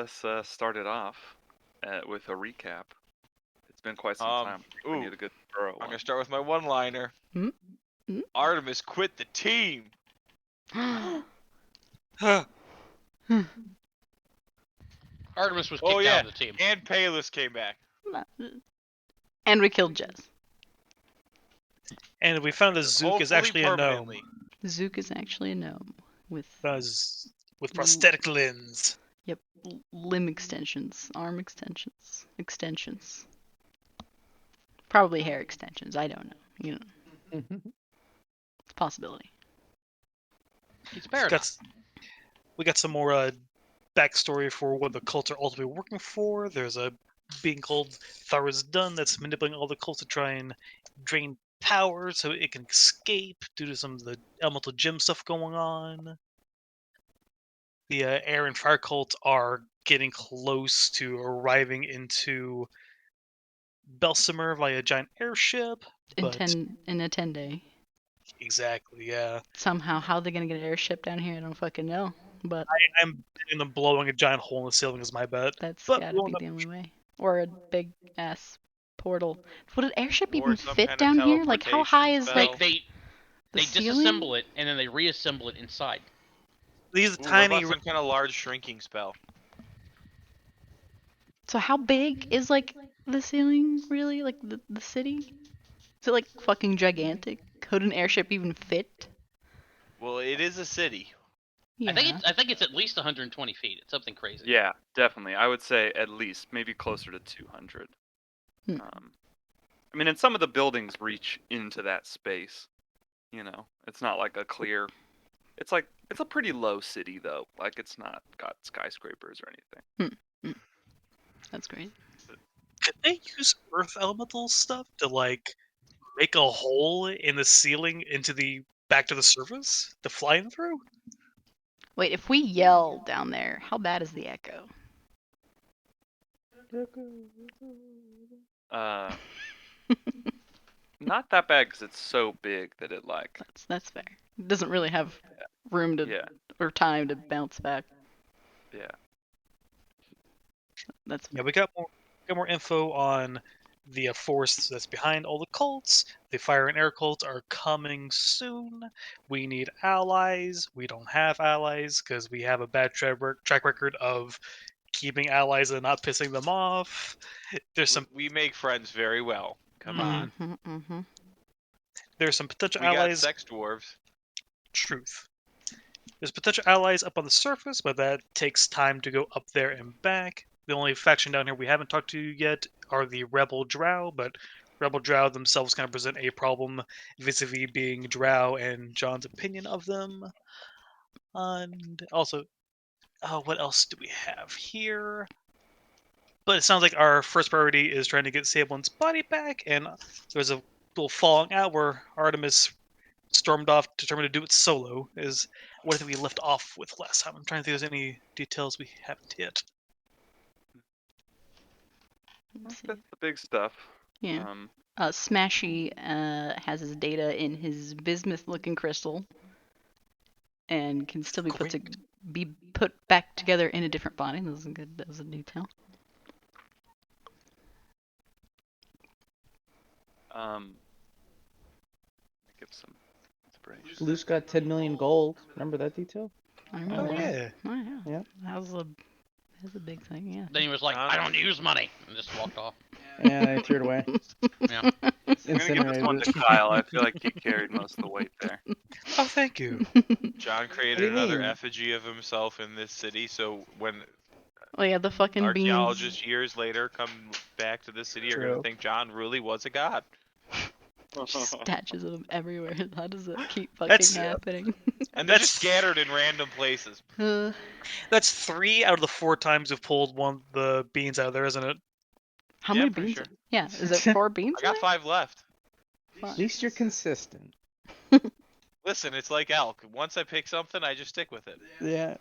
us start it off with a recap. It's been quite some time. We need a good thorough I'm one. gonna start with my one-liner. Hmm? Hmm? Artemis quit the team. Artemis was kicked out of the team. And Payless came back. And we killed Jess. And we found that Zook is actually a gnome. Permanently. Zook is actually a gnome with With prosthetic limbs. Yep, limb extensions, arm extensions. Probably hair extensions. I don't know. You know, it's a possibility. He's paradox. We got some more backstory for what the cults are ultimately working for. There's a being called Thara's Dun that's manipulating all the cults to try and drain power so it can escape due to some of the elemental gem stuff going on. The air and fire cults are getting close to arriving into Belsimer via a giant airship. In a 10-day. Exactly, yeah. Somehow, how they're gonna get an airship down here, I don't fucking know. But I'm betting them blowing a giant hole in the ceiling is my bet. That's But gotta be the only way. Or a big ass portal. Would an airship Or even some fit kind of down here? Like, how high is teleportation like They the disassemble ceiling? it and then they reassemble it inside. These Ooh, tiny. what about some kind of large shrinking spell? So how big is like the ceiling really? Like the city? Is it like fucking gigantic? Could an airship even fit? Well, it is a city. Yeah. I think it's at least 120 feet. It's something crazy. Yeah, definitely. I would say at least, maybe closer to 200. Hmm. I mean, and some of the buildings reach into that space. You know, it's not like a clear. It's a pretty low city though. Like it's not got skyscrapers or anything. That's great. Could they use earth elemental stuff to like make a hole in the ceiling into the back to the surface to fly in through? Wait, if we yell down there, how bad is the echo? Not that bad because it's so big that it like. That's fair. It doesn't really have room to or time to bounce back. Yeah. That's Yeah, we got more info on the force that's behind all the cults. The fire and air cults are coming soon. We need allies. We don't have allies because we have a bad track record of keeping allies and not pissing them off. We make friends very well. Come on. Mm-hmm. There's some potential We allies. got sex dwarves. Truth. There's potential allies up on the surface, but that takes time to go up there and back. The only faction down here we haven't talked to yet are the Rebel Drow, but Rebel Drow themselves kind of present a problem vis-a-vis being Drow and John's opinion of them. And also, what else do we have here? But it sounds like our first priority is trying to get Sabellen's body back, and there's a little falling out where Artemis stormed off, determined to do it solo. Is what did we left off with last time? I'm trying to think if there's any details we haven't hit. That's the big stuff. Yeah. Smashy has his data in his bismuth-looking crystal, and can still be put back together in a different body. That was a good. That was a detail. Give some inspiration. Luke's got 10 million gold. Remember that detail? I remember. Oh yeah. Oh yeah. Yeah. That was a big thing. Yeah. Then he was like, I don't use money, and just walked off. And I threw it away. Yeah. I'm gonna give this one to Kyle. I feel like he carried most of the weight there. Oh, thank you. John created What do you another mean? effigy of himself in this city, so when Oh yeah, the fucking archaeologists beans. years later come back to this city are True. going to think John really was a god. Statues of them everywhere. How does it keep fucking happening? And they're just scattered in random places. That's 3 out of the 4 times we've pulled the beans out of there, isn't it? How Yeah, many pretty beans? sure. Yeah, is it 4 beans? I got 5 left. At least you're consistent. Listen, it's like elk. Once I pick something, I just stick with it. Yeah.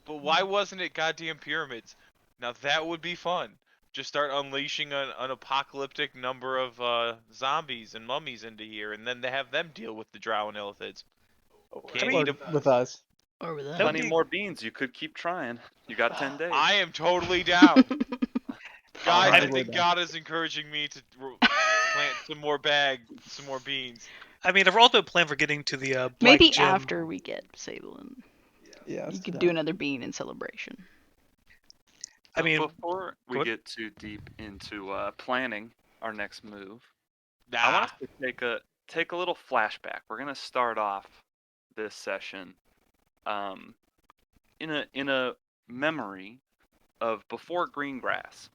But why wasn't it goddamn pyramids? Now that would be fun. Just start unleashing an apocalyptic number of zombies and mummies into here, and then they have them deal with the drow and illithids. Can't eat 'em. With us. Or without. That would Plenty be- more beans. You could keep trying. You got 10 days. I am totally down. Guys, I Alright. think God is encouraging me to plant some more beans. I mean, our ultimate plan for getting to the Black Maybe Gem. after we get Sabellen, Yes. you could do another bean in celebration. I mean, before we go get too deep into planning our next move, I Nah. want us to take a little flashback. We're gonna start off this session in a memory of before Greengrass.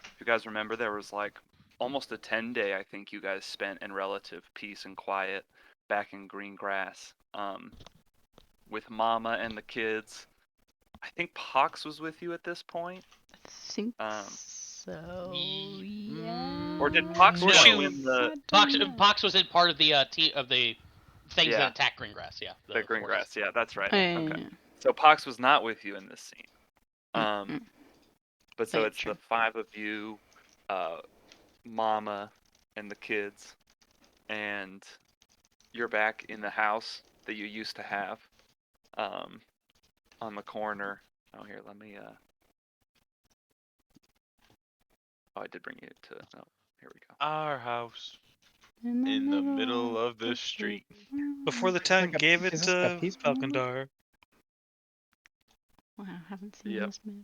If you guys remember, there was like almost a 10-day I think you guys spent in relative peace and quiet back in Greengrass, with Mama and the kids. I think Pox was with you at this point. I think Um, so. Ye- Yeah. Or did Pox Was go she- in the Pox was in part of the of the things Yeah. that attack Greengrass. Yeah. the Greengrass? Yeah, that's right. Yeah, Okay. yeah, So Pox was not with you in this scene. yeah. Mm. But so That's it's true. the 5 of you, Mama, and the kids, and you're back in the house that you used to have, on the corner. Oh, here, let me. Oh, I did bring you to. Oh, here we go. Our house in the middle of the street. before the town like a- gave it is this like a to piece- Falcondar. Wow, I haven't seen Yep. this map.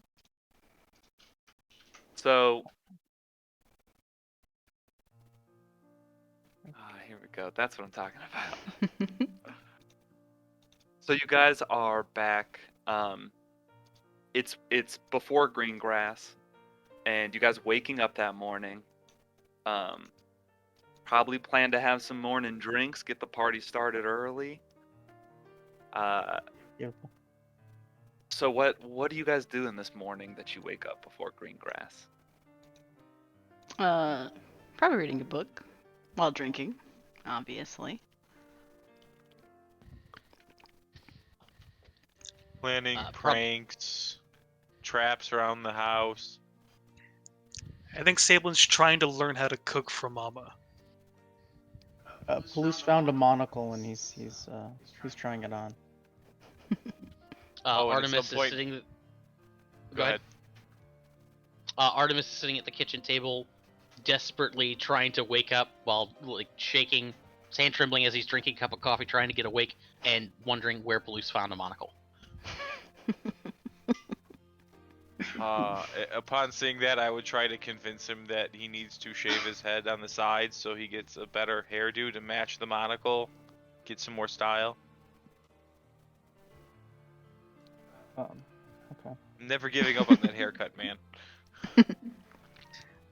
So. Here we go. That's what I'm talking about. So you guys are back. It's before green grass, and you guys waking up that morning. Probably plan to have some morning drinks, get the party started early. Beautiful. So what are you guys doing this morning that you wake up before green grass? Probably reading a book while drinking, obviously. Planning prob- pranks, traps around the house. I think Sablin's trying to learn how to cook for Mama. Police found a monocle and he's trying it on. Oh, and at Artemis some point- is sitting. Go ahead. Artemis is sitting at the kitchen table, desperately trying to wake up while like shaking, his hand trembling as he's drinking a cup of coffee, trying to get awake, and wondering where Blues found a monocle. Upon seeing that, I would try to convince him that he needs to shave his head on the sides so he gets a better hairdo to match the monocle, get some more style. Okay. I'm never giving up on that haircut, man.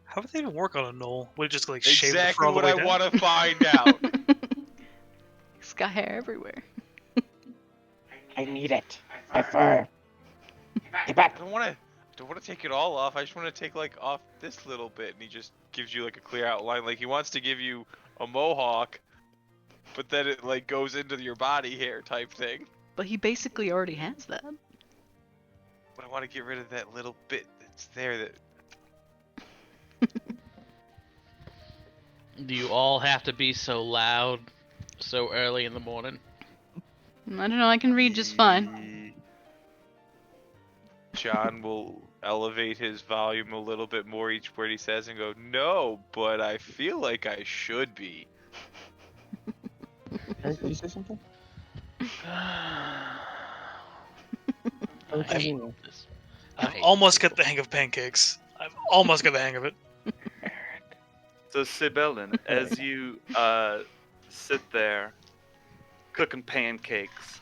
How would they even work on a knoll? Would it just like shave the Exactly fur all the what way I down? want to find out. He's got hair everywhere. I need it. My fur. Get back. I don't want to take it all off. I just want to take like off this little bit, and he just gives you like a clear outline. Like he wants to give you a mohawk, but then it like goes into your body hair type thing. But he basically already has that. But I want to get rid of that little bit that's there. That Do you all have to be so loud, so early in the morning? I don't know, I can read just fine. John will elevate his volume a little bit more each word he says and go, "No, but I feel like I should be." Eric, did you say something? I Okay. hate this. I I've hate almost this got the hang of pancakes. I've almost got the hang of it. So Sabellen, as you sit there cooking pancakes,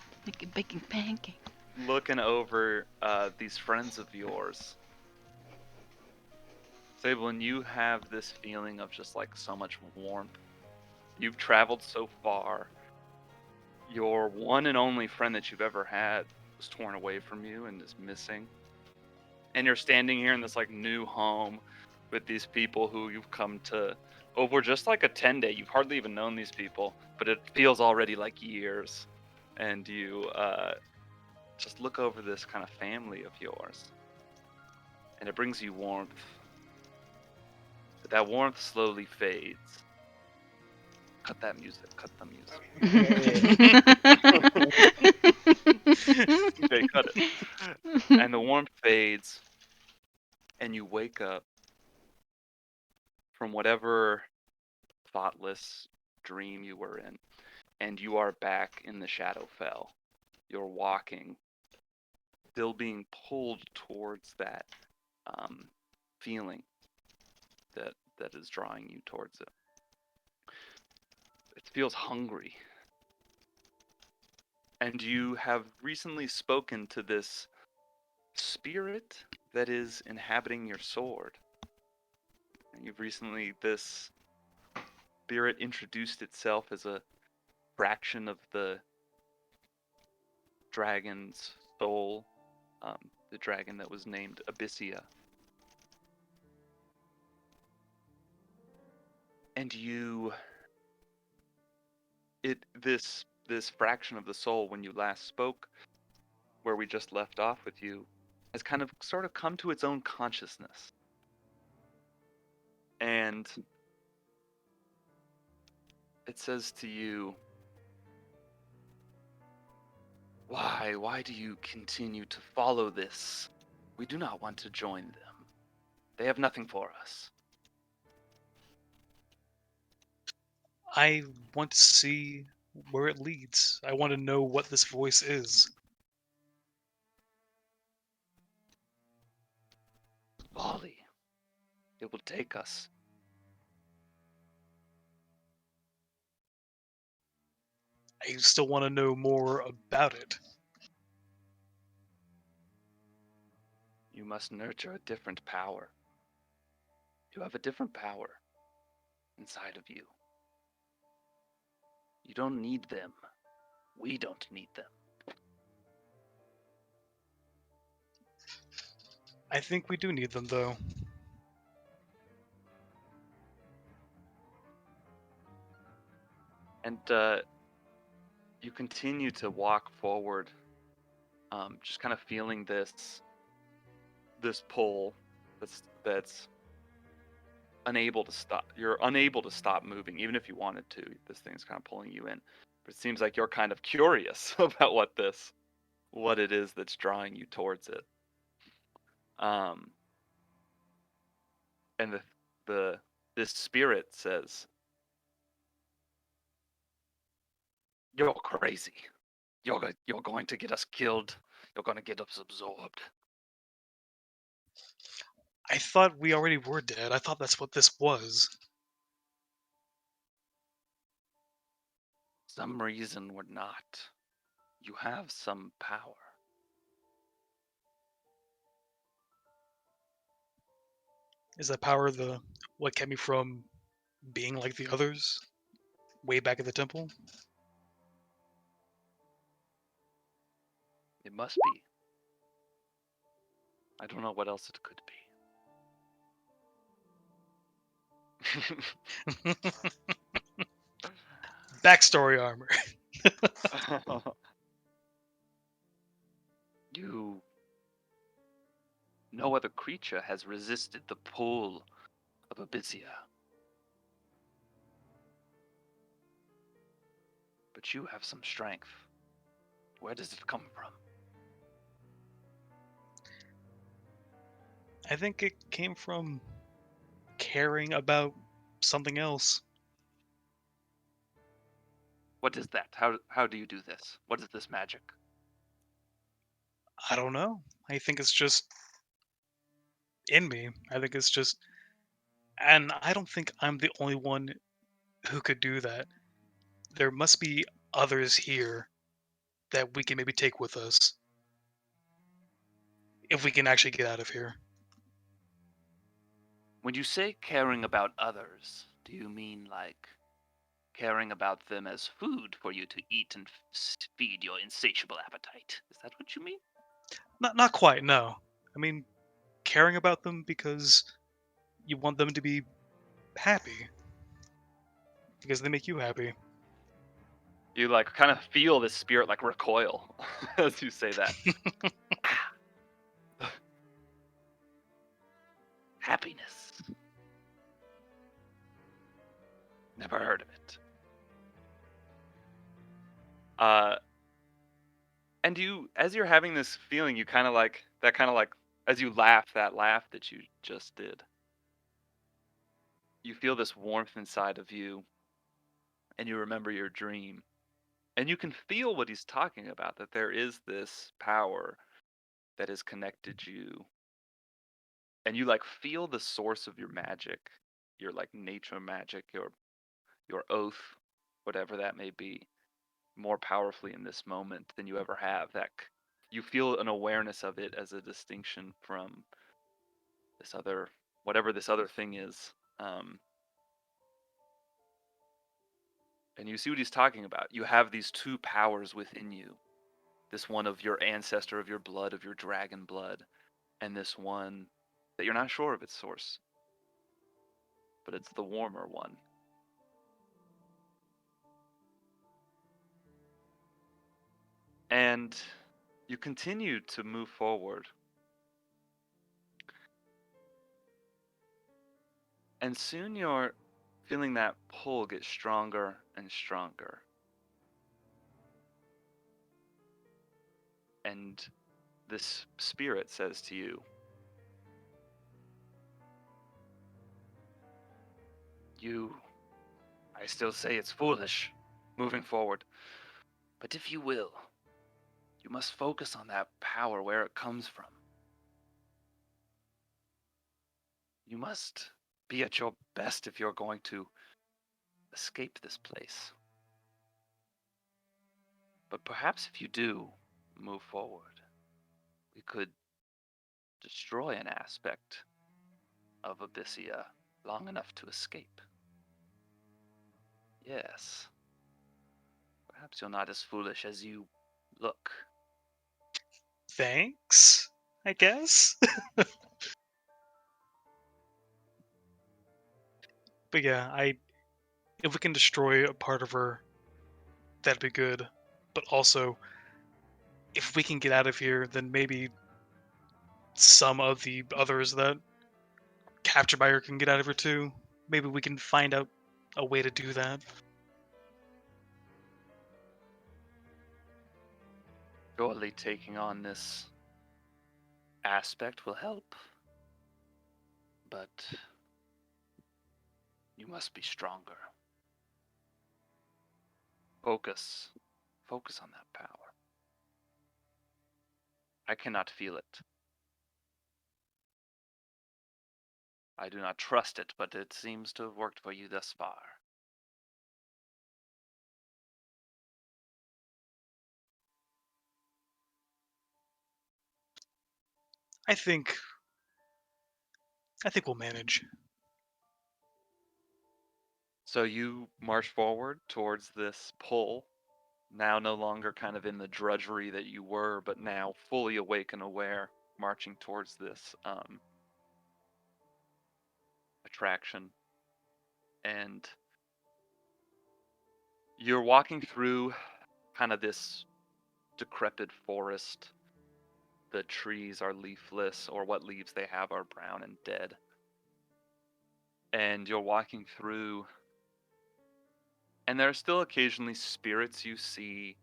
Baking pancakes. looking over these friends of yours, Sabellen, you have this feeling of just like so much warmth. You've traveled so far. Your one and only friend that you've ever had was torn away from you and is missing. And you're standing here in this like new home with these people who you've come to over just like a 10-day. You've hardly even known these people, but it feels already like years. And you just look over this kind of family of yours, and it brings you warmth. But that warmth slowly fades. Cut that music. Cut the music. They cut it. And the warmth fades, and you wake up from whatever thoughtless dream you were in, and you are back in the Shadowfell. You're walking, still being pulled towards that feeling that is drawing you towards it. It feels hungry. And you have recently spoken to this spirit that is inhabiting your sword. And you've recently, this spirit introduced itself as a fraction of the dragon's soul, the dragon that was named Abyssia. And this fraction of the soul, when you last spoke, where we just left off with you, has kind of sort of come to its own consciousness. And it says to you, why do you continue to follow this? We do not want to join them. They have nothing for us. I want to see where it leads. I want to know what this voice is. Folly. It will take us. I still want to know more about it. You must nurture a different power. You have a different power inside of you. You don't need them. We don't need them. I think we do need them, though. And you continue to walk forward, just kind of feeling this pull that's unable to stop. You're unable to stop moving, even if you wanted to. This thing's kind of pulling you in. But it seems like you're kind of curious about what it is that's drawing you towards it. And this spirit says, "You're crazy. You're going to get us killed. You're going to get us absorbed." I thought we already were dead. I thought that's what this was. Some reason we're not. You have some power. Is that power what kept me from being like the others? Way back at the temple? It must be. I don't know what else it could be. Backstory armor. No other creature has resisted the pull of Abyssia. But you have some strength. Where does it come from? I think it came from caring about something else. What is that? How do you do this? What is this magic? I don't know. I think it's just in me. I think it's just. And I don't think I'm the only one who could do that. There must be others here that we can maybe take with us. If we can actually get out of here. When you say caring about others, do you mean like caring about them as food for you to eat and feed your insatiable appetite? Is that what you mean? Not quite, no. I mean, caring about them because you want them to be happy. Because they make you happy. You like kind of feel this spirit like recoil as you say that. Happiness. Never heard of it. And And you, as you're having this feeling, you kind of like as you laugh that laugh that you just did, you feel this warmth inside of you, and you remember your dream, and you can feel what he's talking about. That there is this power that has connected you, and you like feel the source of your magic, your like nature magic, your oath, whatever that may be, more powerfully in this moment than you ever have. You feel an awareness of it as a distinction from this other, whatever this other thing is. And you see what he's talking about. You have these two powers within you. This one of your ancestor, of your blood, of your dragon blood, and this one that you're not sure of its source, but it's the warmer one. And you continue to move forward. And soon you're feeling that pull get stronger and stronger. And this spirit says to you, I still say it's foolish moving forward, but if you will, you must focus on that power where it comes from. You must be at your best if you're going to escape this place. But perhaps if you do move forward, we could destroy an aspect of Abyssia long enough to escape. Yes. Perhaps you're not as foolish as you look. Thanks, I guess. But yeah, if we can destroy a part of her, that'd be good. But also, if we can get out of here, then maybe some of the others that captured by her can get out of here too. Maybe we can find out a way to do that. Surely taking on this aspect will help. But you must be stronger. Focus. Focus on that power. I cannot feel it. I do not trust it, but it seems to have worked for you thus far. I think we'll manage. So you march forward towards this pull, now no longer kind of in the drudgery that you were, but now fully awake and aware, marching towards this attraction. And you're walking through kind of this decrepit forest. The trees are leafless, or what leaves they have are brown and dead. And you're walking through, and there are still occasionally spirits you see,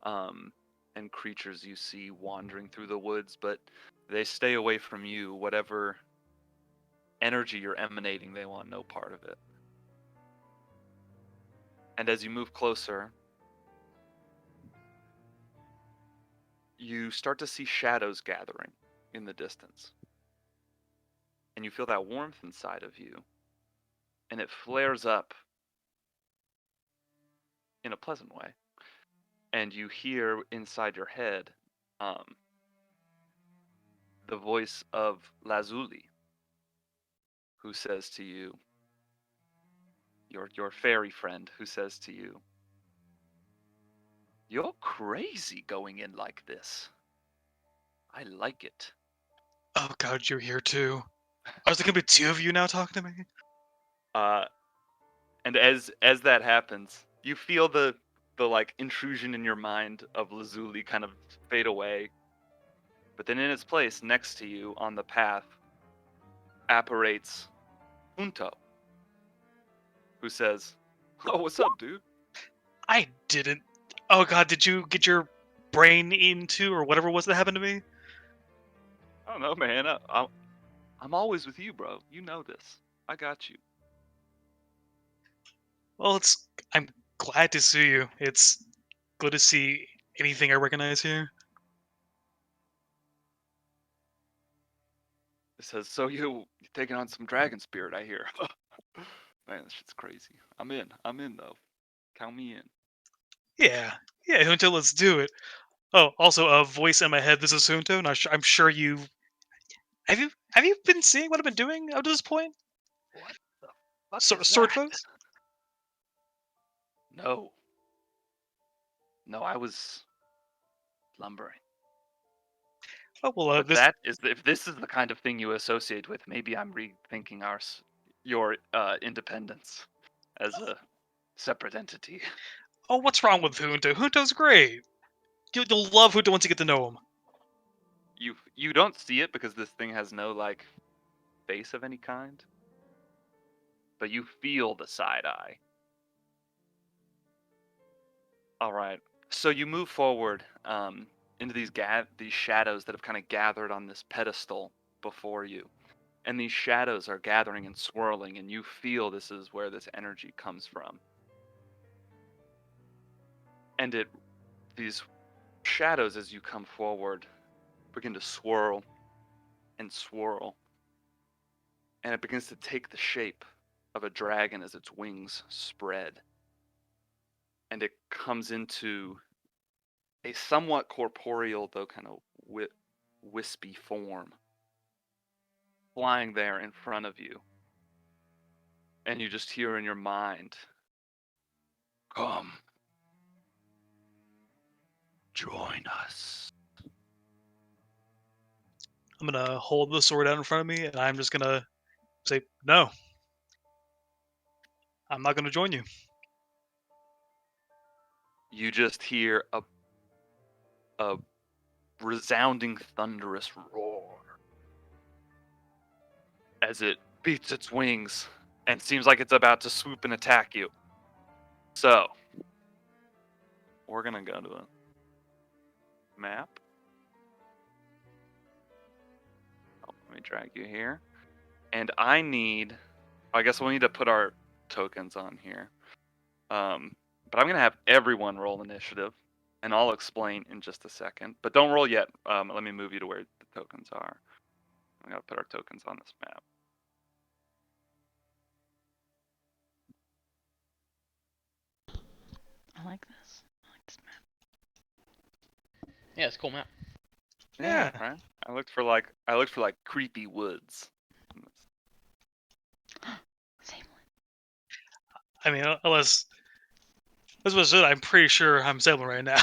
and creatures you see wandering through the woods, but they stay away from you. Whatever energy you're emanating, they want no part of it. And as you move closer, you start to see shadows gathering in the distance. And you feel that warmth inside of you, and it flares up in a pleasant way. And you hear inside your head the voice of Lazuli, who says to you, your fairy friend, who says to you, "You're crazy going in like this. I like it." Oh god, you're here too. Are there gonna be two of you now talking to me? Uh, and as that happens, you feel the like intrusion in your mind of Lazuli kind of fade away. But then in its place, next to you on the path, apparates Junto, who says, "Oh, what's up, dude?" I didn't. Oh god, did you get your brain into or whatever it was that happened to me? I don't know, man. I'm always with you, bro. You know this. I got you. Well, I'm glad to see you. It's good to see anything I recognize here. It says, so you taking on some dragon spirit, I hear. Man, this shit's crazy. I'm in. I'm in, though. Count me in. Yeah, yeah, Junto, let's do it. Oh, also, a voice in my head. This is Junto, and I'm sure you have you been seeing what I've been doing up to this point? What the fuck is Sword that? foes? No. No, I was slumbering. Oh well, But this. if this is the kind of thing you associate with, maybe I'm rethinking your independence as a separate entity. Oh, what's wrong with Junto? Junto's great. You'll love Junto once you get to know him. You don't see it because this thing has no like face of any kind, but you feel the side eye. All right. So you move forward into these shadows that have kind of gathered on this pedestal before you. And these shadows are gathering and swirling, and you feel this is where this energy comes from. And these shadows, as you come forward, begin to swirl and swirl. And it begins to take the shape of a dragon as its wings spread. And it comes into a somewhat corporeal, though kind of wispy form, flying there in front of you. And you just hear in your mind, come, join us. I'm gonna hold the sword out in front of me, and I'm just gonna say, no, I'm not gonna join you. You just hear a resounding, thunderous roar as it beats its wings and seems like it's about to swoop and attack you. So, we're gonna go to a map. Oh, let me drag you here. And I guess we'll need to put our tokens on here. But I'm gonna have everyone roll initiative, and I'll explain in just a second. But don't roll yet. Let me move you to where the tokens are. We gotta put our tokens on this map. I like this. I like this map. Yeah, it's a cool map. Yeah. Right. I looked for like creepy woods. Same I mean, unless this was it, I'm pretty sure I'm Sabellen right now.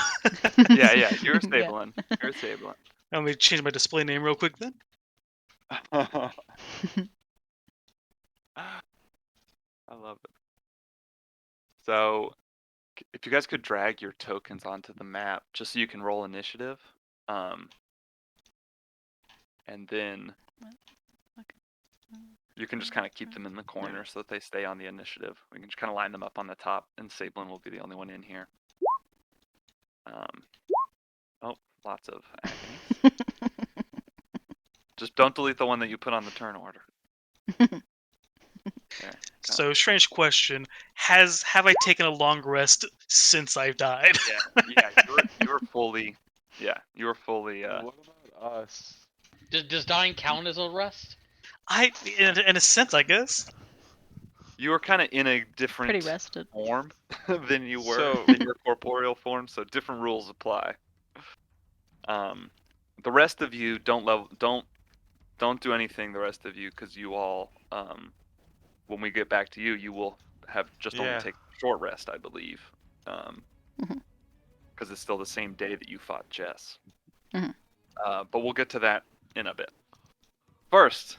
one. Yeah, you're Yeah. Sabellen. You're Sabellen. Let me change my display name real quick then. I love it. So, if you guys could drag your tokens onto the map, just so you can roll initiative, and then you can just kind of keep them in the corner so that they stay on the initiative. We can just kind of line them up on the top, and Sabellen will be the only one in here. Oh, lots of agony. Just don't delete the one that you put on the turn order. There. So, strange question: have I taken a long rest since I've died? Yeah. You were fully. Yeah, you were fully. What about us? Does dying count as a rest? In a sense, I guess. You were kind of in a Pretty different rested. form than you were So- in your corporeal form, so different rules apply. The rest of you don't do anything. The rest of you, because you all, when we get back to you, you will have just only Yeah. take a short rest, I believe, Mhm. because it's still the same day that you fought Jess. Mhm. But we'll get to that in a bit. First,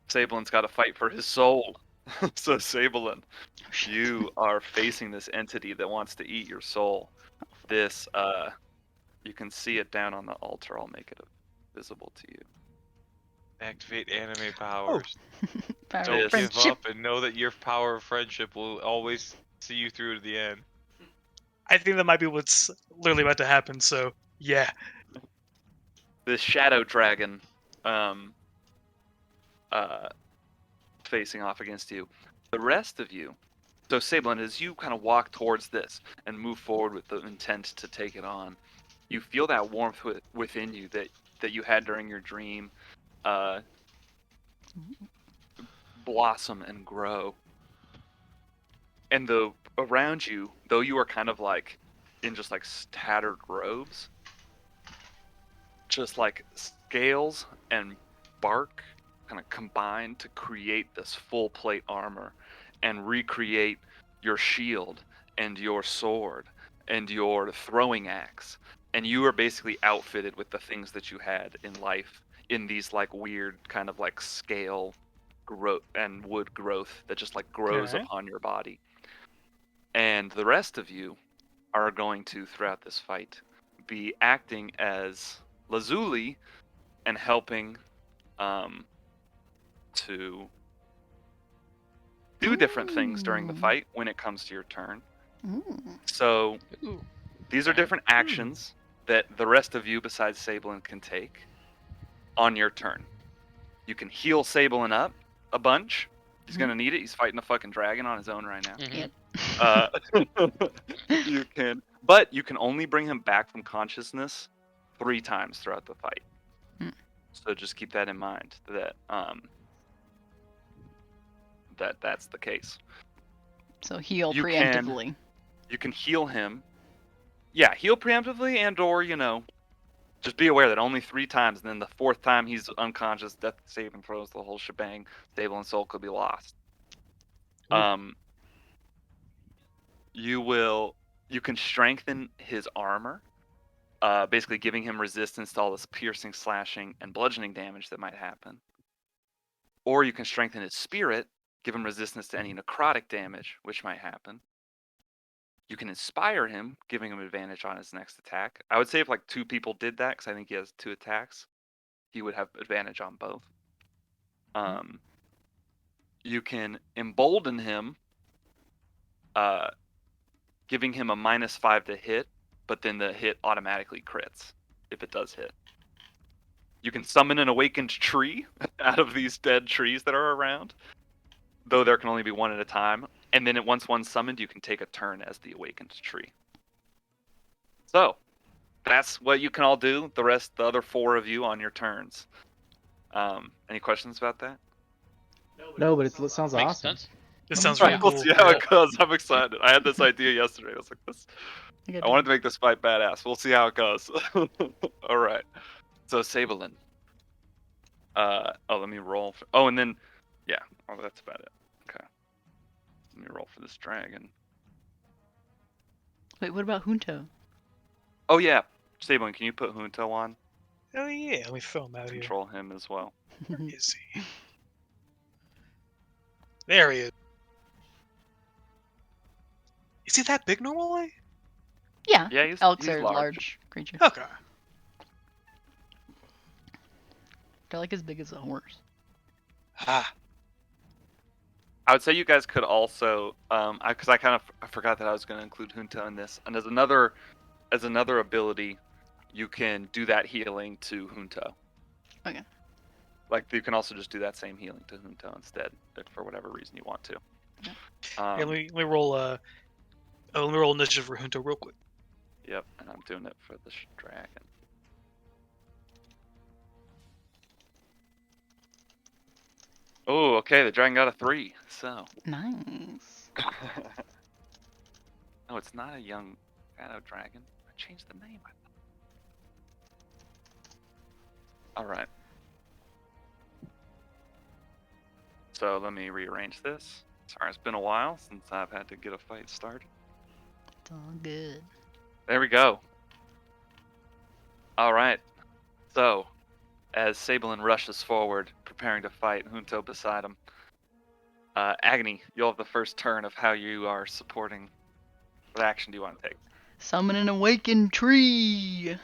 Sabellen's got to fight for his soul. So Sabellen, Oh, shit. you are facing this entity that wants to eat your soul. This, you can see it down on the altar. I'll make it visible to you. Activate anime powers. Power Don't of This- give friendship. up and know that your power of friendship will always see you through to the end. I think that might be what's literally about to happen. So, Yeah. This shadow dragon, um, uh, facing off against you. The rest of you. So Sabellen, as you kind of walk towards this and move forward with the intent to take it on, you feel that warmth within you that you had during your dream, uh, blossom and grow. And the around you, though you are kind of like in just like tattered robes, just like scales and bark kind of combine to create this full plate armor and recreate your shield and your sword and your throwing axe. And you are basically outfitted with the things that you had in life in these like weird kind of like scale growth and wood growth that just like grows Okay. upon your body. And the rest of you are going to, throughout this fight, be acting as Lazuli and helping to do different things during the Ooh. fight when it comes to your turn. Ooh. So Ooh. these are Okay. different actions that the rest of you besides Sabellen can take on your turn. You can heal Sabellen up a bunch. He's gonna need it. He's fighting a fucking dragon on his own right now. Mhm. Yep. Uh, you can, but you can only bring him back from consciousness 3 times throughout the fight. Hmm. So just keep that in mind that that's the case. So heal You preemptively. You can heal him. Yeah, heal preemptively and or, just be aware that only 3 times, and then the 4th time he's unconscious, death saving throws, the whole shebang, stable and soul could be lost. Ooh. You can strengthen his armor, basically giving him resistance to all this piercing, slashing, and bludgeoning damage that might happen. Or you can strengthen his spirit, give him resistance to any necrotic damage, which might happen. You can inspire him, giving him advantage on his next attack. I would say if like 2 people did that, because I think he has 2 attacks, he would have advantage on both. You can embolden him, uh, giving him a -5 to hit, but then the hit automatically crits if it does hit. You can summon an awakened tree out of these dead trees that are around, though there can only be one at a time. And then once one's summoned, you can take a turn as the awakened tree. So that's what you can all do. The other 4 of you on your turns. Any questions about that? No, but it sounds Makes awesome. sense. This sounds All really right, we'll cool. see how Yeah. it goes. I'm excited. I had this idea yesterday. I was like, I wanted to make this fight badass. We'll see how it goes. All right. So Sabellen. Let me roll. And then, yeah. Oh, that's about it. Okay. Let me roll for this dragon. Wait, what about Junto? Oh yeah, Sabellen, can you put Junto on? Oh yeah. Let me throw him out here. Control him as well. Where is he? There he is. Is he that big normally? Yeah. Yeah, Elks he's are large. large creatures. Okay. They're like as big as a horse. Ah. I would say you guys could also, because I forgot that I was going to include Junto in this, and as another ability, you can do that healing to Junto. Okay. Like you can also just do that same healing to Junto instead, if for whatever reason you want to. Yeah. Hey, let me roll. Let me roll initiative for Junto real quick. Yep, and I'm doing it for this dragon. Oh, okay, the dragon got a 3, so. Nice. No, it's not a young shadow dragon. I changed the name. Alright. So let me rearrange this. Sorry, it's been a while since I've had to get a fight started. It's all good. There we go. Alright. So, as Sabellen rushes forward, preparing to fight Junto beside him, Agony, you'll have the first turn of how you are supporting. What action do you want to take? Summon an awakened tree.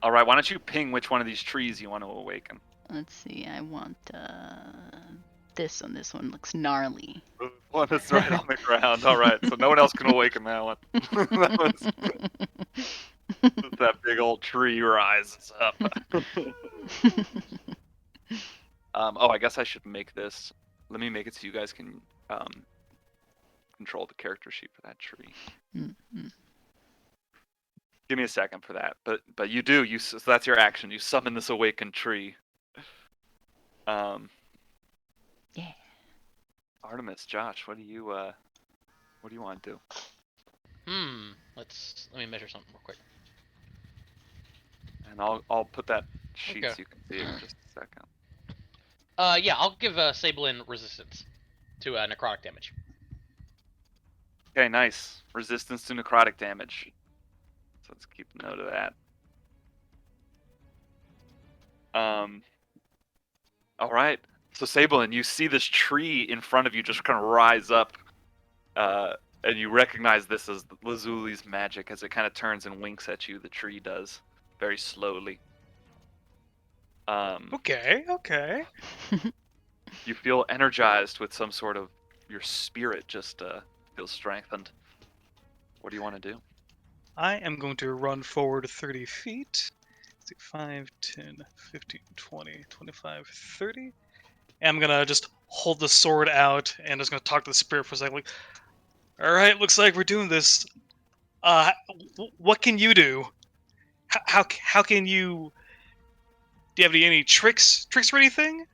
Alright, why don't you ping which one of these trees you want to awaken? Let's see. I want this one. This one looks gnarly. The one that's right on the ground. Alright, so no one else can awaken that one. That one's- That big old tree rises up. Oh, I guess I should make this. Let me make it so you guys can control the character sheet for that tree. Mhm. Give me a second for that. But you do. So that's your action. You summon this awakened tree. Um, Yeah. Artemis, Josh, what do you want to do? Let me measure something real quick. And I'll put that sheet Okay. so you can see it in just a second. Yeah, I'll give Sabellen resistance to necrotic damage. Okay, nice. Resistance to necrotic damage. So let's keep a note of that. All right. So Sabellen, you see this tree in front of you just kind of rise up, and you recognize this as Lazuli's magic as it kind of turns and winks at you. The tree does, very slowly. Okay. You feel energized with some sort of your spirit just feels strengthened. What do you want to do? I am going to run forward 30 feet. 5, 10, 15, 20, 25, 30. And I'm gonna just hold the sword out and just gonna talk to the spirit for a second. Like, all right, looks like we're doing this. What can you do? How can you? Do you have any tricks or anything?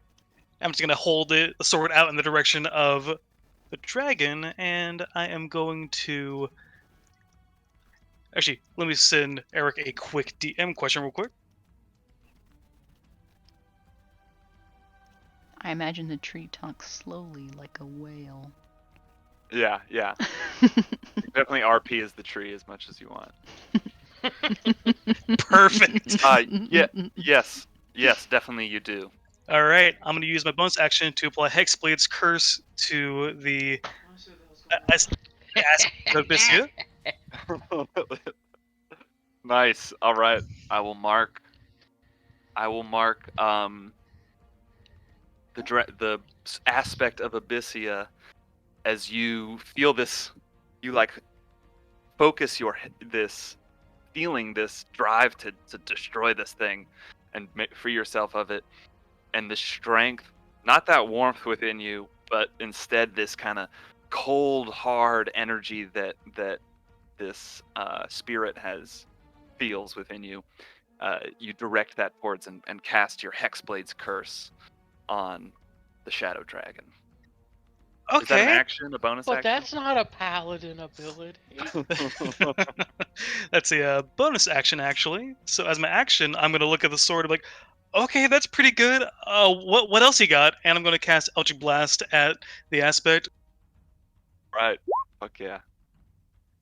I'm just gonna hold the sword out in the direction of the dragon, and I am going to. Actually, let me send Eric a quick DM question real quick. I imagine the tree talks slowly like a whale. Yeah. Definitely RP is the tree as much as you want. Perfect. Yes, definitely you do. All right, I'm going to use my bonus action to apply Hexblade's Curse to the of Bissia. Nice. All right. I will mark the aspect of Abyssia as you feel this. You like focus this feeling, this drive to destroy this thing, and free yourself of it, and the strength, not that warmth within you, but instead this kind of cold, hard energy that this spirit feels within you. You direct that towards and cast your Hexblade's Curse on the Shadow Dragon. Is that an Okay. action, a bonus But action? that's not a paladin ability. That's a bonus action, actually. So as my action, I'm going to look at the sword and be like, okay, that's pretty good. What else you got? And I'm going to cast Eldritch Blast at the aspect. Right. Fuck yeah.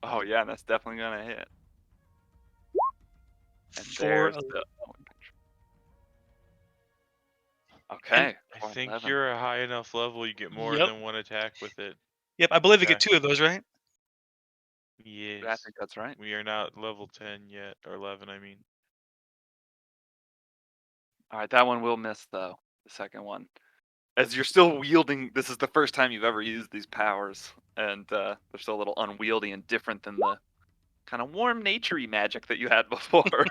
Oh yeah, that's definitely gonna hit. And For there's the. and Okay. I for think 11. you're a high enough level. You get more yep, than one attack with it. yep. I believe you Okay. get 2 of those, right? Yes. I think that's right. We are not level 10 yet, or 11, I mean. All right, that one will miss though. The second one, as you're still wielding. This is the first time you've ever used these powers, and they're still a little unwieldy and different than the kind of warm, naturey magic that you had before.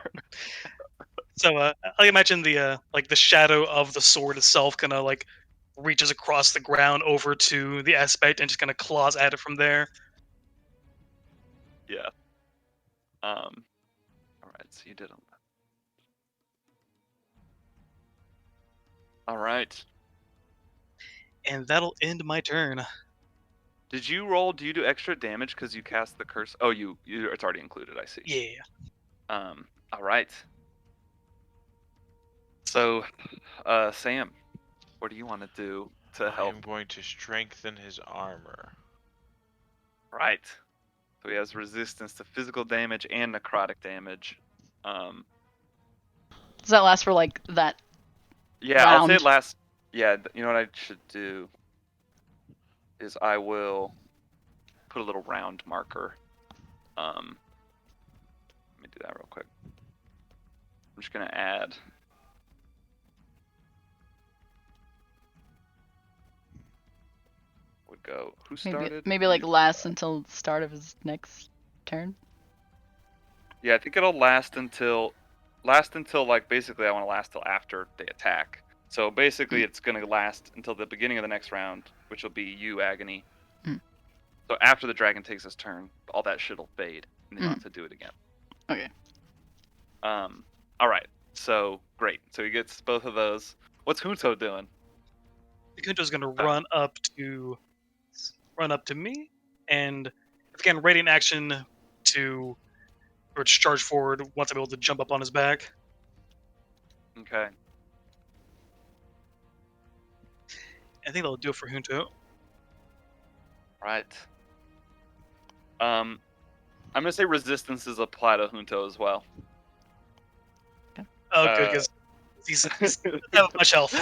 So I imagine the like the shadow of the sword itself kind of like reaches across the ground over to the aspect and just kind of claws at it from there. Yeah. All right. So you did them. All right. And that'll end my turn. Did you roll? Do you do extra damage because you cast the curse? Oh, it's already included. I see. Yeah. All right. So, Sam, what do you want to do to I help? am going to strengthen his armor. Right. So he has resistance to physical damage and necrotic damage. Um, Does that last for like that yeah, I'll say it round? last. Yeah, you know what I should do is I will put a little round marker. Let me do that real quick. I'm just gonna add. Would go. Who Maybe started? maybe like lasts until the start of his next turn. Yeah, I think it'll last until like basically I want to last till after they attack. So basically it's gonna last until the beginning of the next round, which will be you, Agony. Mm. So after the dragon takes his turn, all that shit'll fade, and then you'll have to do it again. Okay. All right. So great. So he gets both of those. What's Junto doing? Kunto's gonna run up to me, and if again, radiant action to or to charge forward once I'm able to jump up on his back. Okay. I think that'll do it for Junto. Right. I'm gonna say resistances apply to Junto as well. Oh, good, because he's doesn't have much health.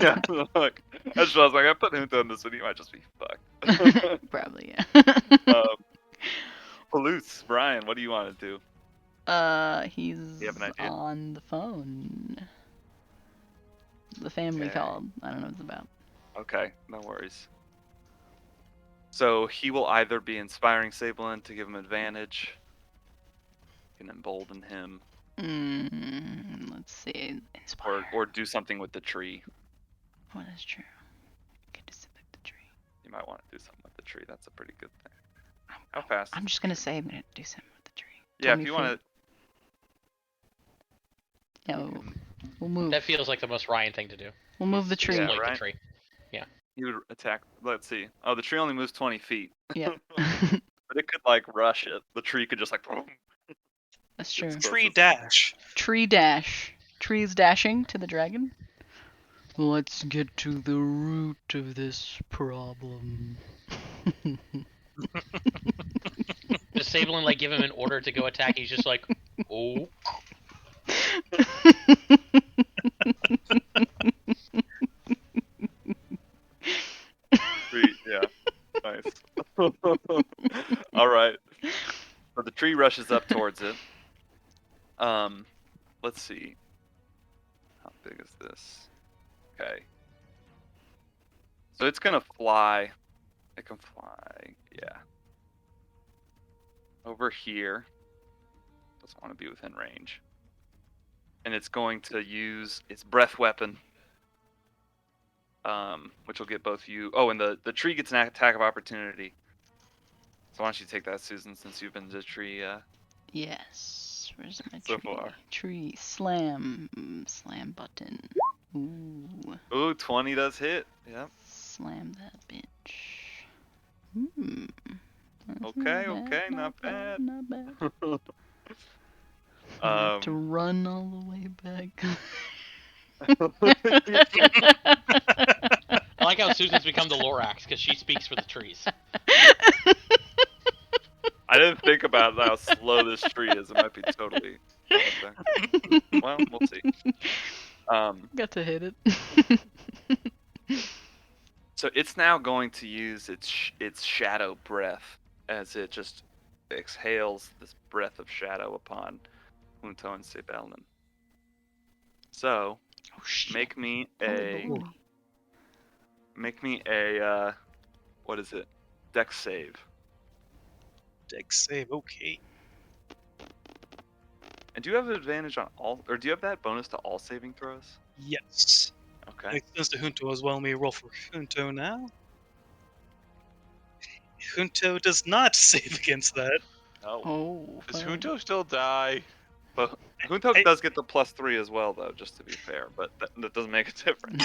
Yeah, look. That's what I was like. I put Junto in this one. He might just be fucked. Probably, yeah. Palouse, Brian, what do you want to do? He's You have an idea? on the phone. The family Okay. called. I don't know what it's about. Okay, no worries. So he will either be inspiring Sabellen to give him advantage, can embolden him, Let's see. Inspire. or do something with the tree. What is true? Get to sit with the tree. You might want to do something with the tree. That's a pretty good thing. How fast? I'm just gonna say I'm gonna do something with the tree. Yeah, 20 if you want feet. Yeah, to. we'll move. That feels like the most Ryan thing to do. We'll move the tree. Yeah, Exploit right? the tree. You would attack. Let's see. Oh, the tree only moves 20 feet. Yeah. But it could like rush it. The tree could just like. That's true. It's Tree close. dash. Tree dash. Trees dashing to the dragon. Let's get to the root of this problem. Does Sabellen like give him an order to go attack? He's just like, oh. Tree, yeah. Nice. All right. So the tree rushes up towards it. Let's see. How big is this? Okay. So it's gonna fly. It can fly. Yeah. Over here. Doesn't want to be within range. And it's going to use its breath weapon. Which will get both you. Oh, and the tree gets an attack of opportunity. So why don't you take that, Susan, since you've been the tree Yes. Where's my so tree? far. Tree. Slam. Slam button. Ooh. Ooh, 20 does hit. Yep. Slam that bitch. That's Okay, okay, not bad. Not bad. I have to run all the way back. I like how Susan's become the Lorax because she speaks for the trees. I didn't think about how slow this tree is. It might be totally. Well, we'll see. Got to hit it. So it's now going to use its shadow breath as it just exhales this breath of shadow upon Junto and Sabellen. So Oh shit. make me Holy a what is it? Dex save. Dex save. Okay. And do you have an advantage on all, or do you have that bonus to all saving throws? Yes. Okay. It extends to Junto as well. Let me roll for Junto now. Junto does not save against that. Oh. Oh. Does fuck. Junto still die? But Junto I- does get the +3 as well, though, just to be fair. But that doesn't make a difference.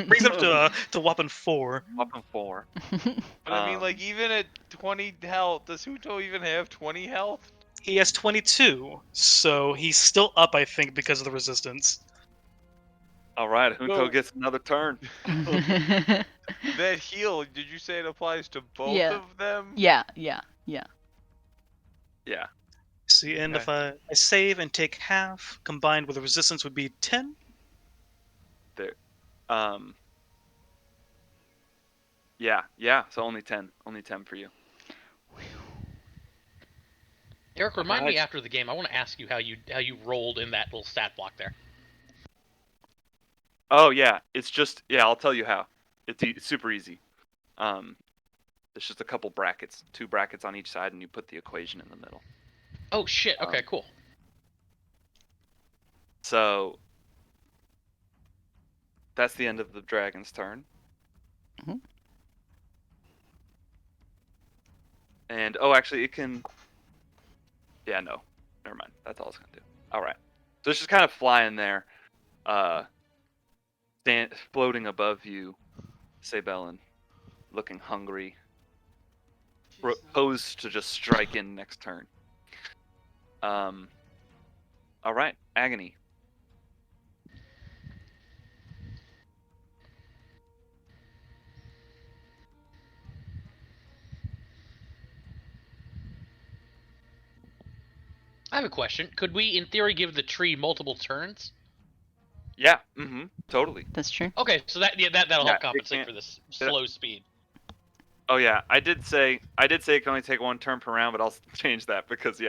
Brings up to whopping 4. Weapon 4. But I mean, like, even at 20 health, does Junto even have 20 health? He has 22, so he's still up, I think, because of the resistance. All right, Junto No. gets another turn. That heal, did you say it applies to both Yeah. of them? Yeah. Yeah. See, and if I save and take half, combined with the resistance would be 10. Yeah. So only 10. Only 10 for you. Eric, remind me Alright. after the game. I want to ask you how you rolled in that little stat block there. Oh yeah, it's just I'll tell you how. It's super easy. There's just a couple brackets, 2 brackets on each side, and you put the equation in the middle. Oh shit. Okay, cool. So that's the end of the dragon's turn. Mhm. And actually, it can. Yeah, no, never mind. That's all it's gonna do. All right. So it's just kind of flying there, floating above you, Sabellen, looking hungry, posed to just strike in next turn. All right, Agony. I have a question. Could we, in theory, give the tree multiple turns? Yeah. Totally. That's true. Okay, so that'll Yeah, help it compensate can't- for this slow speed. Oh yeah, I did say it can only take one turn per round, but I'll change that because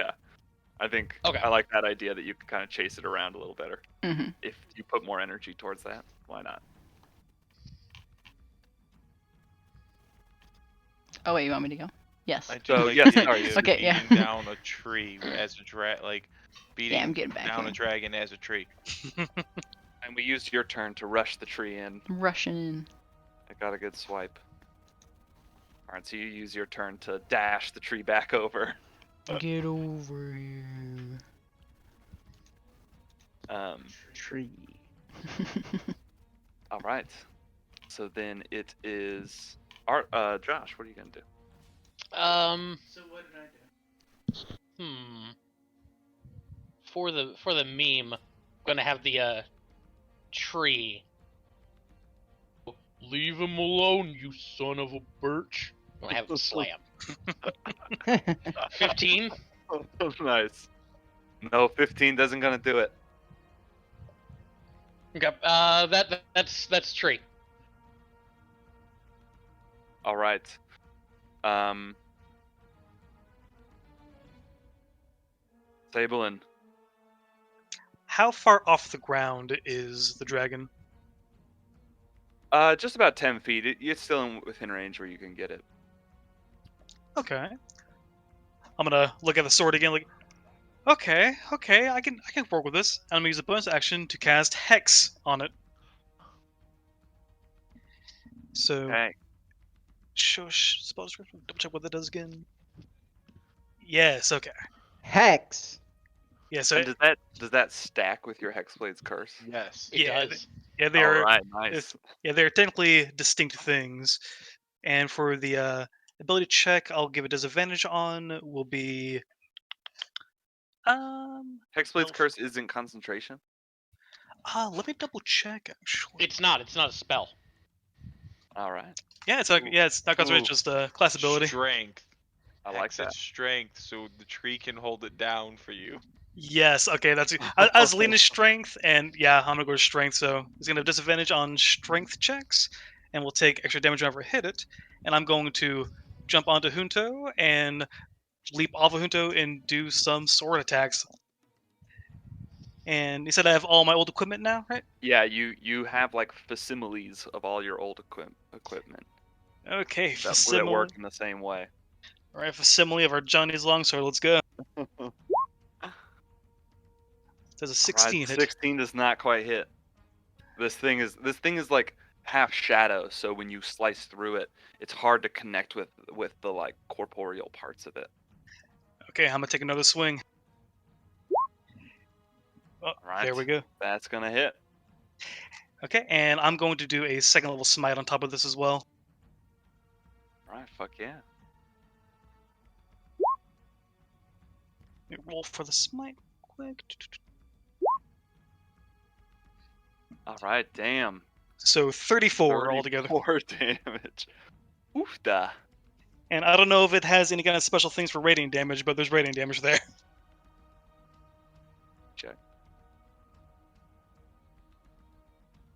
I think Okay. I like that idea that you can kind of chase it around a little better Hmm. if you put more energy towards that. Why not? Oh wait, you want me to go? Yes. I do So, like yes, the sorry, idea of Okay, yeah. beating down a tree as a Yeah, beating I'm getting back down here. a dragon as a tree. And we used your turn to rush the tree in. Rushing in. I got a good swipe. All right, so you use your turn to dash the tree back over. Get over here. Tree. All right. So then it is Josh, what are you gonna do? So what did I do? For the meme, I'm gonna have the tree. Leave him alone, you son of a birch. I'm gonna have him slam. 15. Nice. No, 15 doesn't gonna do it. Okay. That's tree. All right. Sabellen. How far off the ground is the dragon? Just about 10 feet. It's still within range where you can get it. Okay. I'm gonna look at the sword again. Like, okay, I can work with this. I'm gonna use a bonus action to cast Hex on it. So, Okay. shush. Spell description. Double check what that does again. Yes. Okay. Hex. Yeah. So And does that stack with your Hexblade's curse? Yes. It Yeah, does. yeah, they All are. right, nice. Yeah, they're technically distinct things. And for the ability check, I'll give it disadvantage on. Will be Hexblade's elf. curse isn't concentration. Let me double check. Actually, It's not. It's not a spell. All right. yeah, it's not. Yeah, it's not concentration. Ooh. It's just class ability. Strength. I like Hex that. its strength so the tree can hold it down for you. Yes. Okay, that's. I was leaning strength, and yeah, I'm gonna go to strength. So it's gonna have disadvantage on strength checks, and we'll take extra damage whenever I hit it. And I'm going to jump onto Junto and leap off of Junto and do some sword attacks. And you said I have all my old equipment now, right? Yeah, you have like facsimiles of all your old equipment Okay, that facsimile. work in the same way. All right, facsimile of our Johnny's longsword. Let's go. There's a All right, 16 hit. 16 does not quite hit. This thing is like half shadow, so when you slice through it, it's hard to connect with the like corporeal parts of it. Okay, I'm gonna take another swing. Oh, All right, there we go. That's gonna hit. Okay, and I'm going to do a second level smite on top of this as well. All right, fuck yeah. Let me roll for the smite quick. All right, damn. So 34 altogether. 34 damage. Oofda. And I don't know if it has any kind of special things for radiant damage, but there's radiant damage there. Check.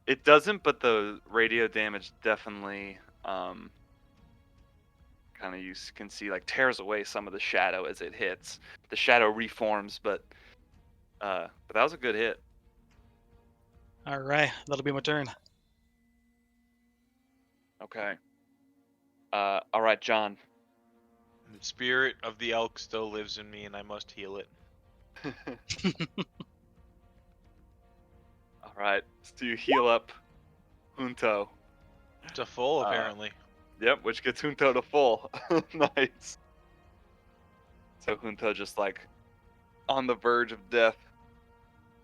It doesn't, but the radio damage definitely kind of you can see like tears away some of the shadow as it hits. The shadow reforms, but that was a good hit. All right, that'll be my turn. Okay. All right, John. The spirit of the elk still lives in me, and I must heal it. All right, so you heal up Junto. To full, Uh, apparently. Yep, which gets Junto to full. Nice. So Junto just like on the verge of death,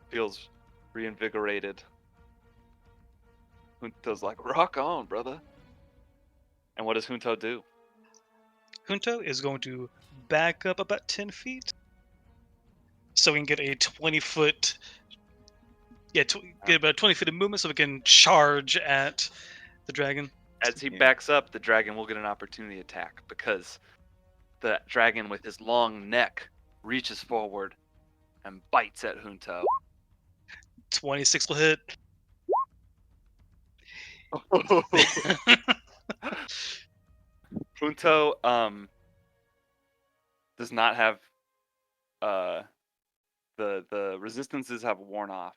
feels reinvigorated. Junto's like, rock on, brother. And what does Junto do? Junto is going to back up about 10 feet. So we can get a 20-foot. Yeah, get about 20 feet of movement so we can charge at the dragon. As he Yeah. backs up, the dragon will get an opportunity attack because the dragon with his long neck reaches forward and bites at Junto. 26 will hit. Junto does not have the resistances have worn off.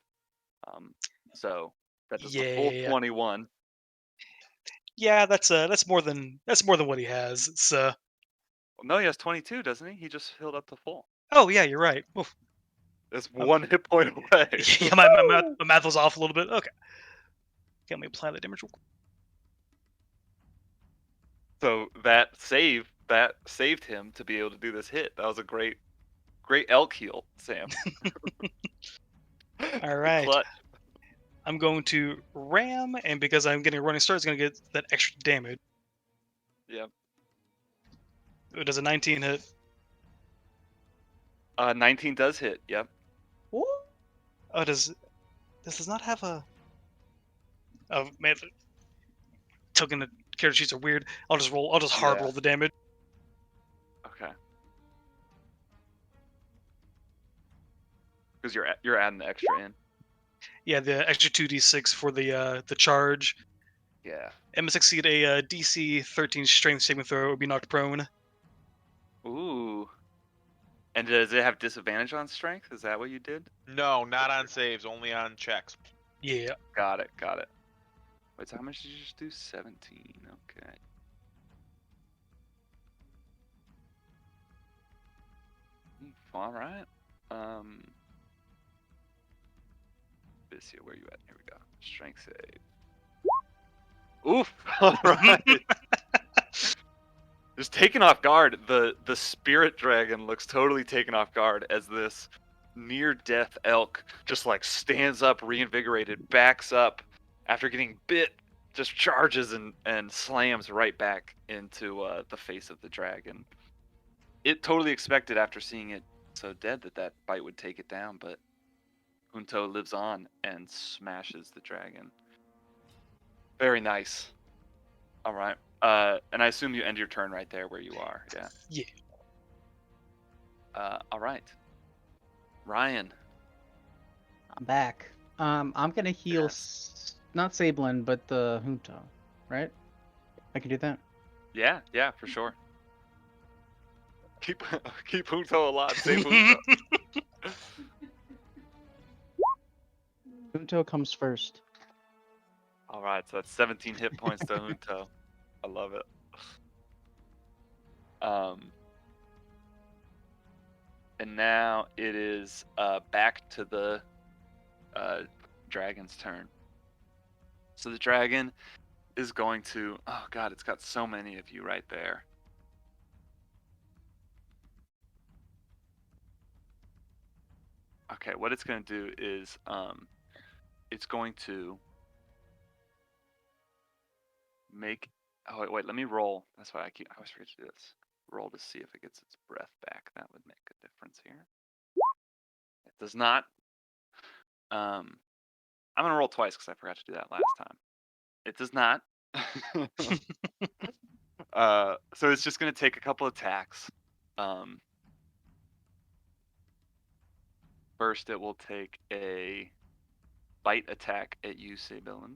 So that does the full Yeah. 21. Yeah, that's more than what he has. So. No, he has 22, doesn't he? He just healed up to full. Oh yeah, you're right. Oof. That's one hit point away. Yeah, my math was off a little bit. Okay. Let me apply the damage real quick. So that saved him to be able to do this hit. That was a great elk heal, Sam. All right. Clutch. I'm going to ram, and because I'm getting a running start, it's going to get that extra damage. Yep. It does a 19 hit. 19 does hit. Yep. Oh, this does not have a. Oh man, token the character sheets are weird. I'll just roll. I'll just hard Yeah. roll the damage. Okay. Because you're adding the extra in. Yeah, the extra 2d6 for the charge. Yeah. And must succeed a DC 13 Strength saving throw or be knocked prone. Ooh. And does it have disadvantage on strength? Is that what you did? No, not on saves, only on checks. Yeah. Got it. Wait, so how much did you just do? 17. Okay. All right. Let's see, where you at? Here we go. Strength save. Oof. All right. Just taken off guard. The spirit dragon looks totally taken off guard as this near death elk just like stands up, reinvigorated, backs up after getting bit, just charges and slams right back into the face of the dragon. It totally expected after seeing it so dead that bite would take it down, but Junto lives on and smashes the dragon. Very nice. All right. And I assume you end your turn right there where you are. Yeah. Yeah. All right. Ryan. I'm back. I'm gonna heal not Sabellen, but the Junto, right? I can do that. Yeah, for sure. Keep Junto alive. Save Junto. Junto comes first. All right, so that's 17 hit points to Junto. I love it. And now it is back to the dragon's turn. So the dragon is going to. Oh God, it's got so many of you right there. Okay, what it's going to do is it's going to make. Oh wait, let me roll. That's why I always forget to do this. Roll to see if it gets its breath back. That would make a difference here. It does not. I'm gonna roll twice because I forgot to do that last time. It does not. So it's just gonna take a couple attacks. First, it will take a bite attack at you, Sabellen.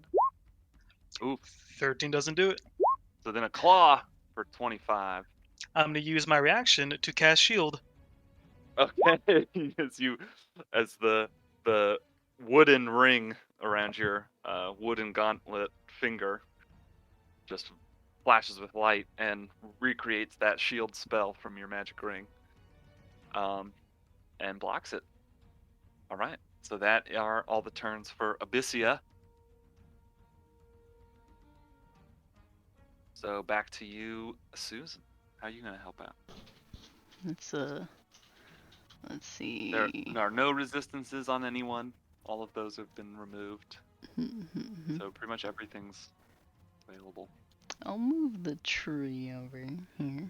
Oof. 13 doesn't do it. So then a claw for 25. I'm gonna use my reaction to cast shield. Okay, as the wooden ring around your wooden gauntlet finger just flashes with light and recreates that shield spell from your magic ring, and blocks it. All right, so that are all the turns for Abyssia. So back to you, Susan. How are you gonna help out? Let's see. There are no resistances on anyone. All of those have been removed. So pretty much everything's available. I'll move the tree over here.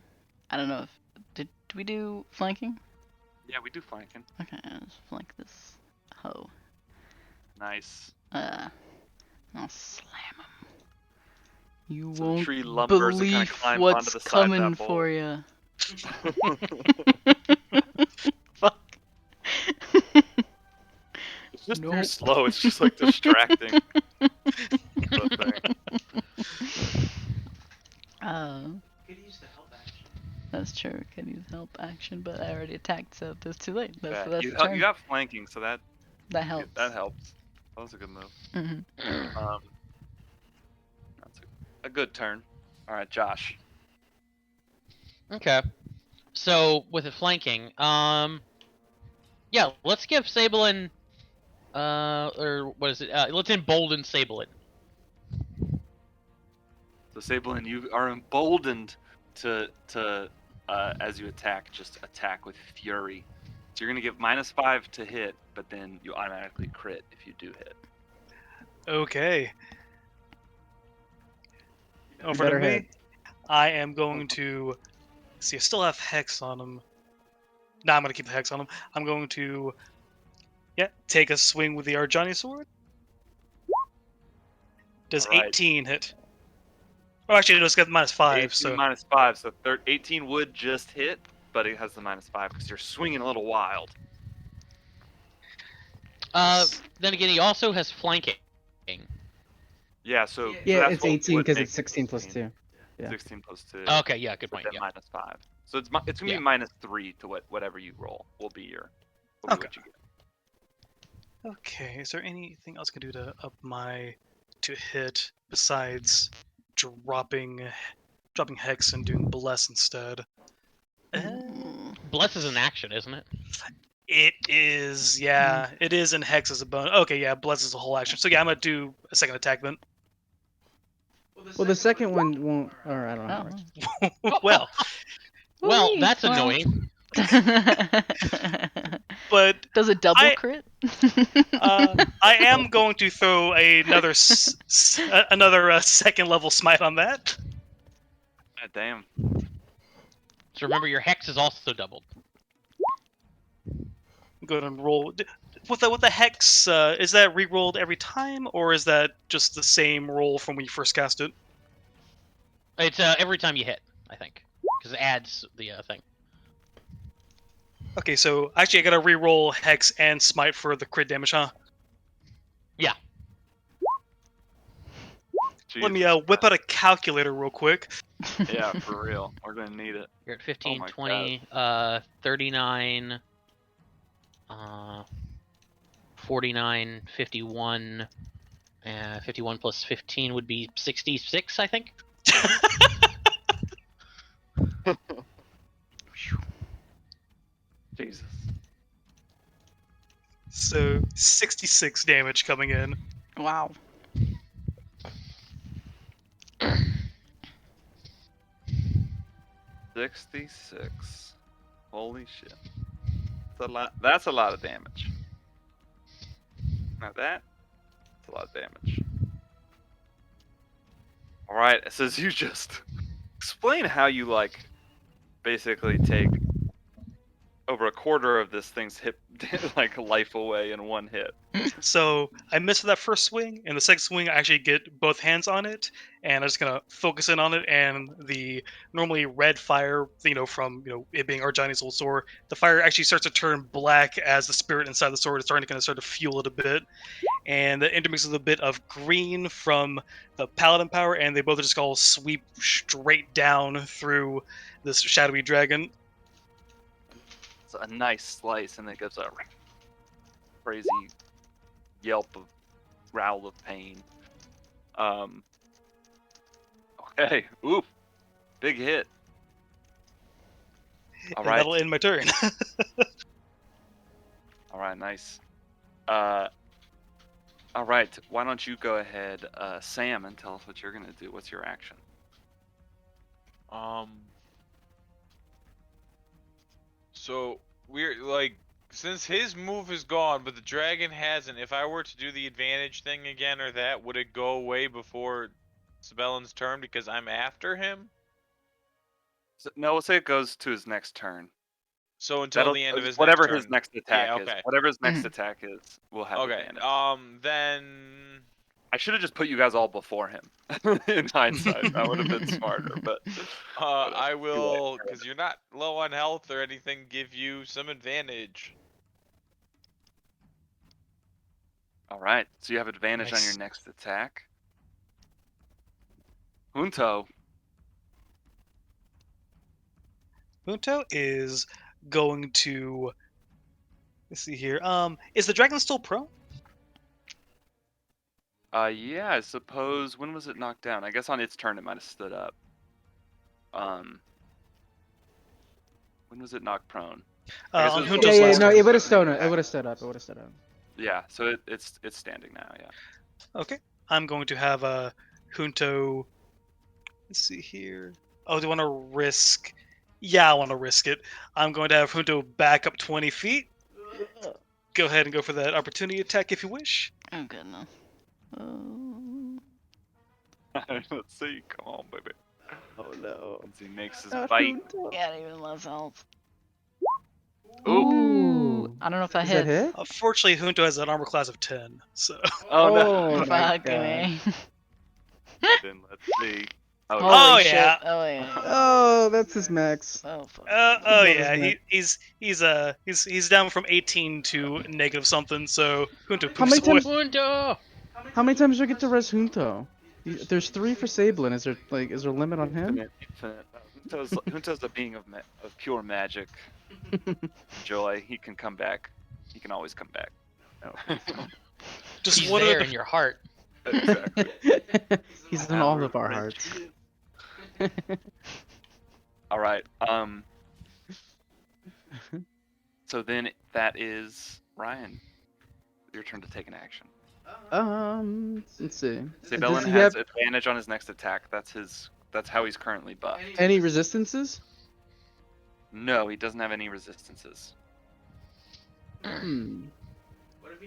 I don't know if did we do flanking? Yeah, we do flanking. Okay, let's flank this hoe. Nice. I'll slam him. You So the won't tree lumbers and kinda believe climbs what's onto the side of coming that bowl. for you. Fuck. It's just too Nope. slow. It's just like distracting. The thing. Could use the help action. That's true. Could use help action, but I already attacked, so it's too late. That's Yeah, the you turn. have flanking, so that helps. that helps. That was a good move. Mm-hmm. That's a good turn. All right, Josh. Okay. So with it flanking, yeah, let's give Sabellen, or what is it? Let's embolden Sabellen. So Sabellen, you are emboldened to as you attack, just attack with fury. So you're gonna give -5 to hit, but then you automatically crit if you do hit. Okay. Over better to me. hit. I am going to see. I still have hex on him. No, I'm gonna keep the hex on him. I'm going to take a swing with the Arjani sword. Does All right. 18 hit? Oh, actually, no, it's got -5. 18 So -5, so 18 would just hit, but it has the -5 because you're swinging a little wild. Then again, he also has flanking. Yeah, so Yeah, that's it's what 18 would because make it's 16 plus 16. 2. Yeah. 16 plus 2. Okay, yeah, good With point. that Yeah. -5. So it's gonna Yeah. be -3 to whatever you roll will be your Okay. what you get. Okay, is there anything else I can do to up my to hit besides dropping hex and doing bless instead? Bless is an action, isn't it? It is, yeah, it is, and hex is a bonus. Okay, yeah, bless is a whole action. So yeah, I'm gonna do a second attack then. Well, the second one won't. Or I don't know. Oh. Right? Well, Well, Whee! that's Well. annoying. but Does it double I- crit? I am going to throw another second level smite on that. God damn. So remember, your hex is also doubled. Go ahead and roll. With the hex, is that re-rolled every time, or is that just the same roll from when you first cast it? It's every time you hit, I think, because it adds the thing. Okay, so actually I gotta re-roll hex and smite for the crit damage, huh? Yeah. Let me Jesus whip out a calculator real quick. Yeah, for real. We're gonna need it. You're at 15, my 20, 39, 49, 51. 51 plus 15 would be 66, I think. Jesus. So 66 damage coming in. Wow. 66. Holy shit. That's a lot. That's a lot of damage. Now that's a lot of damage. All right. It says you just explain how you basically take over a quarter of this thing's hit life away in one hit. So I missed that first swing, and the second swing I actually get both hands on it, and I'm just gonna focus in on it. And the normally red fire, from it being Arjani's old sword, the fire actually starts to turn black as the spirit inside the sword is starting to start to fuel it a bit, and that intermixes a bit of green from the paladin power, and they both just all sweep straight down through this shadowy dragon. It's a nice slice, and it gives a crazy yelp of growl of pain. Okay. Ooh, big hit. All And right. that'll end my turn. All right. Nice. All right. Why don't you go ahead, Sam, and tell us what you're gonna do? What's your action? So we're like, since his move is gone, but the dragon hasn't. If I were to do the advantage thing again or that, would it go away before Sabellen's turn because I'm after him? No, we'll say it goes to his next turn. So until That'll the end of his whatever next turn. his next attack Yeah. is. Okay. Whatever his next Mhm. attack is, we'll have Okay. advantage. Then. I should have just put you guys all before him. In hindsight, that would have been smarter. But whatever. I Too late. will, because you're not low on health or anything, give you some advantage. All right. So you have advantage on your Nice. next attack. Junto. Junto is going to. Let's see here. Is the dragon still prone? Yeah. I suppose when was it knocked down? I guess on its turn it might have stood up. When was it knocked prone? I guess it On was Yeah, Junto's yeah, last no, turn. it would have second stood up. It attack. would have stood up. It would have stood up. Yeah. So it's standing now. Yeah. Okay. I'm going to have a Junto. Let's see here. Oh, do you want to risk? Yeah, I want to risk it. I'm going to have Junto back up 20 feet. Go ahead and go for that opportunity attack if you wish. Oh goodness. Let's see. Come on, baby. Oh no. As he makes his Not bite. Junto. Yeah, even less health. Ooh. Ooh. I don't know if that Does that hits. hit? Fortunately, Junto has an armor class of 10, so. Oh no. Oh my Fucking god. A. Then let's see. Oh, Holy Oh, shit. yeah. Oh yeah. Oh, that's his max. Oh fuck. Oh That was yeah, nice. he's down from 18 to negative something. So Junto How many poofs away. times? Junto! How many times do I get to res Junto? There's 3 for Sabellen. Is there a limit on him? infinite. Junto's a being of pure magic, joy. He can come back. He can always come back. Just He's what there are in your heart. Exactly. He's in all of our hearts. All right. So then that is Ryan. Your turn to take an action. Let's see. Sabellen Does he has have advantage on his next attack. That's how he's currently buffed. any resistances? No, he doesn't have any resistances.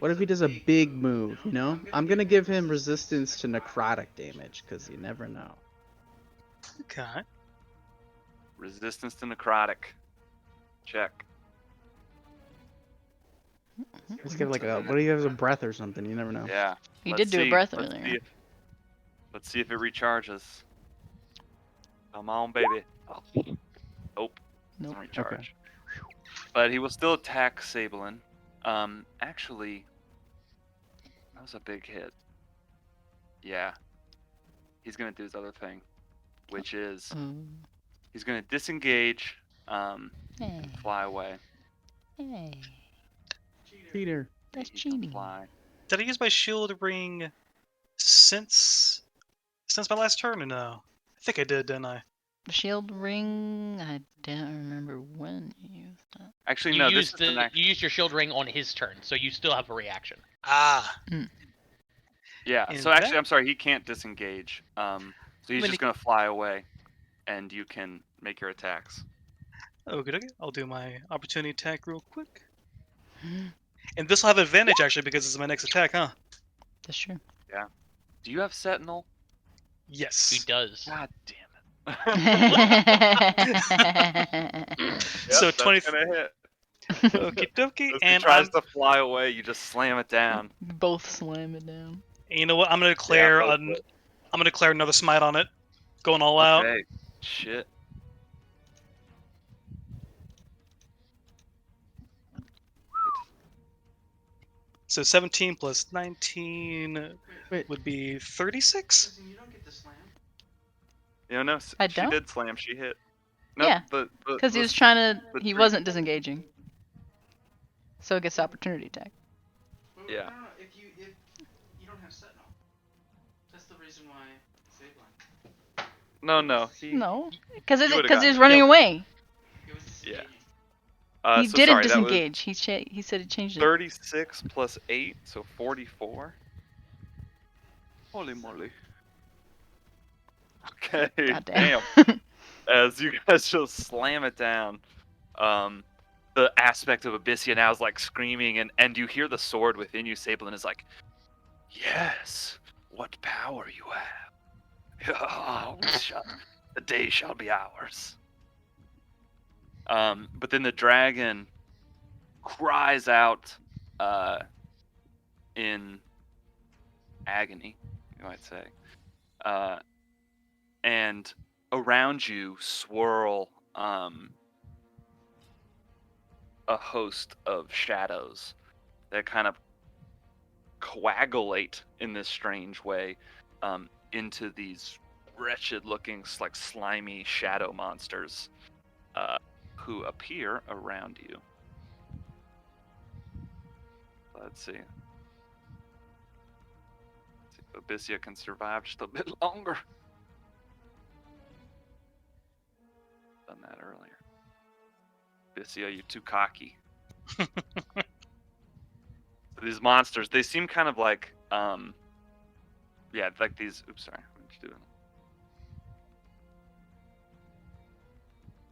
What if he does a big move, you know? I'm gonna give him resistance to necrotic damage, because you never know. okay? Resistance to necrotic. Check. Let's give like a, what do you have as a breath or something? You never know. Yeah. He Let's did do a see. breath Let's earlier. see let's see if it recharges. Come on, baby. Oh. Nope. Nope. Doesn't recharge. But he will still attack Sabellen. Actually, that was a big hit. Yeah. He's gonna do his other thing, which is he's gonna disengage, Hey. and fly away. Hey. Peter. That's He can cheating. fly. Did I use my shield ring since my last turn? Or no? I think I did, didn't I? The shield ring. I don't remember when you used that. Actually, You no. This used is the next. you used your shield ring on his turn, so you still have a reaction. Ah. Yeah. And So actually, that- I'm sorry. He can't disengage. So he's Then just gonna fly away, and you can make your attacks. Okay, I'll do my opportunity attack real quick. And this will have advantage actually because this is my next attack, huh? That's true. Do you have Sentinel? He Yes. does. God damn it. So Yep, 20 that's gonna hit. Okie dokie, As he and tries to fly away, you just slam it down. Both slam it down. you know what? I'm gonna declare both I'm gonna declare another smite on it. Going all out. Okay. Shit. So 17 plus 19 Wait. would be 36. You know, no, I she don't? did slam. She hit. No, Yeah, the Because he the was trying to. the He tree- wasn't disengaging. So it gets opportunity attack. Yeah. If you don't have Sentinel, that's the reason why. No. No, because He would've he's gotten running it. away. Yeah. He So didn't sorry, that was disengage. He said he changed it. 36 plus 8, so 44. Holy moly. Okay, God damn. As you guys just slam it down, the aspect of Abyssia now is like screaming, and you hear the sword within you, Sabellin, is like, yes, what power you have. Oh, the day shall be ours. But then the dragon cries out in agony, you might say. And around you swirl a host of shadows that kind of coagulate in this strange way into these wretched-looking, like slimy shadow monsters who appear around you. Let's see. If Abyssia can survive just a bit longer. Done that earlier. Abyssia, you're too cocky. These monsters, they seem kind of like, yeah, like these. Oops, sorry. What did you do?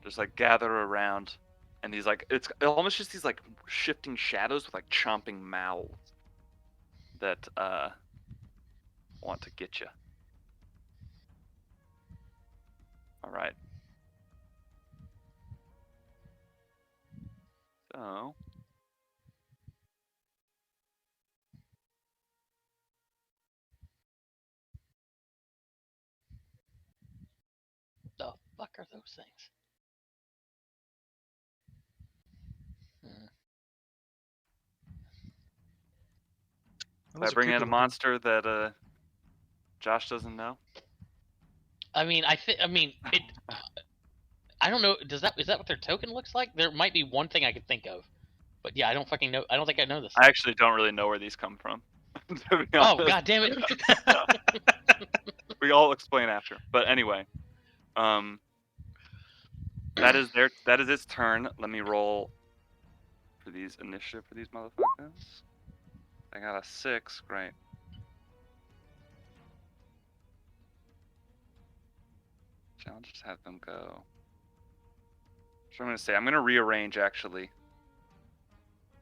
Just like gather around, and these like it's almost just these like shifting shadows with like chomping mouths that want to get you. All right. So The fuck are those things? did I Those are bring in creepy a looking. monster that Josh doesn't know? I mean, it. I don't know. Is that what their token looks like? There might be one thing I could think of, but yeah, I don't fucking know. I don't think I know this. I actually don't really know where these come from, to be honest. Oh god damn it! We all explain after. But anyway, that is its turn. Let me roll for these initiative for these motherfuckers. I got a 6. Great. I'll just have them go. So I'm gonna say I'm gonna rearrange actually,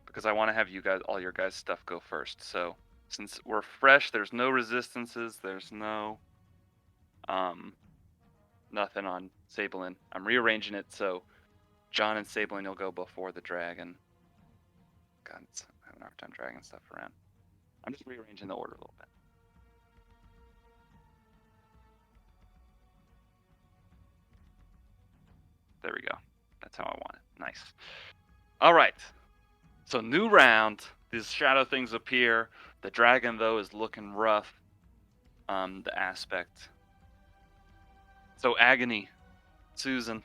because I want to have you guys, all your guys' stuff go first. So since we're fresh, there's no resistances, there's no nothing on Sabellin. I'm rearranging it so John and Sabellin will go before the dragon. God, I'm having a hard time dragging stuff around. I'm just rearranging the order a little bit. There we go. That's how I want it. Nice. All right. So new round. These shadow things appear. The dragon though is looking rough. The aspect. So agony, Susan.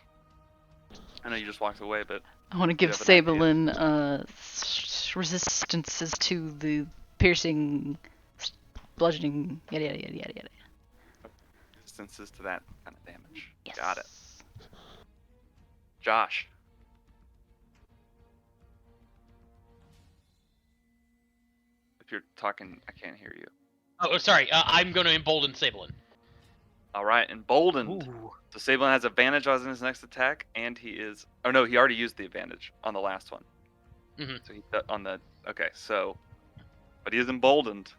I know you just walked away, but I want to give have an idea? Sabellin resistances to the piercing, bludgeoning, yada yada yada yada yada. Resistances to that kind of damage. Yes. Got it. Josh. If you're talking, I can't hear you. Oh, sorry. I'm going to embolden Sabellin. All right, emboldened. Ooh. So Sabellin has advantage on his next attack, and he is. Oh no, he already used the advantage on the last one. Mhm. So he on the. Okay, so, but he is emboldened.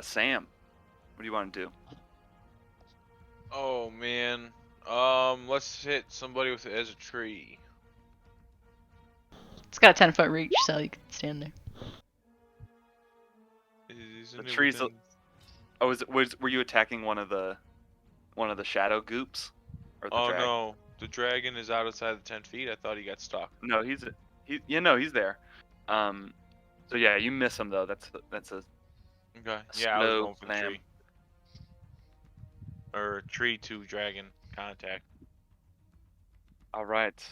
Sam, what do you want to do? Oh man. Let's hit somebody with it as a tree. It's got a 10-foot reach, so you can stand there. Isn't The it tree's. within- Oh, were you attacking one of the shadow goops, or the Oh dragon? no, the dragon is outside the 10 feet. I thought he got stuck. No, he's there. So yeah, you miss him though. That's a Okay. Yeah, I was snow going for the clam. tree. Or tree to dragon contact. All right,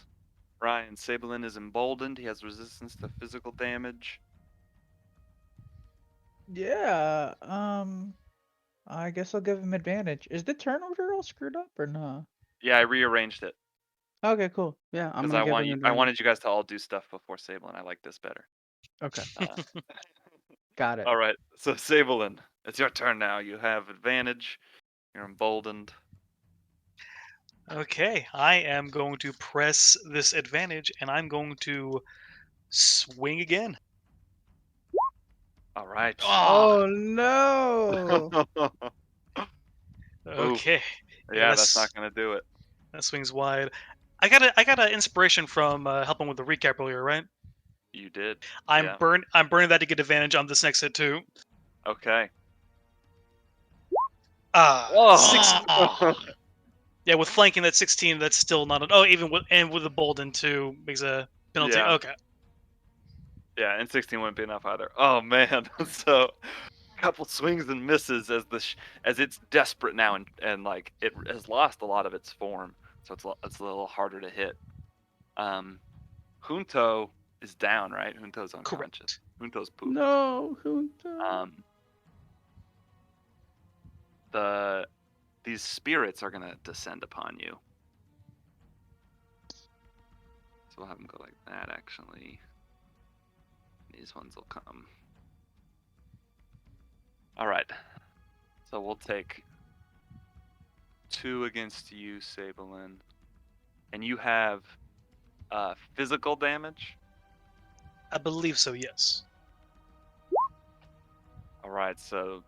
Ryan Sabellin is emboldened. He has resistance to physical damage. Yeah. I guess I'll give him advantage. Is the turn order all screwed up or not? Yeah, I rearranged it Okay, cool. Yeah, I'm because gonna give him I advantage. wanted you guys to all do stuff before Sabellin. I like this better. Okay, Uh, got it. all right, so Sabellin, it's your turn now. You have advantage. You're emboldened. Okay, I am going to press this advantage, and I'm going to swing again. All right. Oh no! Oof. Okay, Yeah, that's not gonna do it. that swings wide. I got an inspiration from helping with the recap earlier, right? You did. I'm Yeah. burning that to get advantage on this next hit too. Okay. Six. Oh. Yeah, with flanking that 16, that's still not an. Oh, even with the bolden too makes a penalty. Yeah. Okay. Yeah, and 16 wouldn't be enough either. Oh man. So, couple swings and misses as as it's desperate now and like it has lost a lot of its form, so it's a little harder to hit. Junto is down, right? Junto's unconscious. Correct. Junto's pooped. No, Junto. These spirits are gonna descend upon you. So we'll have them go like that. Actually, these ones will come. All right. So we'll take 2 against you, Sabellin, and you have physical damage. I believe so. Yes. All right. So,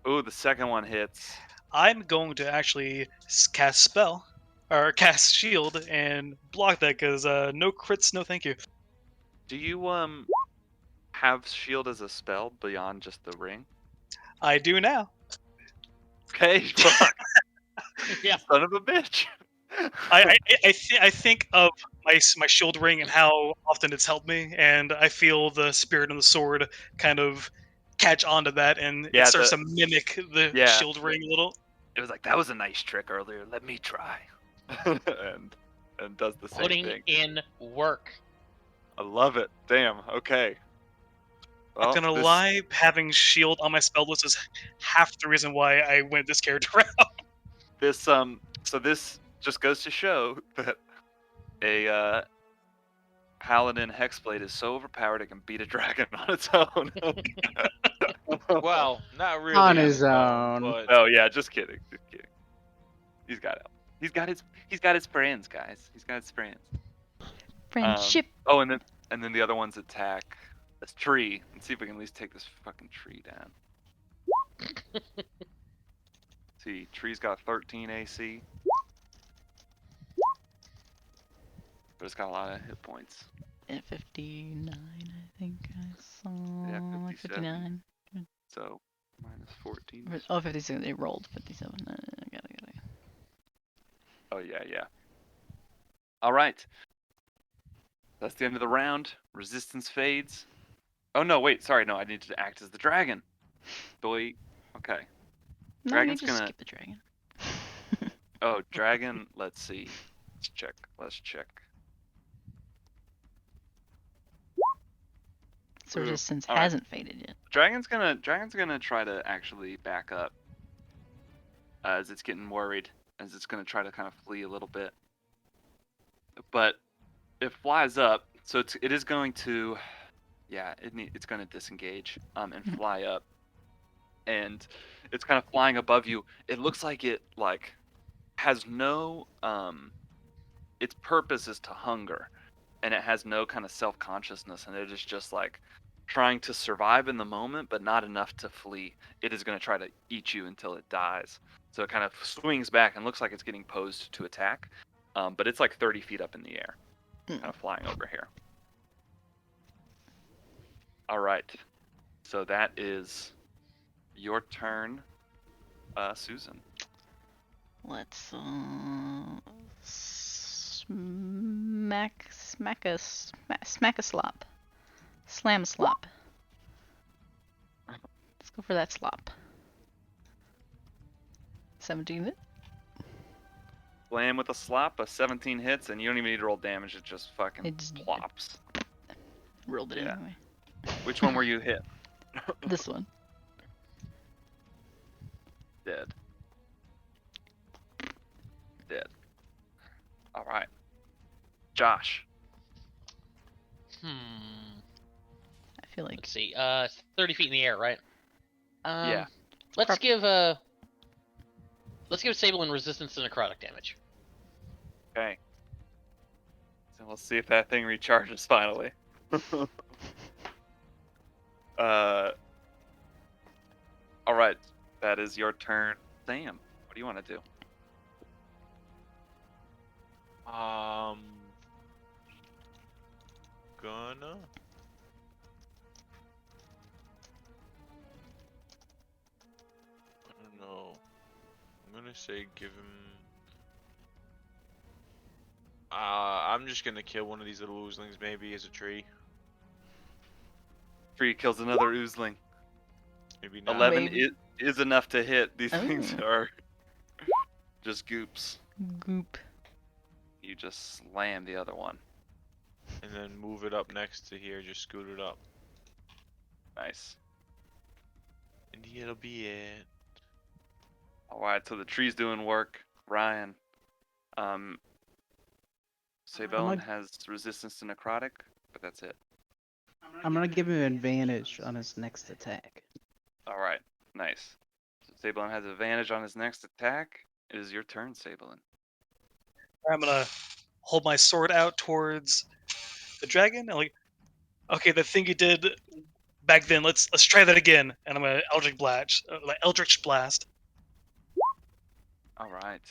ooh, the second one hits. I'm going to actually cast spell or cast shield and block that because no crits, no thank you. Do you have shield as a spell beyond just the ring? I do now. Okay, fuck. Yeah. Son of a bitch. I think of my shield ring and how often it's helped me, and I feel the spirit and the sword kind of catch onto that, and Yeah, it starts to mimic the yeah. shield ring a little. It was like that was a nice trick earlier. Let me try. and does the same Putting thing. in work. I love it. Damn. Okay. Not Well, gonna this lie, having shield on my spell list is half the reason why I went this character route. this so this just goes to show that a paladin hexblade is so overpowered it can beat a dragon on its own. Well, not really On on his own. but Oh yeah, just kidding. Just kidding. He's got it. He's got his friends, guys. He's got his friends. Friendship. Oh, and then the other ones attack this tree. Let's see if we can at least take this fucking tree down. See, tree's got 13 AC, but it's got a lot of hit points. At 59, I think I saw. Yeah, Like 57. 59. So minus 14. Oh, 57. They rolled 57. Got it. Oh yeah. All right. That's the end of the round. Resistance fades. Oh no, wait, sorry, no, I need to act as the dragon. Boy, okay. No, Dragon's you just gonna. skip the dragon. Oh, dragon. Let's see. Let's check. So resistance All right. hasn't faded yet. Dragon's gonna try to actually back up as it's getting worried, as it's gonna try to kind of flee a little bit. But it flies up, so it is going to, yeah, it's gonna disengage and fly up, and it's kind of flying above you. It looks like it has no its purpose is to hunger, and it has no kind of self-consciousness, and it is just like trying to survive in the moment, but not enough to flee. It is going to try to eat you until it dies. So it kind of swings back and looks like it's getting posed to attack, but it's like 30 feet up in the air, kind of flying over here. All right, so that is your turn, Susan. Let's smack a slop. Slam a slop. Let's go for that slop. 17 hit. Slam with a slop, a 17 hits, and you don't even need to roll damage. It just fucking It just plops. rolled it Yeah. anyway. Which one were you hit? This one. Josh. I feel like Let's see. 30 feet in the air, right? Yeah. Let's Prob- give Sabellen resistance to necrotic damage. Okay. So we'll see if that thing recharges finally. All right. That is your turn, Sam. What do you want to do? Gonna. I don't know. I'm gonna say give him. I'm just gonna kill one of these little oozlings, maybe as a tree. Tree kills another oozling. Maybe not. 11 Maybe. is enough to hit. These things Oh. are just goops. goop. You just slam the other one. And then move it up next to here. Just scoot it up. Nice. And it'll be it. All right, so the tree's doing work. Ryan, Sabellen has resistance to necrotic, but that's it. I'm gonna give him advantage on his next attack. All right, nice. So Sabellen has advantage on his next attack. It is your turn, Sabellen. I'm gonna hold my sword out towards the dragon. And like, okay, the thing you did back then. Let's try that again. And I'm gonna Eldritch Blast. All right.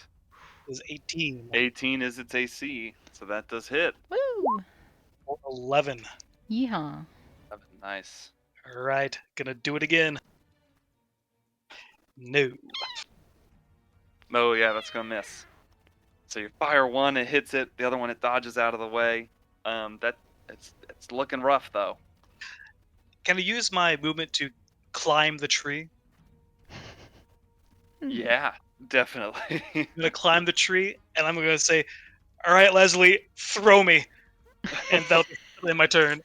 Is 18. 18 is its AC, so that does hit. Woo! 11. Yeehaw. Nice. All right, gonna do it again. No. Oh yeah, that's gonna miss. So you fire one, it hits it. The other one, it dodges out of the way. It's looking rough though. Can I use my movement to climb the tree? Yeah, definitely. I'm gonna climb the tree, and I'm gonna say, "All right, Leslie, throw me," and that'll be my turn.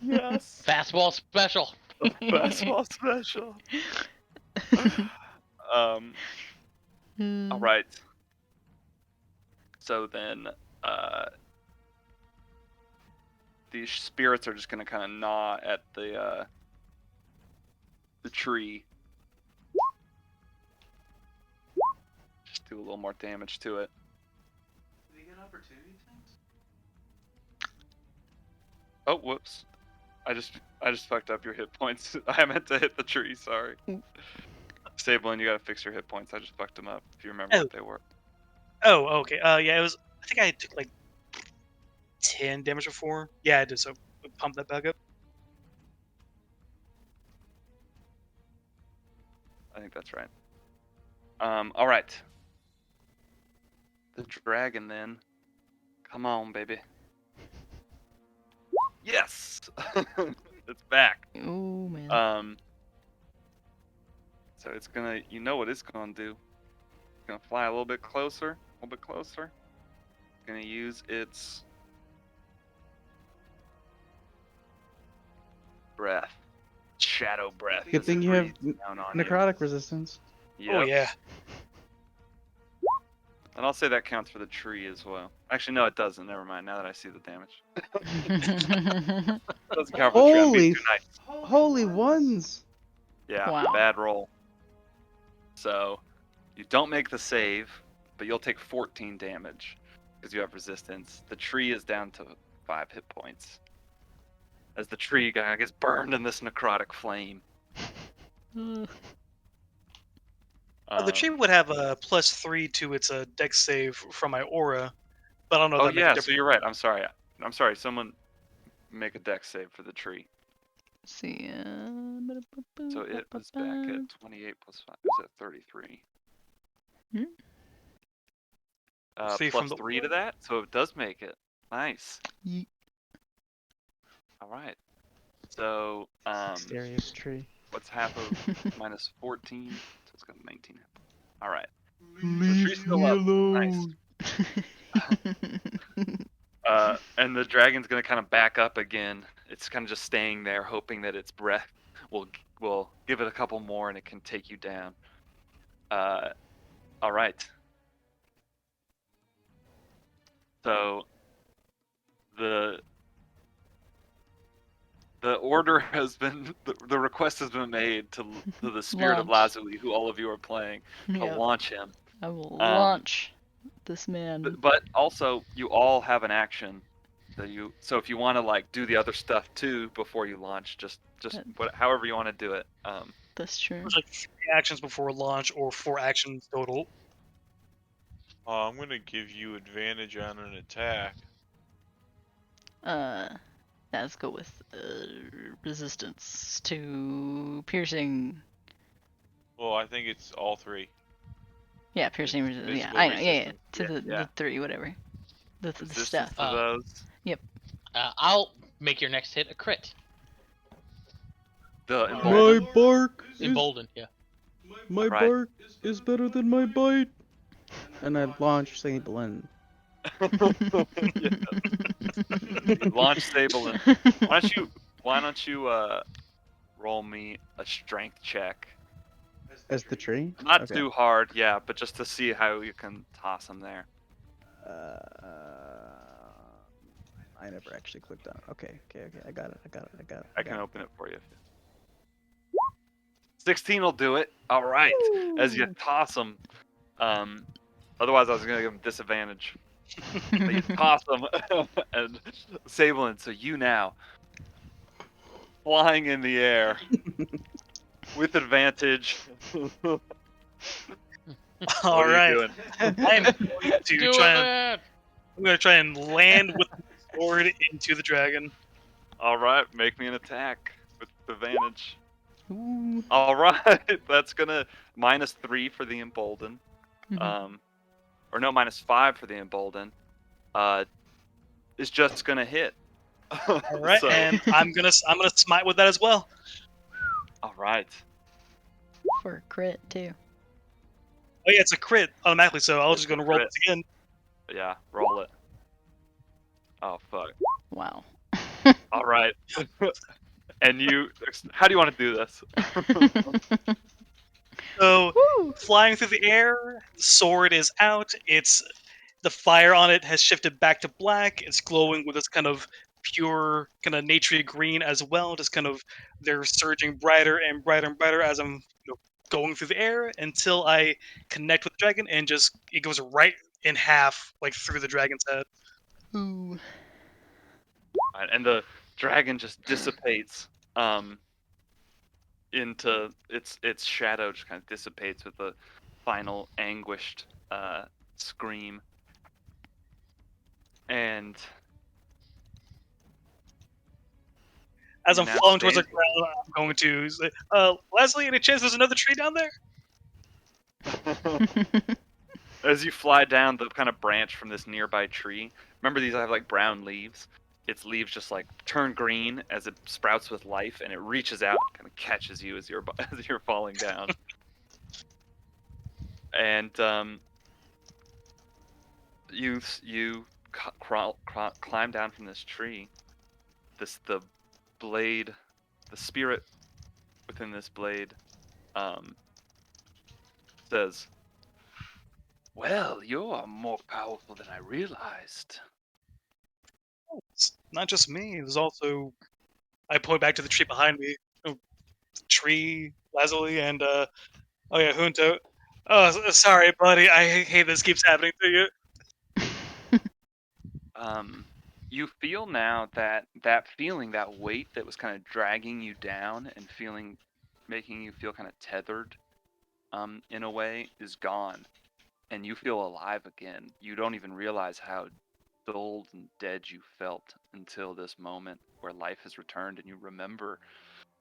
Yes. Fastball special. Fastball special. All right. So then, these spirits are just gonna kind of gnaw at the tree. Just do a little more damage to it. Do they get opportunity attacks? Oh, whoops! I just fucked up your hit points. I meant to hit the tree. Sorry. Sabellen, you gotta fix your hit points. I just fucked them up. If you remember what they were. Oh, okay. Yeah, it was. I think I took like 10 damage before. Yeah, I did. So pump that back up. I think that's right. All right. The dragon then. Come on, baby. Yes! It's back. Oh man. So it's gonna, you know what it's gonna do. It's gonna fly a little bit closer, It's gonna use its breath. Shadow breath. Good as thing it you have breathes down on you. necrotic resistance. Yep. Oh yeah. And I'll say that counts for the tree as well. Actually, no, it doesn't. Never mind. Now that I see the damage. It doesn't count for the tree. I'm being Holy, too nice. holy ones! Yeah, Wow. bad roll. So, you don't make the save, but you'll take 14 damage because you have resistance. The tree is down to 5 hit points. As the tree guy gets burned in this necrotic flame. The tree would have a +3 to its dex save from my aura, but I don't know if Oh that makes a yeah, difference. so you're right. I'm sorry. Someone make a dex save for the tree. See. So it was back at 28 plus 5. It was at 33. Hmm? See, Plus from the- 3 to that, so it does make it. Nice. Yeet. All right. So Mysterious tree. what's half of minus 14? So it's got 19. All right. Leave tree's still up. Nice. And the dragon's gonna kind of back up again. It's kind of just staying there, hoping that its breath will give it a couple more and it can take you down. All right. So the order has been the request has been made to the spirit of Launch. Lazuli, who all of you are playing, to Yep. launch him. I will Um, launch this man. But also, you all have an action that so if you want to like do the other stuff too before you launch, just however you want to do it. That's true. There's like 3 actions before launch or 4 actions total. I'm gonna give you advantage on an attack. Let's go with resistance to piercing. Well, I think it's all 3. Yeah, piercing It's resistance. Yeah, physical I know. Yeah, resistance. to Yeah, the 3, whatever. The resistance stuff. to those. I'll make your next hit a crit. The My embolden. bark is Emboldened, yeah. my Right. bark is better than my bite. And I launch Sabellen. Launch Sabellen. Why don't you roll me a strength check? As the tree? Not Okay. too hard, yeah, but just to see how you can toss him there. I never actually clicked on it. Okay. I got it. I can open it for you. 16 will do it. All right. As you toss him. Otherwise, I was gonna give him disadvantage. But you toss him, and Sabellen. So you now flying in the air with advantage. All What are right. you doing? I'm going to Do try it! and I'm going to try and land with the sword into the dragon. All right, make me an attack with advantage. Ooh. All right, that's gonna -3 for the embolden. Mhm. Or no, -5 for the embolden. Is just gonna hit. All right, So, and I'm gonna smite with that as well. all right. For a crit too. Oh yeah, it's a crit automatically, so I'll It's just a gonna roll crit. this again. Yeah, roll it. Oh fuck. Wow. All right. And how do you want to do this? So Woo! flying through the air, the sword is out. The fire on it has shifted back to black. It's glowing with this kind of pure, kind of naturey green as well. Just kind of they're surging brighter and brighter and brighter as I'm going through the air until I connect with the dragon and just it goes right in half, like through the dragon's head. Ooh. And the dragon just dissipates into its shadow, just kind of dissipates with a final anguished scream. And As you I'm now falling towards the stand. ground, I'm going to say, Leslie, any chance there's another tree down there? As you fly down the kind of branch from this nearby tree, remember these have like brown leaves? Its leaves just like turn green as it sprouts with life, and it reaches out and kind of catches you as you're as you're falling down. And you climb down from this tree. The blade, the spirit within this blade, says, "Well, you are more powerful than I realized." It's not just me. There's also I point back to the tree behind me. Oh, tree, Leslie, and oh yeah, Junto. Oh, sorry, buddy. I hate this keeps happening to you. You feel now that feeling, that weight that was kind of dragging you down and making you feel kind of tethered, in a way, is gone, and you feel alive again. You don't even realize how dulled and dead you felt until this moment where life has returned, and you remember,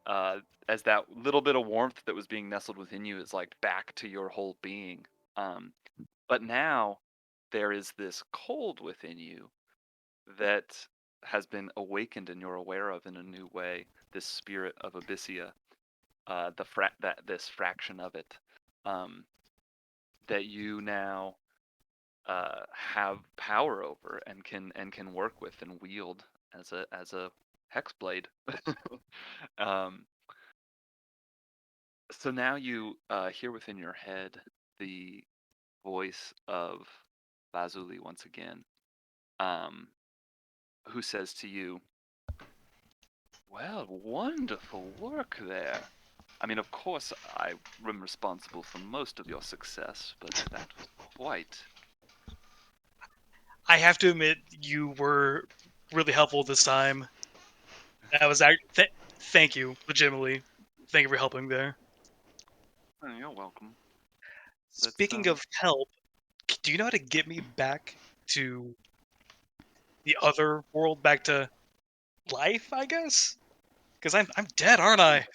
as that little bit of warmth that was being nestled within you is like back to your whole being. But now there is this cold within you that has been awakened and you're aware of in a new way. This spirit of Abyssia, this fraction of it, um, that you now have power over and can work with and wield as a hex blade. um, so now you hear within your head, the voice of Lazuli once again. who says to you, "Well, wonderful work there. I mean, of course, I am responsible for most of your success, but that was quite." I have to admit, you were really helpful this time. That was thank you, legitimately. Thank you for helping there. Oh, you're welcome. Speaking of help, do you know how to get me back to the other world, back to life? I guess, because I'm dead, aren't I?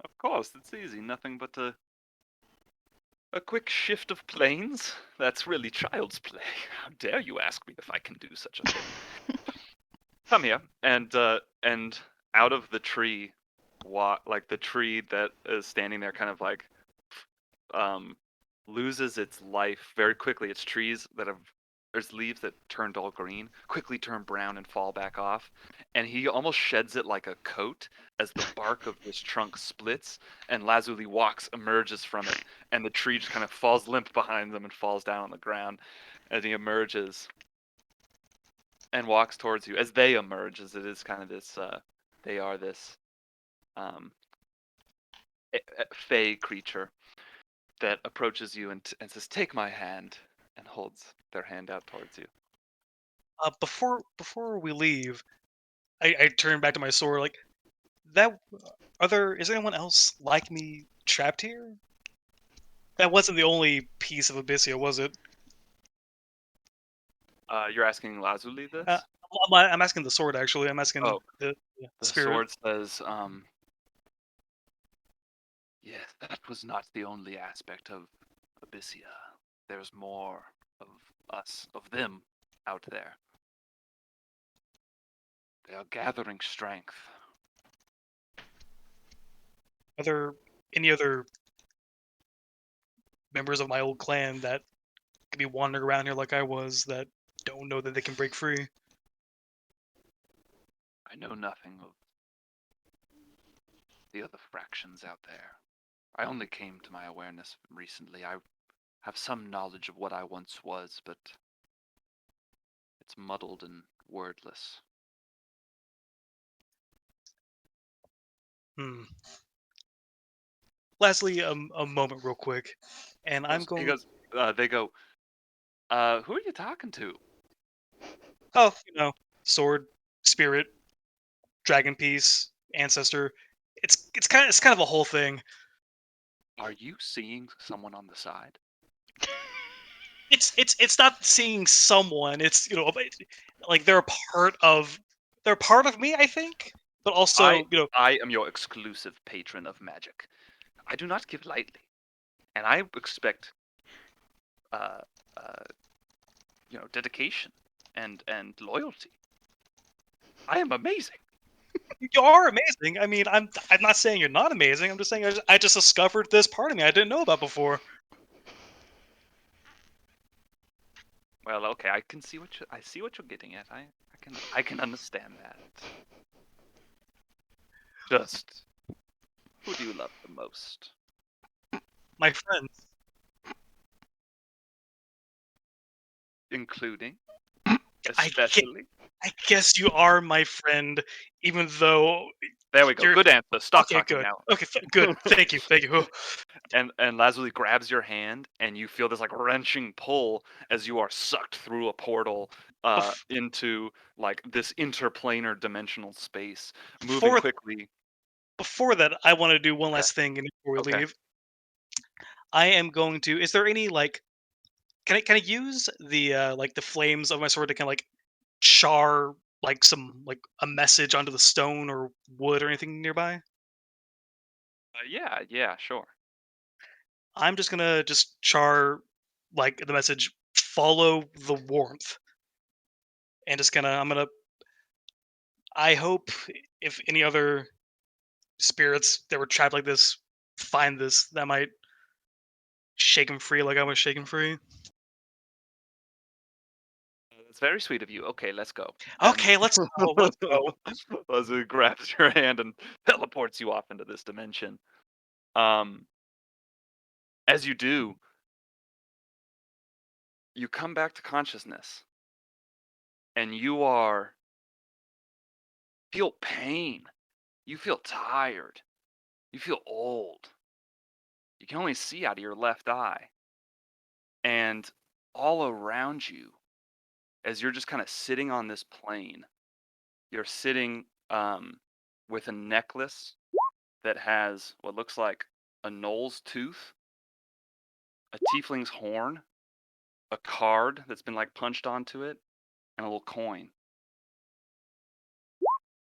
Of course, it's easy. Nothing but a quick shift of planes. That's really child's play. How dare you ask me if I can do such a thing? Come here, and out of the tree, like the tree that is standing there, kind of like, um, loses its life very quickly. It's trees that have there's leaves that turned all green, quickly turn brown and fall back off, and he almost sheds it like a coat as the bark of his trunk splits, and Lazuli emerges from it, and the tree just kind of falls limp behind them and falls down on the ground as he emerges and walks towards you. As they emerge, as it is kind of this, they are this um, fey creature that approaches you and says, "Take my hand," and holds their hand out towards you. Before we leave, I turn back to my sword. Like that. Is anyone else like me trapped here? That wasn't the only piece of Abyssia, was it? You're asking Lazuli this? I'm asking the sword, actually. I'm asking Oh, the the spirit. sword says, "Yes, that was not the only aspect of Abyssia. There's more of us, of them, out there. They are gathering strength." Are there any other members of my old clan that could be wandering around here like I was that don't know that they can break free? I know nothing of the other fractions out there. I only came to my awareness recently. I have some knowledge of what I once was, but it's muddled and wordless. Hmm. Lastly, a moment real quick, and I'm He going. goes, they go, "Who are you talking to?" Oh, sword, spirit, dragon piece, ancestor. It's kind of a whole thing. "Are you seeing someone on the side?" It's not seeing someone. It's like they're part of me, I think, but also I am your exclusive patron of magic. I do not give lightly, and I expect, uh, uh, dedication and loyalty. I am amazing. you are amazing. I mean, I'm not saying you're not amazing. I'm just saying I just discovered this part of me I didn't know about before. Well, okay, I see what you're getting at. I can understand that. Just, who do you love the most? My friends. Including, I guess, especially. I guess you are my friend, even though There we go. you're Good answer. Stop okay. talking Good. now. Okay. Good. Thank you. Thank you. And Lazuli grabs your hand, and you feel this like wrenching pull as you are sucked through a portal Bef- into like this interplanar dimensional space, moving Before quickly. before that, I want to do one Okay. last thing before we Okay. leave. I am going to. Is there any like? Can I use the like the flames of my sword to kind of like char like some like a message onto the stone or wood or anything nearby? Yeah, sure. I'm just gonna just char like the message follow the warmth and just I hope if any other spirits that were trapped like this find this, that might shake them free like I was shaken free. That's very sweet of you. Okay, let's go. And Okay, let's go. Let's go. Lazuli grabs your hand and teleports you off into this dimension. Um, as you do, you come back to consciousness, and you feel pain. You feel tired. You feel old. You can only see out of your left eye. And all around you, as you're just kind of sitting on this plane, you're sitting with a necklace that has what looks like a gnoll's tooth, a tiefling's horn, a card that's been like punched onto it, and a little coin.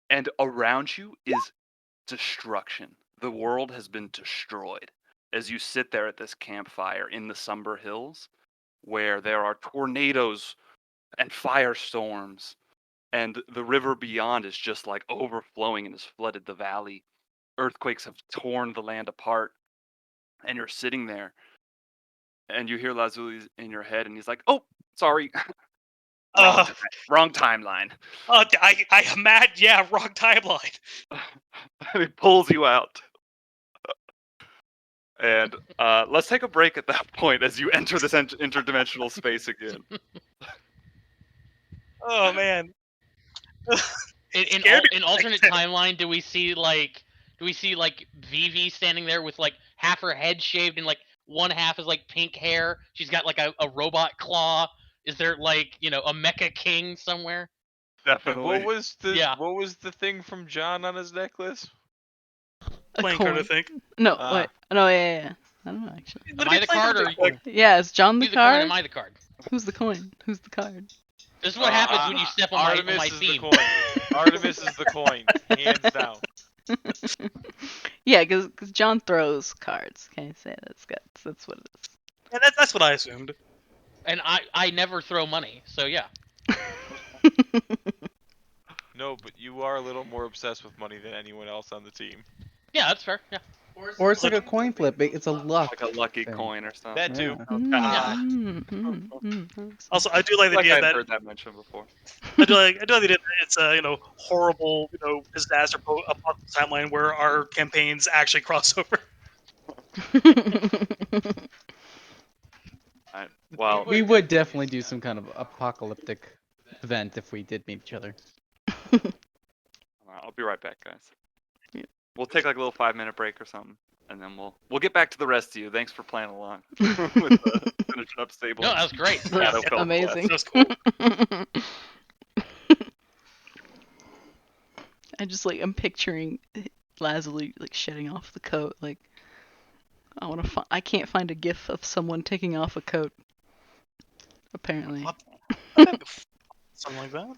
And around you is destruction. The world has been destroyed as you sit there at this campfire in the Somber Hills, where there are tornadoes and firestorms, and the river beyond is just like overflowing and has flooded the valley. Earthquakes have torn the land apart, and you're sitting there, and you hear Lazuli in your head, and he's like, "Oh, sorry, Uh, wrong timeline." I am mad. Yeah, wrong timeline. And he pulls you out. And let's take a break at that point as you enter this interdimensional space again. Oh man. In alternate timeline, do we see like Vivi standing there with like half her head shaved and like one half is like pink hair? She's got like a robot claw. Is there like a mecha king somewhere? And Definitely. what was the thing from John on his necklace? A Playing coin. card, I think. No, Ah. wait. No, yeah. I don't know actually. Am I the card or Yeah, is John the you the coin? card? Am I the card? Who's the coin? Who's the card? This is what happens when you step on Artemis my is theme. the coin. Artemis is the coin, hands down. Yeah, because John throws cards. Okay, say that's what it is. Yeah, that's what I assumed. And I never throw money, so yeah. No, but you are a little more obsessed with money than anyone else on the team. Yeah, that's fair. Yeah. Or it's like a coin flip. It's a luck. Like a lucky thing. coin or something. That too. Yeah. Also, I do like the Like idea I've that heard that mentioned before. I do like the idea that it's a horrible disaster apocalypse timeline where our campaigns actually cross over. Well, We would definitely do some kind of apocalyptic event if we did meet each other. I'll be right back, guys. Yeah. We'll take like a little 5-minute break or something, and then we'll get back to the rest of you. Thanks for playing along with finishing up Sable. No, that was great. Shadow Fell Amazing. Blessed. That's cool. I'm picturing Lazuli like shedding off the coat. Like I can't find a gif of someone taking off a coat. Apparently. Something like that.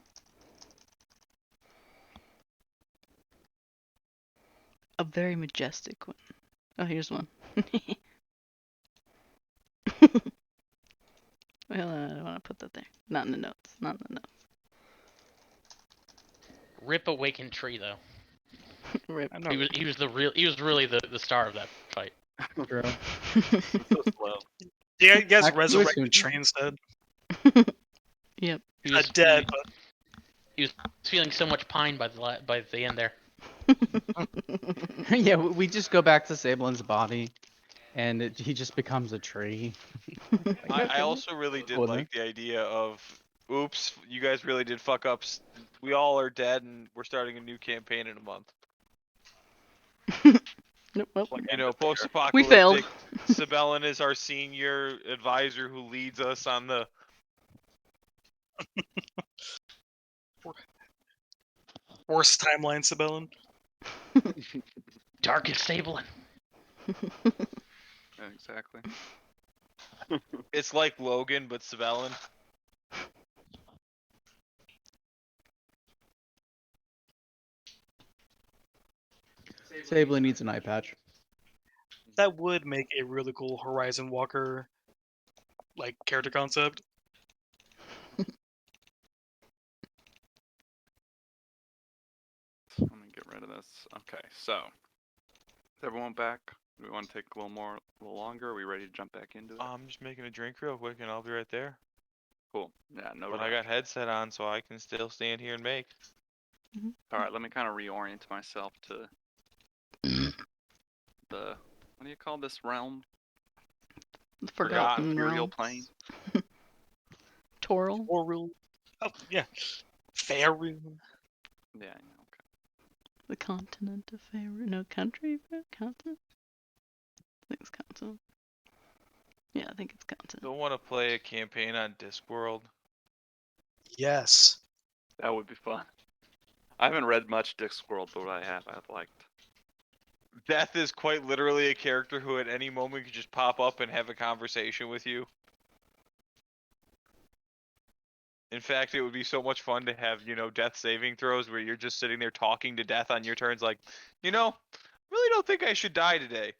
A very majestic one. Oh, here's one. Well, I don't want to put that there. Not in the notes. Not in the notes. Rip Awakened Tree though. Rip. I know. He was really the star of that fight. True. So slow. Yeah, you guys Actually, resurrected assumed- Trey instead. Yep. He Not was dead, but he was feeling so much pine by the end there. Yeah, we just go back to Sabellen's body, and he just becomes a tree. I also really did Cool, like the idea of, oops, you guys really did fuck up. We all are dead, and we're starting a new campaign in a month. Nope, well, Like You know, End of Fair. post-apocalyptic. we failed. Sabellen is our senior advisor who leads us on the. worst timeline, Sabellen. Dark and Sabellen. Yeah, exactly. It's like Logan, but Sabellen. Sabellen needs an eye patch. That would make a really cool Horizon Walker like character concept. Let me get rid of this. Okay, so is everyone back? Do we want to take a little longer? Are we ready to jump back into it? I'm just making a drink real quick, and I'll be right there. Cool. Yeah, no But rush. I got headset on, so I can still stand here and make. All right, let me kind of reorient myself to the what do you call this realm? Forgotten Ethereal Realms. plane. Toral. Or real Oh yeah, Faerun. Yeah, I know. Okay. The continent of Faerun. No, country? Continent? I think it's continent. Yeah, I think it's continent. Don't want to play a campaign on Discworld. Yes. That would be fun. I haven't read much Discworld, but what I have, I've liked. Death is quite literally a character who at any moment could just pop up and have a conversation with you. In fact, it would be so much fun to have, death saving throws where you're just sitting there talking to death on your turns like, really don't think I should die today.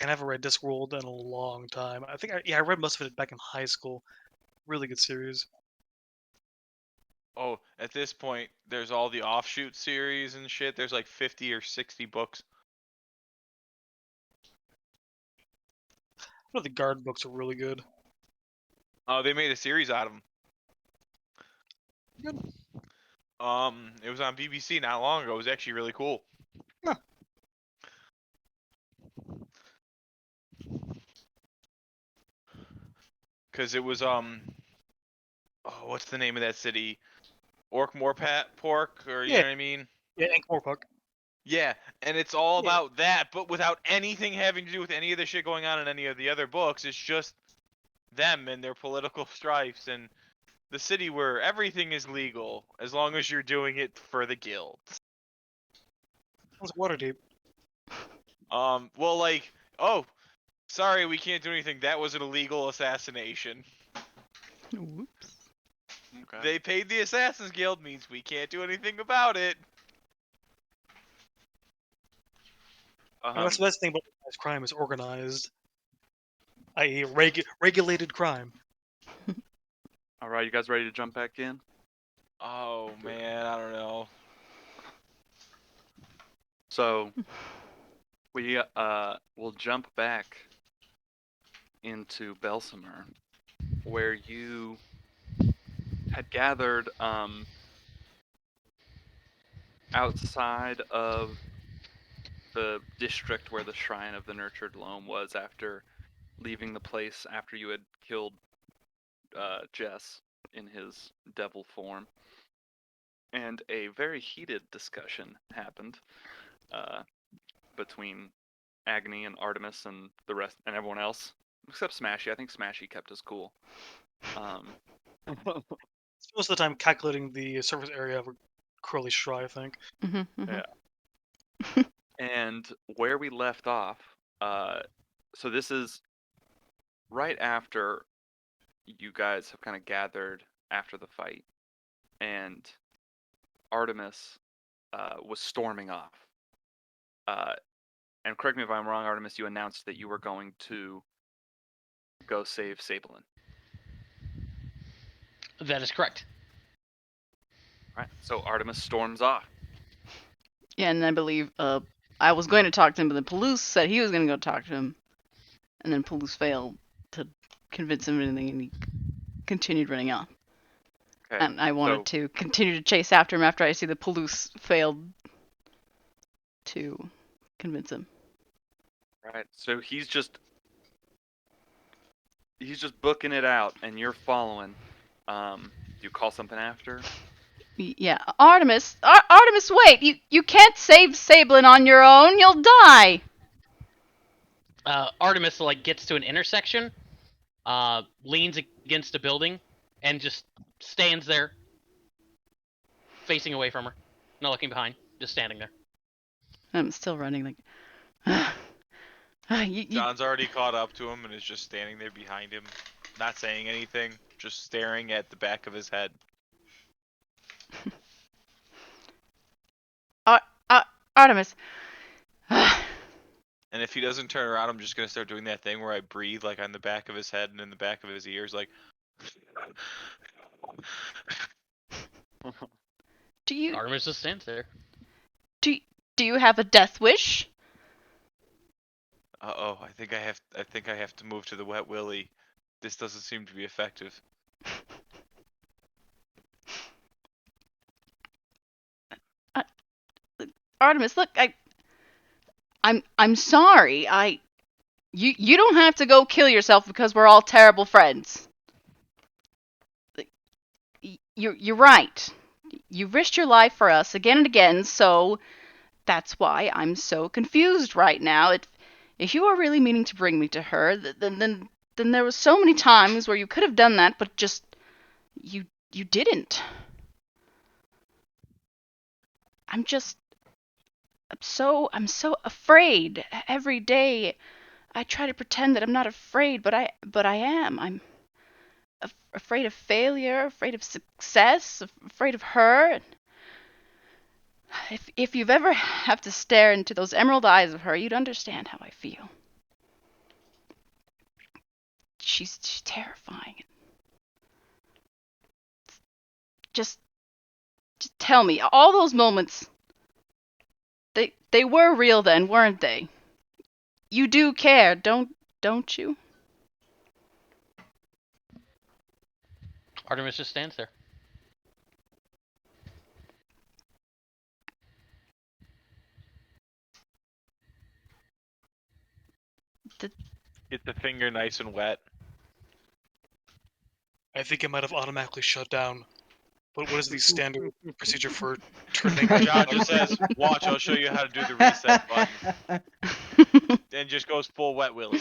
And I haven't read Discworld in a long time. I think I read most of it back in high school. Really good series. Oh, at this point, there's all the offshoot series and shit. There's like 50 or 60 books. I know the guard books are really good. Oh, they made a series out of them. Good. It was on BBC not long ago. It was actually really cool. Huh. Cause it was what's the name of that city? Orc Morpat Pork, or you Yeah. know what I mean? Yeah, Ankh-Morpork. Yeah, and it's all Yeah. about that, but without anything having to do with any of the shit going on in any of the other books. It's just them and their political strifes and the city where everything is legal as long as you're doing it for the guilds. Sounds Waterdeep. Well, like, oh, sorry, we can't do anything. That was an illegal assassination. Whoops. Okay. They paid the Assassins Guild, means we can't do anything about it. And that's the best thing about organized crime is organized, i.e., regulated crime. All right, you guys ready to jump back in? Oh man, I don't know. So we will jump back into Belsimer, where you had gathered outside of the district where the Shrine of the Nurtured Loam was after leaving the place after you had killed Jess in his devil form. And a very heated discussion happened between Agni and Artemis and the rest and everyone else, except Smashy. I think Smashy kept his cool. It's most of the time calculating the surface area of a Crowley Shry, I think. Yeah. And where we left off, so this is right after you guys have kind of gathered after the fight, and Artemis was storming off. And correct me if I'm wrong, Artemis, you announced that you were going to go save Sabellen. That is correct. Right. So Artemis storms off. Yeah, and I believe I was going to talk to him, but then Palouse said he was going to go talk to him, and then Palouse failed to convince him of anything, and he continued running off. Okay. And I wanted to continue to chase after him after I see that Palouse failed to convince him. Right. So he's just booking it out, and you're following. Do you call something after? Yeah, Artemis, Artemis, wait! You can't save Sabellen on your own. You'll die. Artemis gets to an intersection, leans against a building, and just stands there, facing away from her, not looking behind, just standing there. I'm still running like. John's already caught up to him and is just standing there behind him, not saying anything, just staring at the back of his head. Artemis. And if he doesn't turn around, I'm just gonna start doing that thing where I breathe like on the back of his head and in the back of his ears, like. Do you Artemis just stands there. do you have a death wish? Uh-oh, I think I have to move to the wet willy. This doesn't seem to be effective. Artemis, look, I'm sorry. You don't have to go kill yourself because we're all terrible friends. You're right. You risked your life for us again and again, so that's why I'm so confused right now. If you are really meaning to bring me to her, then there was so many times where you could have done that, but just you didn't. I'm so afraid every day. I try to pretend that I'm not afraid, but I am. I'm afraid of failure, afraid of success, afraid of her. If you've ever have to stare into those emerald eyes of her, you'd understand how I feel. She's terrifying. Just tell me, all those moments, they were real then, weren't they? You do care, don't you? Artemis just stands there. Get the finger nice and wet. I think it might have automatically shut down. What is the standard procedure for turning? John just says, "Watch, I'll show you how to do the reset button," and just goes full wet willy.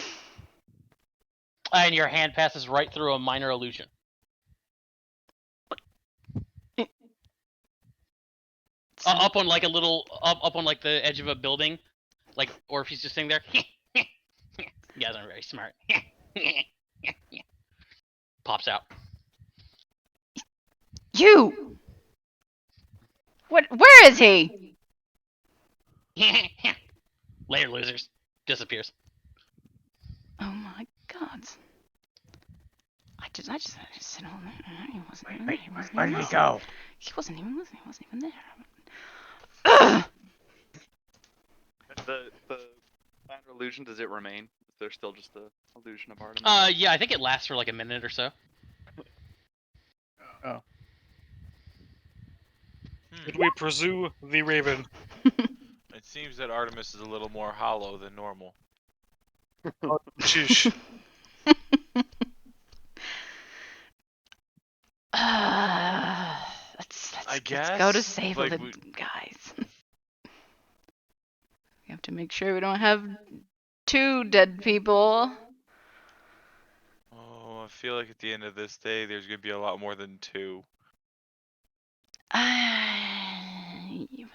And your hand passes right through a minor illusion. Up on like a little, up on like the edge of a building, like, or if he's just sitting there. You guys aren't very smart. Pops out. You! Where is he? Later, losers. Disappears. Oh my god. I just said, oh, he wasn't even there. Where did he go? He wasn't even listening. He wasn't even there. Ugh! The minor illusion, does it remain? Is there still just the illusion of Artemis? Yeah, I think it lasts for like a minute or so. Oh. Did we pursue the Raven? It seems that Artemis is a little more hollow than normal. Sheesh. Let's go to guess, Sabellen, like, guys. We have to make sure we don't have 2 dead people. Oh, I feel like at the end of this day, there's gonna be a lot more than 2.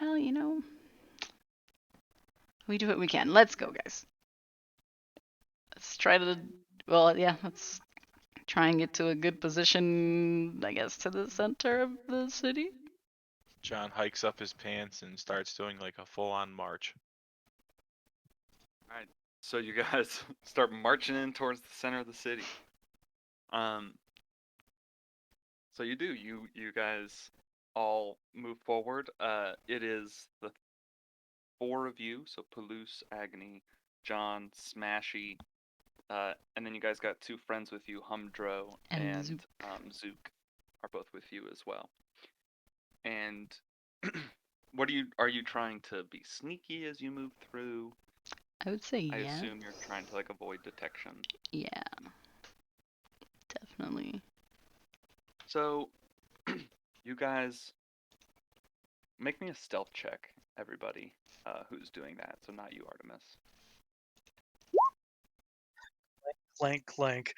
Well, you know, we do what we can. Let's go, guys. Let's try to. Well, yeah, let's try and get to a good position, I guess, to the center of the city. John hikes up his pants and starts doing like a full-on march. Alright, so you guys start marching in towards the center of the city. So you do. You guys all move forward. It is the 4 of you, so Palouse, Agony, John, Smashy, and then you guys got 2 friends with you, Humdro And and Zook are both with you as well. And what are you trying to be sneaky as you move through? I would say I yes. assume you're trying to like avoid detection. Yeah. Definitely. So you guys make me a stealth check, everybody who's doing that. So not you, Artemis. Clank, clank.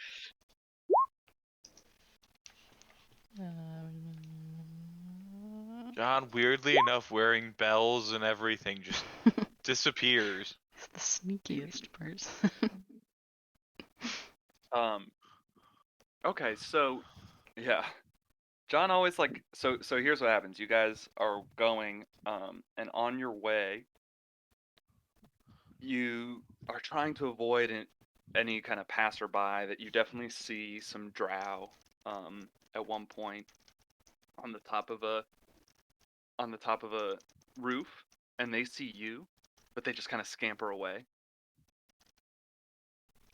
John, weirdly enough, wearing bells and everything, just disappears. It's the sneakiest person. Okay, so yeah. John always like so here's what happens. You guys are going and on your way you are trying to avoid any kind of passerby that you definitely see some drow at one point on the top of a roof, and they see you, but they just kind of scamper away.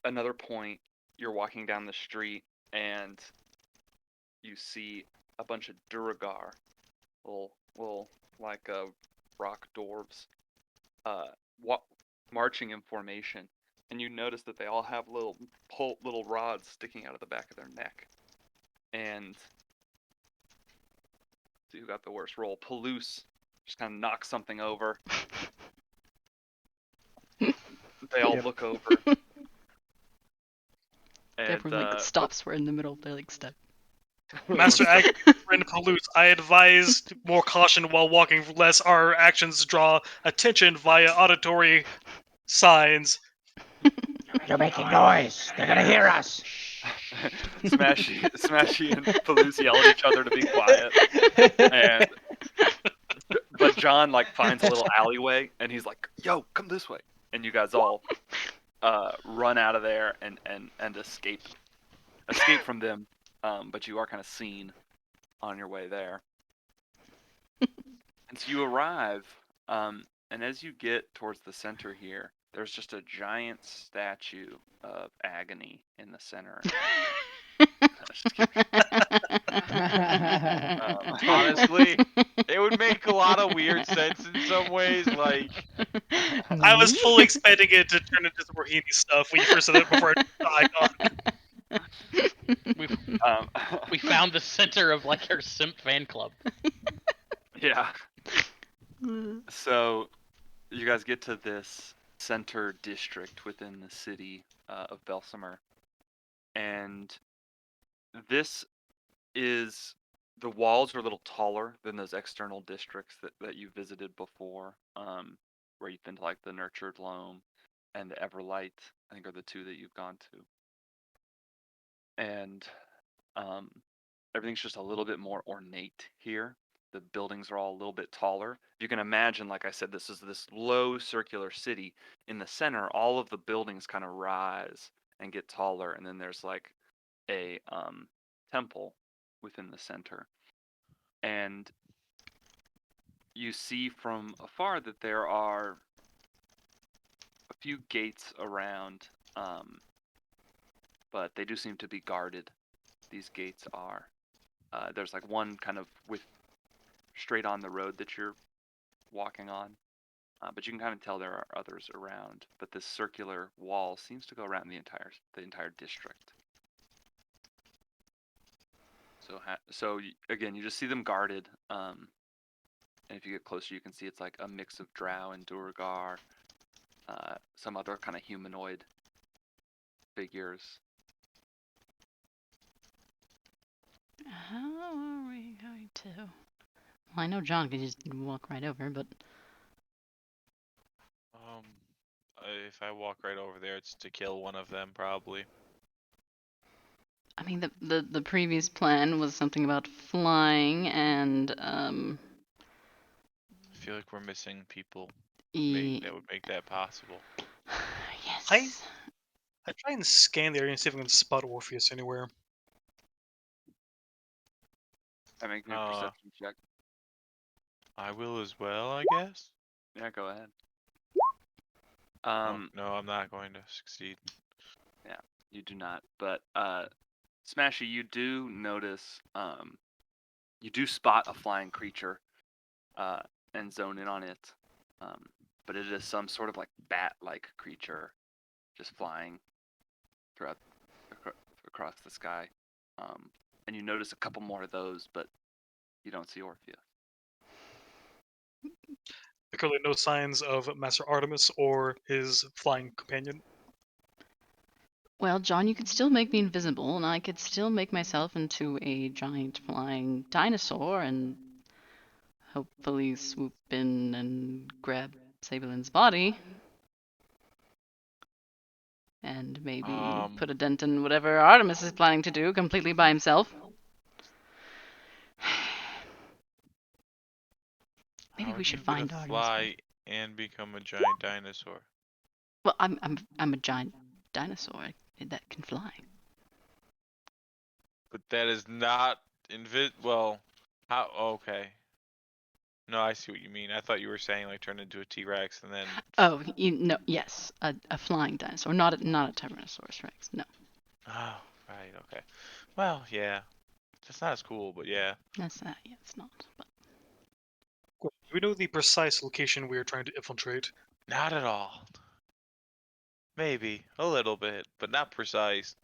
Another point, you're walking down the street and you see a bunch of Duragar, little like rock dwarves, marching in formation, and you notice that they all have little rods sticking out of the back of their neck. And see who got the worst roll. Palouse just kind of knocks something over. They all Yep. look over. And Everyone like stops. We're in the middle of their like step. Master Friend Palouse, I advise more caution while walking, lest our actions draw attention via auditory signs. You're making noise. They're gonna hear us. Smashy and Palouse yell at each other to be quiet. And but John like finds a little alleyway and he's like, "Yo, come this way." And you guys all run out of there and escape from them. But you are kind of seen on your way there. And so you arrive, and as you get towards the center here, there's just a giant statue of Agony in the center. Just kidding. Honestly, it would make a lot of weird sense in some ways. Like, I was fully expecting it to turn into some Rohini stuff when you first said it before I icon. We found the center of like our simp fan club. Yeah. So you guys get to this center district within the city of Belsamer, and this is, the walls are a little taller than those external districts that you visited before, where you've been to like the Nurtured Loam and the Everlight, I think are the two that you've gone to. And everything's just a little bit more ornate here. The buildings are all a little bit taller. You can imagine, like I said, this is this low circular city. In the center, all of the buildings kind of rise and get taller, and then there's like a temple within the center. And you see from afar that there are a few gates around, but they do seem to be guarded. These gates are. There's like one kind of with straight on the road that you're walking on, but you can kind of tell there are others around. But this circular wall seems to go around the entire district. So again, you just see them guarded, and if you get closer, you can see it's like a mix of Drow and Duergar, some other kind of humanoid figures. How are we going to? Well, I know John could just walk right over, but if I walk right over there, it's to kill one of them, probably. I mean the previous plan was something about flying and I feel like we're missing people that would make that possible. yes. I try and scan the area and see if I can spot Orpheus anywhere. I make me a perception check. I will as well, I guess. Yeah, go ahead. No, I'm not going to succeed. Yeah, you do not. But Smashy, you do notice, you do spot a flying creature, and zone in on it. But it is some sort of like bat-like creature, just flying across the sky. And you notice a couple more of those, but you don't see Orpheus. Clearly, no signs of Master Artemis or his flying companion. Well, John, you could still make me invisible, and I could still make myself into a giant flying dinosaur and hopefully swoop in and grab Sabellen's body. And maybe put a dent in whatever Artemis is planning to do completely by himself. Maybe we should find Artemis. Fly and become a giant dinosaur. Well, I'm a giant dinosaur that can fly. But that is not well, how? Okay. No, I see what you mean. I thought you were saying like turn into a T-Rex and then. Oh, no, yes, a flying dinosaur, not a Tyrannosaurus Rex. No. Oh, right. Okay. Well, yeah. That's not as cool, but yeah. That's yeah, it's not. But Do we know the precise location we are trying to infiltrate? Not at all. Maybe a little bit, but not precise.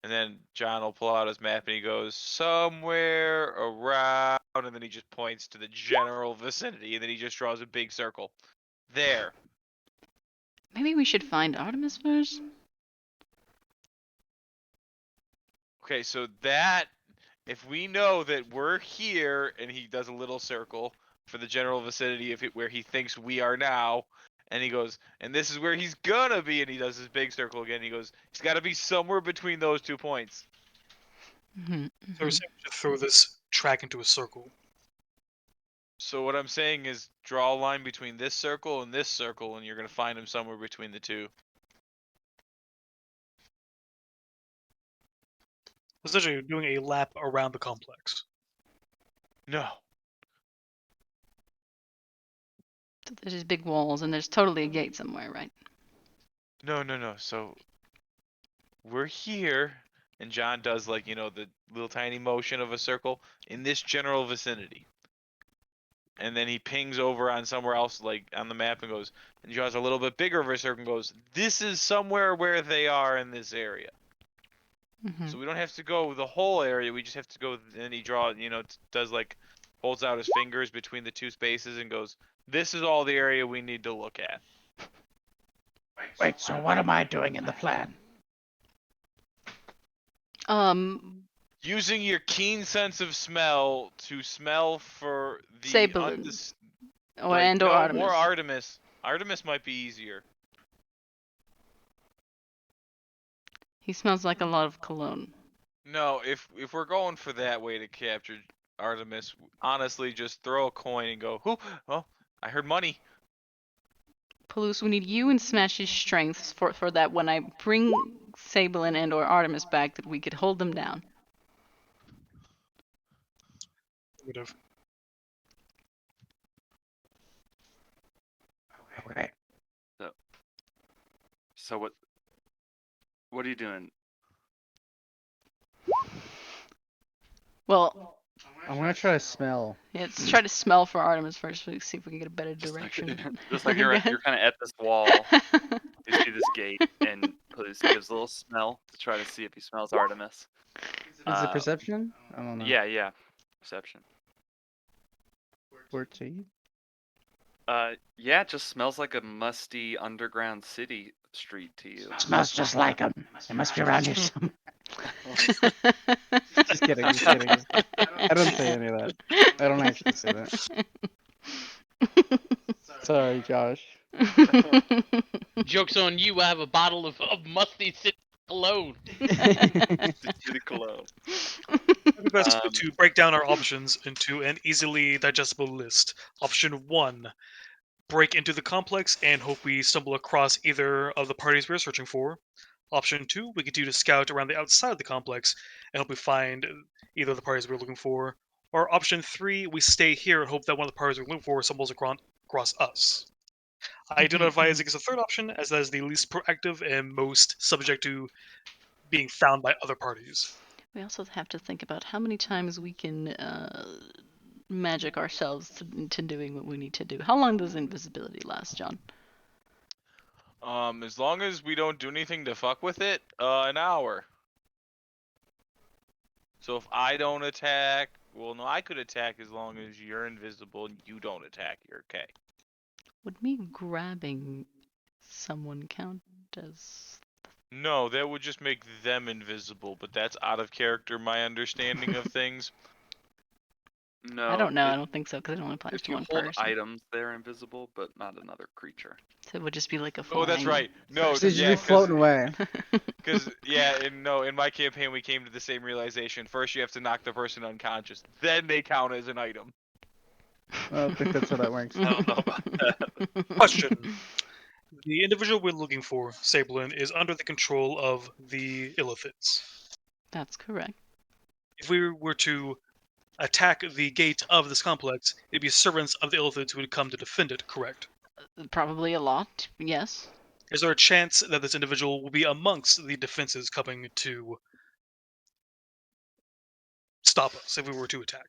And then John will pull out his map and he goes somewhere around, and then he just points to the general vicinity, and then he just draws a big circle. There. Maybe we should find Artemis first. Okay, so that, if we know that we're here, and he does a little circle for the general vicinity of where he thinks we are now, and he goes, and this is where he's gonna be, and he does his big circle again. He goes, he's got to be somewhere between those 2 points. Mhm, So we're mhm. saying we should throw this track into a circle. So what I'm saying is draw a line between this circle, and you're gonna find him somewhere between the two. Essentially, doing a lap around the complex. No. So there's these big walls, and there's totally a gate somewhere, right? No. So we're here, and John does, like, the little tiny motion of a circle in this general vicinity. And then he pings over on somewhere else, like on the map, and goes, and draws a little bit bigger of a circle and goes, this is somewhere where they are in this area. Mhm. So we don't have to go the whole area, we just have to go, and he does like, holds out his fingers between the 2 spaces and goes, this is all the area we need to look at. Wait, so what am I doing in the plan? Using your keen sense of smell to smell for the Sabellen. Or like, and or no, Artemis. more Artemis. Artemis might be easier. He smells like a lot of cologne. No, if we're going for that way to capture Artemis, honestly, just throw a coin and go, who? Oh, I heard money. Palouse, we need you and Smash's strengths for that when I bring Sabellen and or Artemis back, that we could hold them down. Would have. Okay. So what are you doing? Well, I'm gonna try to smell. yeah, let's try to smell for Artemis first. See if we can get a better Just like, direction. just like you're kind of at this wall. You see this gate, and Police gives a little smell to try to see if he smells Artemis. Is it perception? I don't know. Yeah. Perception. 14. Yeah, it just smells like a musty underground city street to you. Smells just like him. It must be around here somewhere. Just kidding. Just kidding. I don't say any of that. I don't actually say that. Sorry, Josh. Joke's on you, I have a bottle of musty city cologne. City cologne. It'd be best to break down our options into an easily digestible list. Option 1, break into the complex and hope we stumble across either of the parties we're searching for. Option 2, we continue to scout around the outside of the complex and hope we find either of the parties we're looking for. Or option 3, we stay here and hope that one of the parties we're looking for stumbles across us. I do not advise against the third option, as that is the least proactive and most subject to being found by other parties. We also have to think about how many times we can magic ourselves to doing what we need to do. How long does invisibility last, John? As long as we don't do anything to fuck with it, an hour. So if I don't attack, well, no, I could attack as long as you're invisible and you don't attack. You're okay. Would me grabbing someone count as... No, that would just make them invisible, but that's out of character, my understanding of things. No, I don't know. I don't think so, because it only applies if to you one hold person. items, they're invisible, but not another creature. So it would just be like a Oh, flying... that's right. No, So yeah, you're floating away. Because in my campaign we came to the same realization. First you have to knock the person unconscious, then they count as an item. I don't think that's how that works. I don't know about that. Question. The individual we're looking for, Sabellen, is under the control of the Illithids. That's correct. If we were to attack the gate of this complex, it'd be servants of the Illithids who would come to defend it, correct? Probably a lot, yes. Is there a chance that this individual will be amongst the defenses coming to stop us if we were to attack?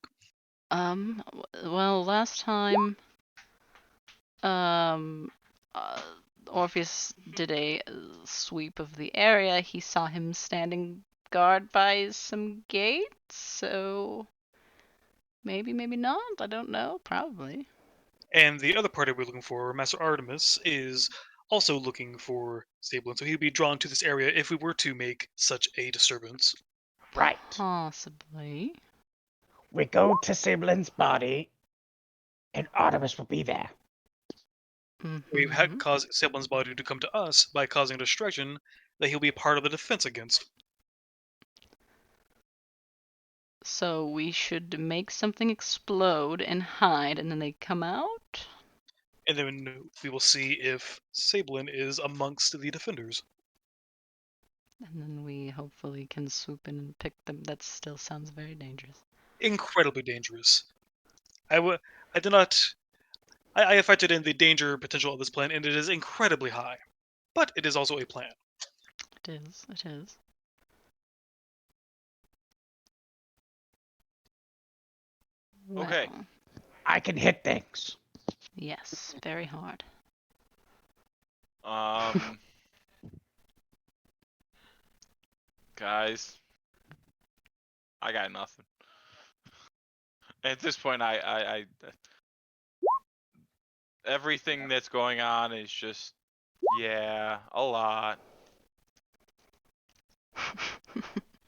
Well, last time, Orpheus did a sweep of the area, he saw him standing guard by some gates, so maybe, maybe not. I don't know. Probably. And the other party we're looking for, Master Artemis, is also looking for Sabellen, so he'd be drawn to this area if we were to make such a disturbance. Right. Possibly. We go to Sabellen's body, and Artemis will be there. We Mhm. cause Sabellen's body to come to us by causing a distraction that he'll be part of the defense against. So we should make something explode and hide, and then they come out? And then we will see if Sabellen is amongst the defenders. And then we hopefully can swoop in and pick them. That still sounds very dangerous. Incredibly dangerous. I did not. I have factored in the danger potential of this plan, and it is incredibly high. But it is also a plan. It is. It is. Okay. Well, I can hit things. yes, very hard. Guys, I got nothing. At this point, everything that's going on is just, yeah, a lot.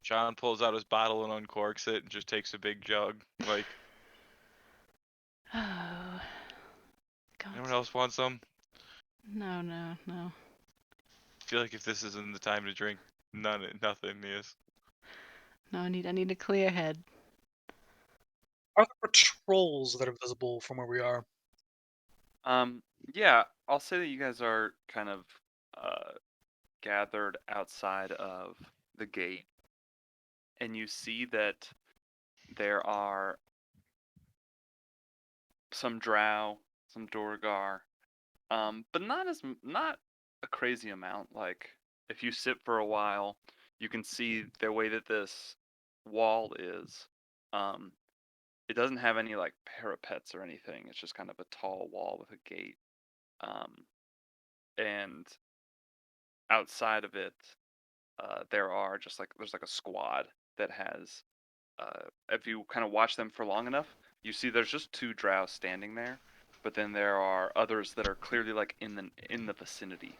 John pulls out his bottle and uncorks it and just takes a big jug. Like, Oh. anyone God. else want some? No, no, no. I feel like if this isn't the time to drink, nothing is. No, I need a clear head. Are there patrols that are visible from where we are? Yeah, I'll say that you guys are kind of gathered outside of the gate, and you see that there are some drow, some Dorgar, but not a crazy amount. Like if you sit for a while, you can see the way that this wall is. Um, it doesn't have any like parapets or anything. It's just kind of a tall wall with a gate. And outside of it, there's like a squad that has. If you kind of watch them for long enough, you see there's just two drow standing there, but then there are others that are clearly like in the vicinity,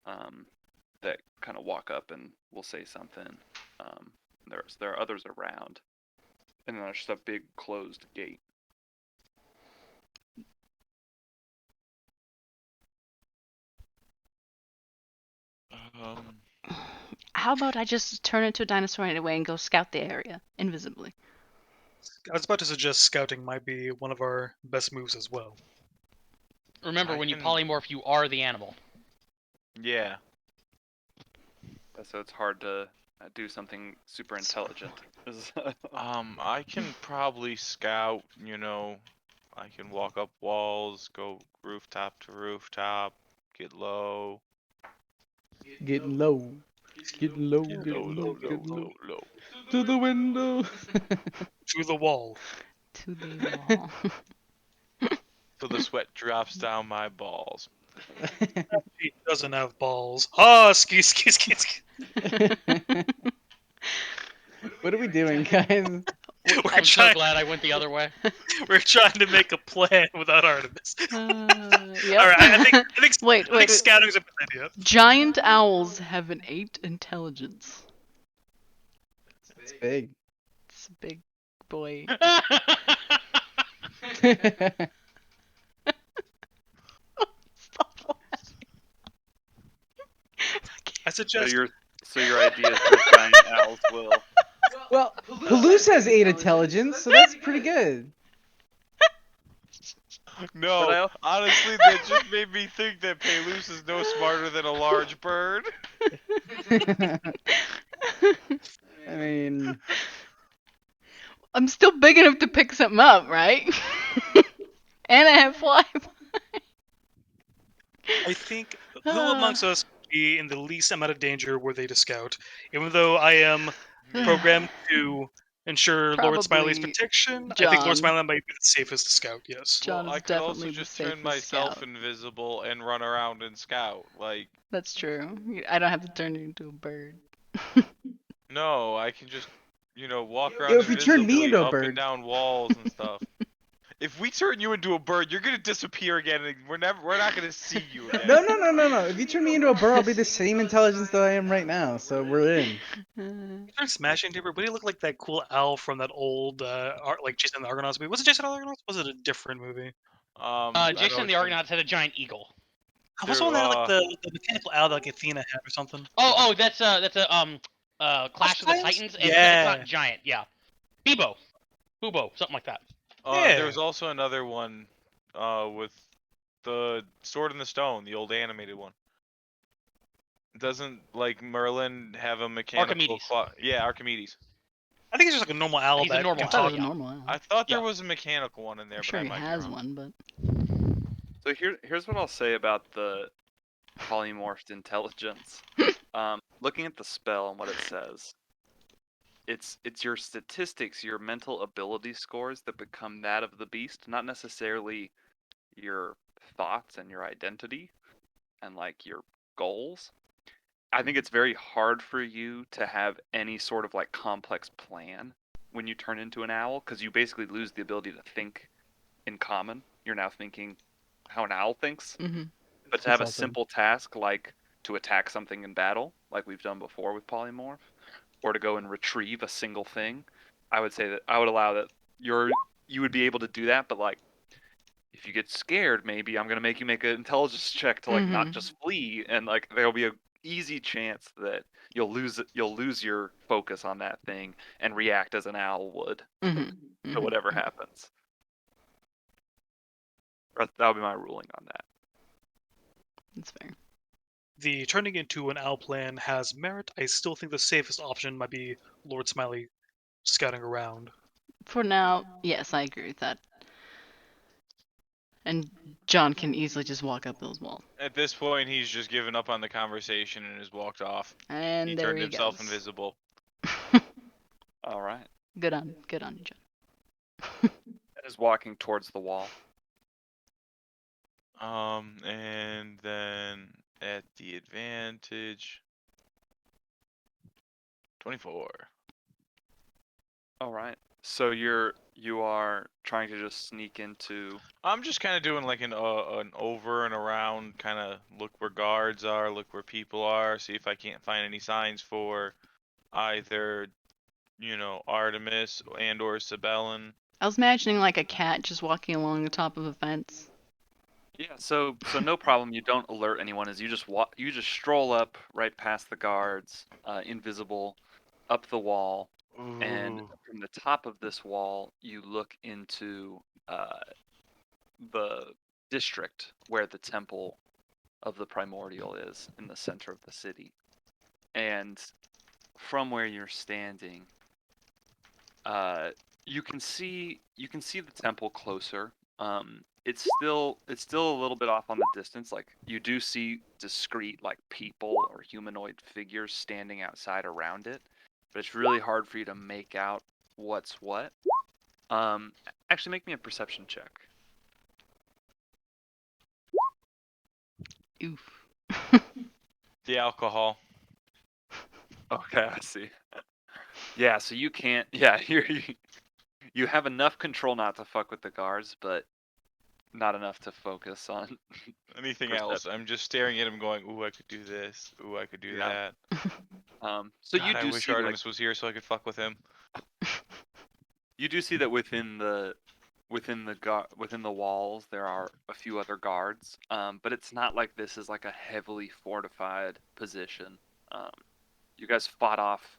that kind of walk up and will say something. There are others around, and then there's just a big closed gate. How about I just turn into a dinosaur anyway and go scout the area invisibly? I was about to suggest scouting might be one of our best moves as well. Remember, I when you can- polymorph, you are the animal. Yeah. So it's hard to do something super intelligent. I can probably scout, I can walk up walls, go rooftop to rooftop, get low. Get low. Get low, Get get low, low, low, get low, low. low, low. To the window. Through the wall. To the wall. So the sweat drops down my balls. He doesn't have balls. Ah, ski. What are we doing, guys? We're I'm so trying. glad I went the other way. We're trying to make a plan without Artemis. Yep. All right, I think Wait. scouting's a good idea. Giant owls have an 8 intelligence. It's big. It's a big boy. Stop laughing. I suggest So your idea is that giant owls will. Well, Palouse has 8 intelligence, so that's pretty good. No, But honestly, that just made me think that Palouse is no smarter than a large bird. I mean, I'm still big enough to pick something up, right? And I have fly. I think who amongst us would be in the least amount of danger were they to scout? Even though I am programmed to ensure Lord Smiley's Probably protection. I think Lord John. Smiley might be the safest to scout. Yes. John Well, is I could also definitely the just turn safest myself scout. invisible and run around and scout. Like, That's true. I don't have to turn you into a bird. no, I can just, walk Yo, around if you turn me invisibly into a up and bird. down walls and stuff. If we turn you into a bird, you're gonna disappear again, and we're not gonna see you again. No. If you turn me into a bird, I'll be the same intelligence that I am right now. So we're in. Turn Smash into a bird. But he looked like that cool owl from that old, like Jason and the Argonauts movie. Was it Jason and the Argonauts? Was it a different movie? I know Jason and the which one. Argonauts had a giant eagle. Was the one that had like the mechanical owl that like Athena had or something? That's a Clash of the Titans? Titans, and it's not Yeah. giant. Yeah, Bebo, something like that. Yeah. There was also another one, with the Sword in the Stone, the old animated one. Doesn't like Merlin have a mechanical Archimedes. claw? Yeah, Archimedes. I think it's just like a normal owl He's a that normal can I thought it talk. was a normal owl. I thought there Yeah. was a mechanical one in there, I'm but sure I he might has be wrong. one, but So here's what I'll say about the polymorphed intelligence. Looking at the spell and what it says, it's your statistics, your mental ability scores that become that of the beast, not necessarily your thoughts and your identity and like your goals. I think it's very hard for you to have any sort of like complex plan when you turn into an owl because you basically lose the ability to think in common. You're now thinking how an owl thinks. mm-hmm. But to have a simple task like to attack something in battle, like we've done before with polymorph, or to go and retrieve a single thing, I would say that I would allow that you would be able to do that, but like if you get scared, maybe I'm gonna make you make an intelligence check to like not Mhm. just flee, and like there'll be a easy chance that you'll lose your focus on that thing and react as an owl would Mm-hmm. to whatever happens. That would be my ruling on that. That's fair. The turning into an owl plan has merit. I still think the safest option might be Lord Smiley scouting around. For now, yes, I agree with that. And John can easily just walk up those walls. At this point, he's just given up on the conversation and has walked off. And He there turned he himself goes. invisible. All right. Good on you, John. Is walking towards the wall. And then at the advantage, 24. All right. So you are trying to just sneak into. I'm just kind of doing like an over and around, kind of look where guards are, look where people are, see if I can't find any signs for either, Artemis and or Sabellen. I was imagining like a cat just walking along the top of a fence. Yeah. So no problem. You don't alert anyone as you just walk. You just stroll up right past the guards, invisible, up the wall, and Ooh. from the top of this wall, you look into the district where the temple of the primordial is in the center of the city. And from where you're standing, you can see the temple closer. It's still a little bit off on the distance. Like you do see discrete like people or humanoid figures standing outside around it, but it's really hard for you to make out what's what. Um, Actually, make me a perception check. Oof. The alcohol. Okay, I see. Yeah, so you can't. Yeah, you have enough control not to fuck with the guards, but not enough to focus on. Anything Perception. else? I'm just staring at him going, ooh, I could do this. Ooh, I could do Yeah. that. So God, you I do wish see like Artemis was here so I could fuck with him. you do see that within the walls there are a few other guards. But it's not like this is like a heavily fortified position. You guys fought off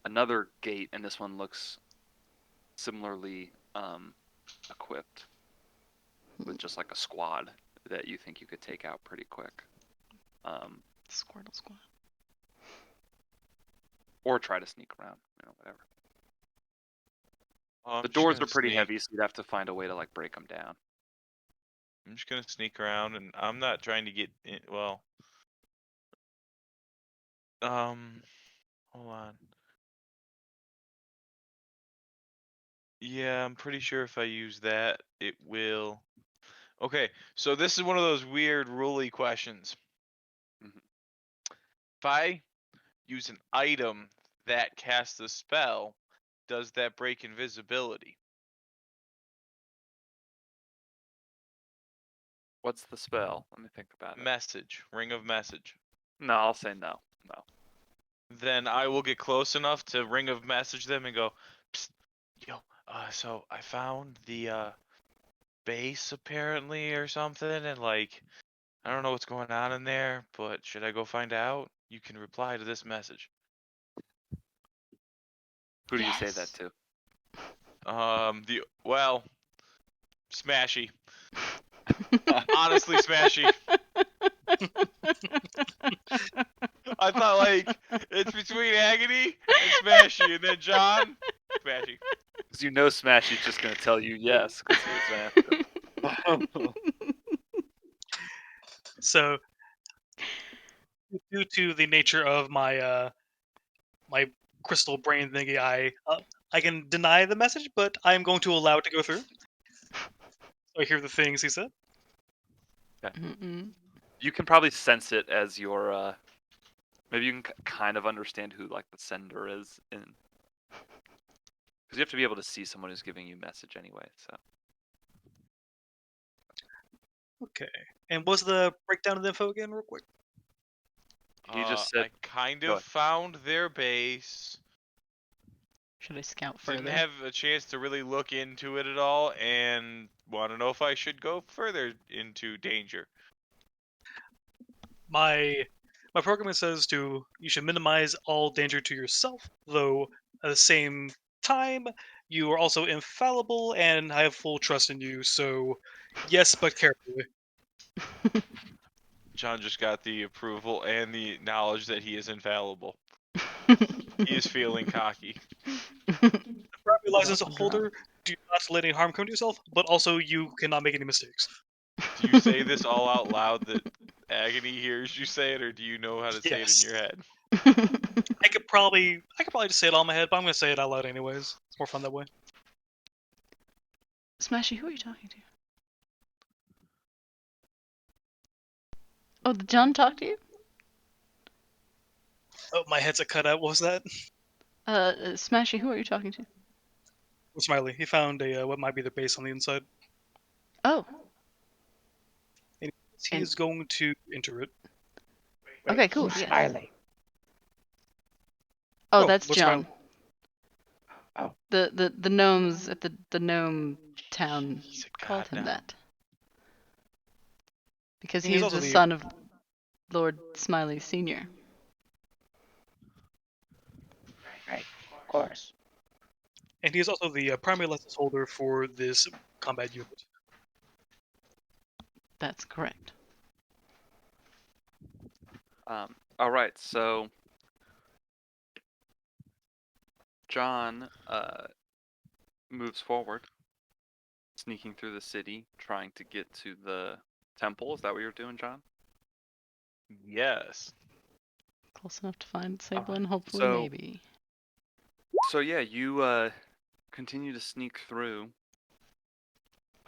another gate, and this one looks similarly equipped with just like a squad that you think you could take out pretty quick. Squirtle squad. Or try to sneak around, whatever. I'm The just doors gonna are pretty sneak. heavy, so you'd have to find a way to like break them down. I'm just gonna sneak around, and I'm not trying to get in. Well, hold on. Yeah, I'm pretty sure if I use that, it will. Okay, so this is one of those weird ruly questions. Mhm. If I use an item that casts a spell, does that break invisibility? What's the spell? Let me think about it. Message, ring of message. No, I'll say no. No. Then I will get close enough to ring of message them and go, Psst, yo, so I found the base apparently or something, and like I don't know what's going on in there, but should I go find out? You can reply to this message. Who do you say that Yes. The well, Smashy. Honestly, Smashy. I thought like it's between Agony and Smashy, and then John, Smashy. Because you know Smashy's just going to tell you yes because he was asking. So, due to the nature of my crystal brain thingy, I can deny the message, but I am going to allow it to go through. So I hear the things he said. Mm-mm. You can probably sense it as your maybe you can kind of understand who like the sender is in because you have to be able to see someone who's giving you a message anyway. So Okay. And what's the breakdown of the info again, real quick? he just said I kind go of ahead. found their base. Should I scout Didn't further? have a chance to really look into it at all, and want to know if I should go further into danger. My programming says you should minimize all danger to yourself, though at the same time you are also infallible and I have full trust in you. So yes, but carefully. John just got the approval and the knowledge that he is infallible. He is feeling cocky. Primary license Welcome, John. holder, do not let any harm come to yourself, but also you cannot make any mistakes. Do you say this all out loud that Agony hears you say it, or do you know how to say it in Yes. your head? I could probably just say it all in my head, but I'm gonna say it out loud anyways. It's more fun that way. Smashy, who are you talking to? Oh, did John talk to you? Oh, my head's a cutout. What was that? Smashy, who are you talking to? Smiley. He found a what might be the base on the inside. Oh, He And- is going to enter it. okay, cool. Who's Yes. Smiley? Oh, Oh, that's what's John. Oh. The gnomes at the gnome town He's a called god him now. that because He's he's also the the- son of Lord Smiley Senior. Right, of course. And he is also the primary license holder for this combat unit. That's correct. All right, so John moves forward, sneaking through the city, trying to get to the temple. Is that what you're doing, John? Yes. Close enough to find Alright, Sabellen, hopefully, so- maybe. So yeah, you continue to sneak through.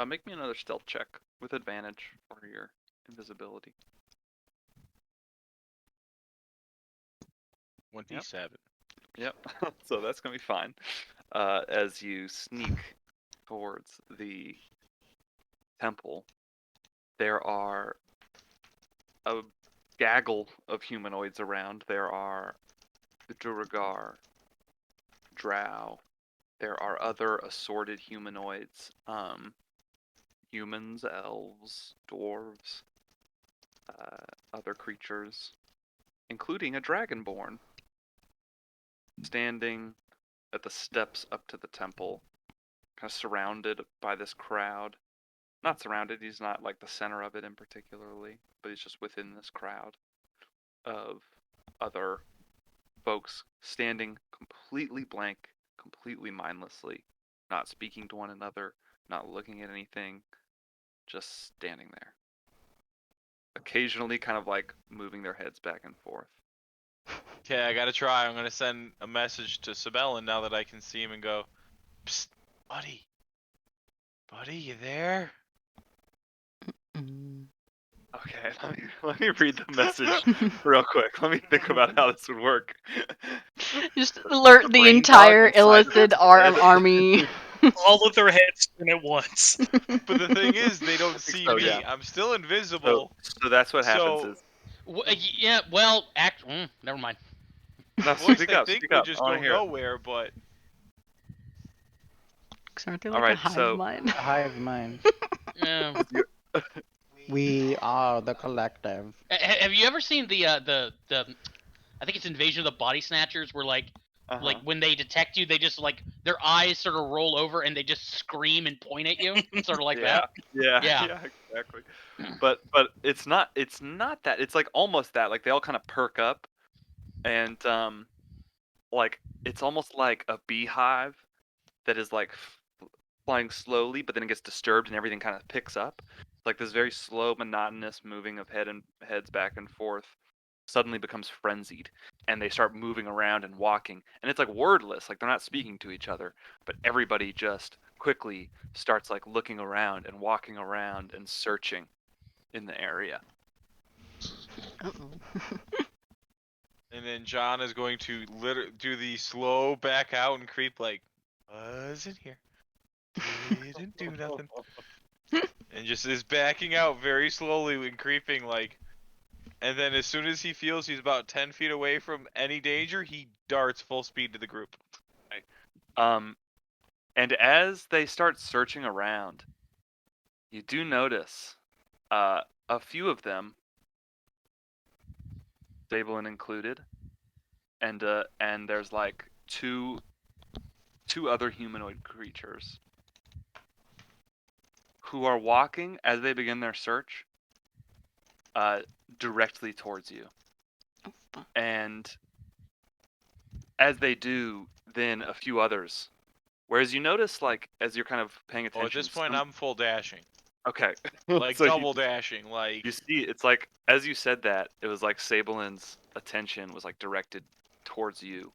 Make me another stealth check with advantage for your invisibility. 27. Yep. So that's gonna be fine. As you sneak towards the temple, there are a gaggle of humanoids around. There are the Duragar, Drow. There are other assorted humanoids. Humans, elves, dwarves, other creatures, including a dragonborn, standing at the steps up to the temple, kind of surrounded by this crowd. Not surrounded, he's not like the center of it in particularly, but he's just within this crowd of other folks standing completely blank, completely mindlessly, not speaking to one another, not looking at anything, just standing there. Occasionally kind of like moving their heads back and forth. Okay, I gotta try. I'm gonna send a message to Sabellen now that I can see him and go, Psst, Buddy. Buddy, you there? Mm. Okay, let me read the message real quick. Let me think about how this would work. Just alert the brain dog entire inside of illicit its head. army. All of their heads turn at once. But the thing is, they don't think see so, me. yeah. I'm still So, invisible. so that's what happens So, is Yeah, well, never mind. no. voice, Speak I up, think, speak would up. just I want go to hear it. nowhere, but 'Cause aren't they All like a right, hive so mind? A hive mind. Yeah. We are the collective. Have you ever seen the I think it's Invasion of the Body Snatchers, where like when they detect you, they just like their eyes sort of roll over and they just scream and point at you, sort of like yeah, that. yeah, Yeah. yeah, exactly. But it's not that. It's like almost that. Like they all kind of perk up, and like it's almost like a beehive that is like flying slowly, but then it gets disturbed and everything kind of picks up. Like this very slow, monotonous moving of heads back and forth suddenly becomes frenzied, and they start moving around and walking, and it's like wordless, like they're not speaking to each other, but everybody just quickly starts like looking around and walking around and searching in the area. Uh-oh. and then John is going to do the slow back out and creep like, was in here. Didn't do nothing. And just is backing out very slowly and creeping like, and then as soon as he feels he's about 10 feet away from any danger, he darts full speed to the group. Um, and as they start searching around, you do notice a few of them, Sabellen included, and there's like two other humanoid creatures who are walking as they begin their search directly towards you. Oh, fuck. And as they do, then a few others. Whereas you notice, like, as you're kind of paying attention. Oh, at this point, some- I'm full dashing. Okay. Like So double dashing. Like, you see, it's like, as you said that, it was like Sabellen's attention was like directed towards you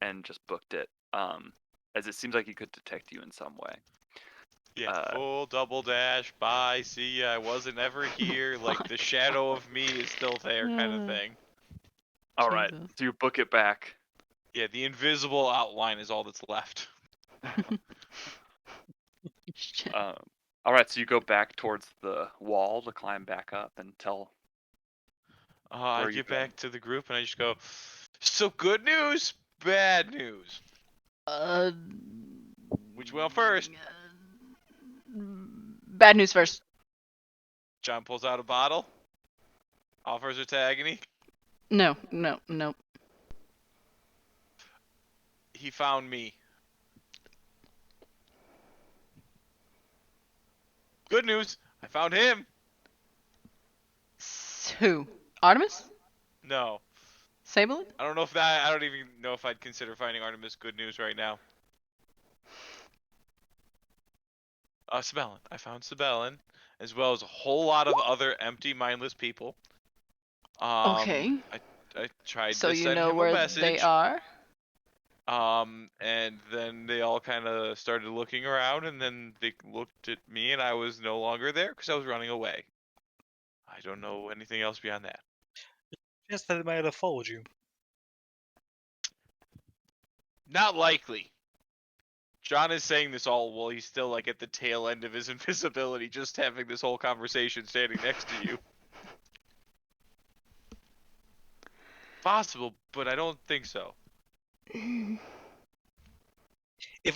and just booked it. As it seems like he could detect you in some way. yeah, full double dash. Bye. See ya. I wasn't ever here. Like the shadow of me is still there, kind of thing. All right. Jesus. So you book it back. Yeah, the invisible outline is all that's left. Shit. All right. So you go back towards the wall to climb back up and tell. I Where you get going? back to the group and I just go, so good news, bad news. Uh, Which went first? Bad news first. John pulls out a bottle, offers her to Agony. No. He found me. Good news, I found him. Who? Artemis? No, Sabellen? I don't know if that. I don't even know if I'd consider finding Artemis good news right now. Sabellen. I found Sabellen, as well as a whole lot of other empty, mindless people. Okay. I tried So to you send know him a where message. they are? And then they all kind of started looking around, and then they looked at me, and I was no longer there because I was running away. I don't know anything else beyond that. Yes, they might have followed you. Not likely. John is saying this all while he's still like at the tail end of his invisibility, just having this whole conversation standing next to you. Possible, but I don't think so. If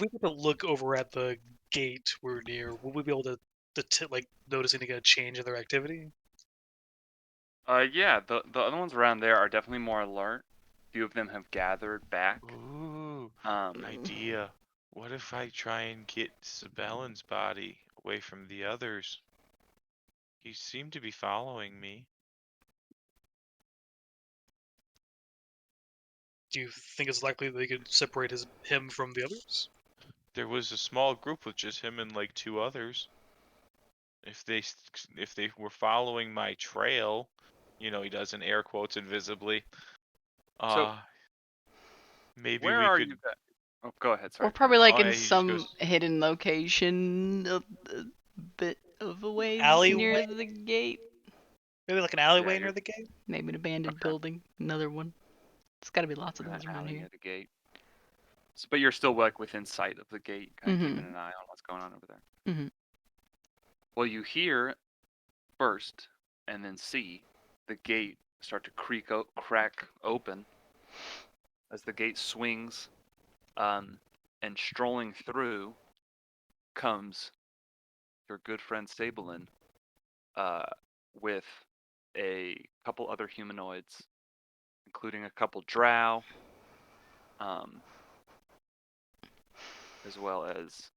we were to look over at the gate we're near, would we be able to like notice any kind of change in their activity? Yeah. The other ones around there are definitely more alert. A few of them have gathered back. Ooh, Um. idea. What if I try and get Sabellen's body away from the others? He seemed to be following me. Do you think it's likely that they could separate him from the others? There was a small group with just him and like two others. If they were following my trail, he does in air quotes invisibly. So Maybe where we are could. you guys? Oh, go ahead. Sorry. Or probably like Oh, in yeah, he just some goes- hidden location, a bit of a ways Alleyway? near the gate. Maybe like an alleyway you're- near the gate. Maybe an abandoned Okay. building. Another one. It's got to be lots of An those around alley here. near the gate. But you're still like within sight of the gate, kind of Mhm. keeping an eye on what's going on over there. Mhm. Well, you hear first, and then see the gate start to crack open as the gate swings, and strolling through comes your good friend Sabellen, with a couple other humanoids, including a couple drow, as well as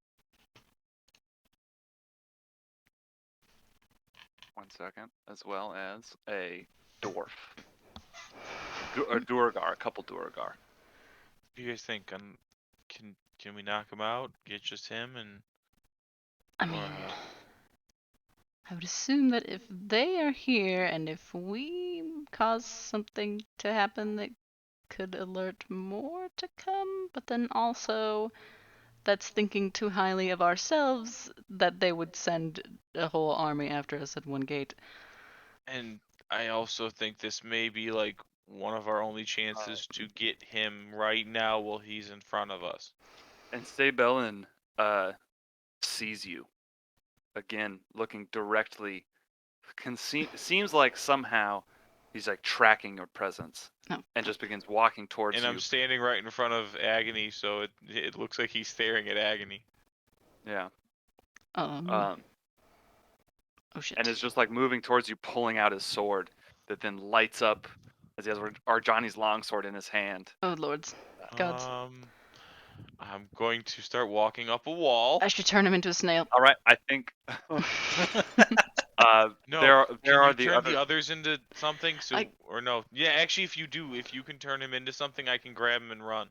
a dwarf, a Duergar, a couple Duergar. What do you guys think? Can we knock him out? Get just him and. I mean, I would assume that if they are here and if we cause something to happen that could alert more to come, but then also that's thinking too highly of ourselves that they would send a whole army after us at one gate. And I also think this may be like one of our only chances to get him right now while he's in front of us. And Sabellen sees you again, looking directly. Seems like somehow he's like tracking your presence, Oh. and just begins walking towards And you. I'm standing right in front of Agony, so it looks like he's staring at Agony. Yeah. Oh shit. And is just like moving towards you, pulling out his sword that then lights up as he has Arjani's longsword in his hand. Oh lords. Gods. I'm going to start walking up a wall. I should turn him into a snail. All right, I think. No, there can are you the turn other. the others into something? So I- or no? Yeah, actually, if you can turn him into something, I can grab him and run.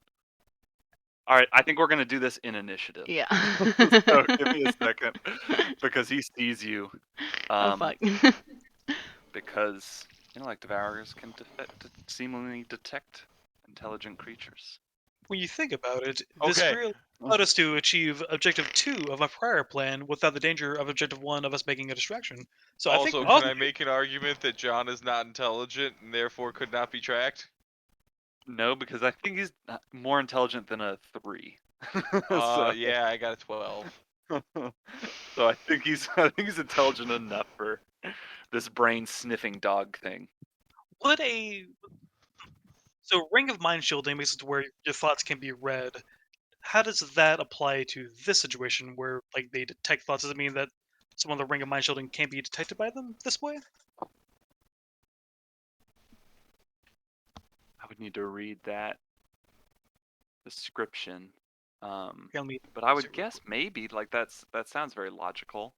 All right, I think we're gonna do this in initiative. Yeah. So give me a second, because he sees you. Oh fuck. Because intellect devourers can seemingly detect intelligent creatures. When you think about it, this Okay. really allowed us to achieve Objective 2 of a prior plan without the danger of Objective 1 of us making a distraction. So I think Also, can I make an argument that John is not intelligent and therefore could not be tracked? No, because I think he's more intelligent than a 3. Yeah, I got a 12. So I think he's intelligent enough for this brain sniffing dog thing. would a so ring of mind shielding makes it to where your thoughts can be read. How does that apply to this situation where like they detect thoughts? Does it mean that some of the ring of mind shielding can't be detected by them this way? I would need to read that description. Here, let me But I see would real guess maybe like that sounds very logical.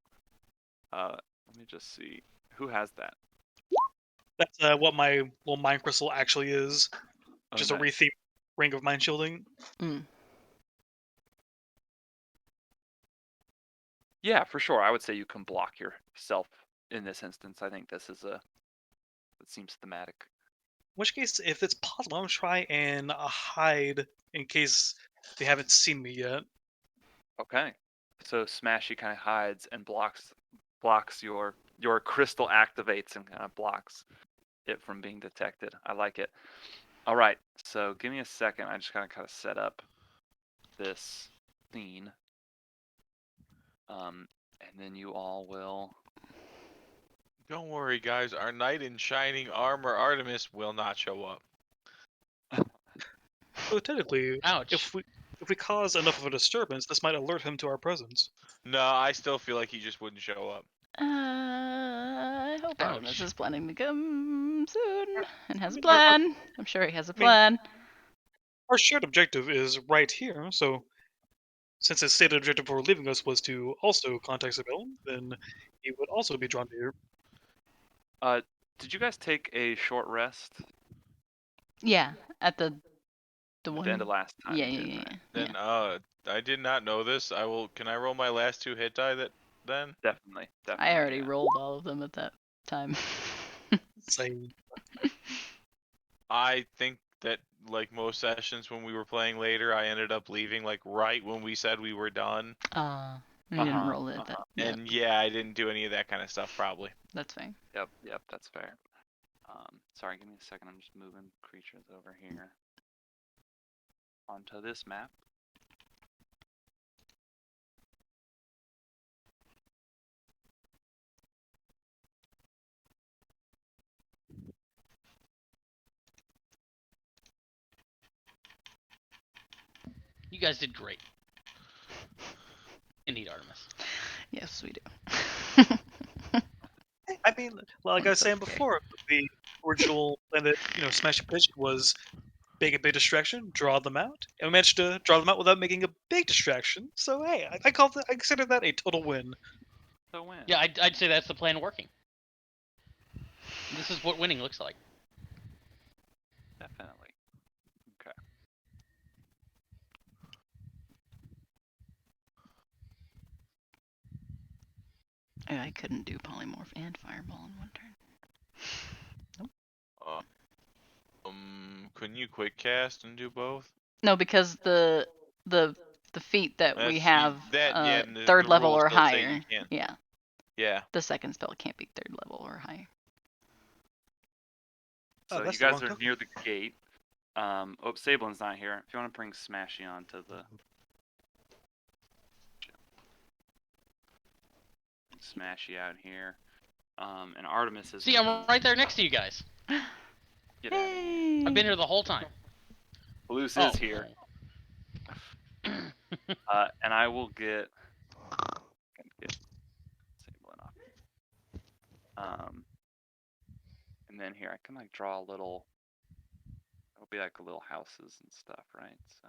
Let me just see who has that. That's what my little mind crystal actually is. Oh, Just a nice. retheme ring of mind shielding. Yeah, for sure. I would say you can block yourself in this instance. I think this is it seems thematic. In which case, if it's possible, I'm gonna try and hide in case they haven't seen me yet. Okay. So Smashy kind of hides and blocks your crystal activates and kind of blocks it from being detected. I like it. All right. So give me a second. I just gotta kind of set up this scene. And then you all will. Don't worry, guys. Our knight in shining armor, Artemis, will not show up. So technically, Ouch. if we cause enough of a disturbance, this might alert him to our presence. No, I still feel like he just wouldn't show up. I hope Artemis Ouch. is planning to come soon and has a mean, plan. I'm sure he has a I mean- plan. Our shared objective is right here, so since his stated objective for leaving us was to also contact Sabellen, then he would also be drawn to here. Did you guys take a short rest Yeah, at the at one. the end of last time? Yeah, you yeah, did, yeah, right? yeah. Then I did not know this. Can I roll my last 2 hit die then? Definitely. I already yeah. rolled all of them at that time. Say, I think that like most sessions when we were playing later, I ended up leaving like right when we said we were done. You didn't Uh-huh, roll it. That, yeah, And yeah, I didn't do any of that kind of stuff probably. that's fine. Yep, that's fair. Sorry, give me a second. I'm just moving creatures over here onto this map. You guys did great. Indeed, Artemis. Yes, we do. I mean, like I was That's saying okay. before, the original plan that Smash pitched was make a big distraction, draw them out, and we managed to draw them out without making a big distraction. So hey, I consider that a total win. So win. Yeah, I'd say that's the plan working. This is what winning looks like. Definitely. Okay. I couldn't do polymorph and fireball in one turn. Couldn't you quick cast and do both? No, because the feat that we have yeah, and the third level rules or still say higher. you can't. Yeah, Yeah. the second spell can't be third level or higher. Oh, So that's you the guys wrong are token. near the gate. Oh, Sabellen's not here. If you want to bring Smashy onto the Smashy out here. And Artemis is. See, I'm right there next to you guys. Get out of here. I've been here the whole time. Luce Oh. is here. And I will get Sabellen off. And then here I can like draw a little. It'll be like little houses and stuff, right? So.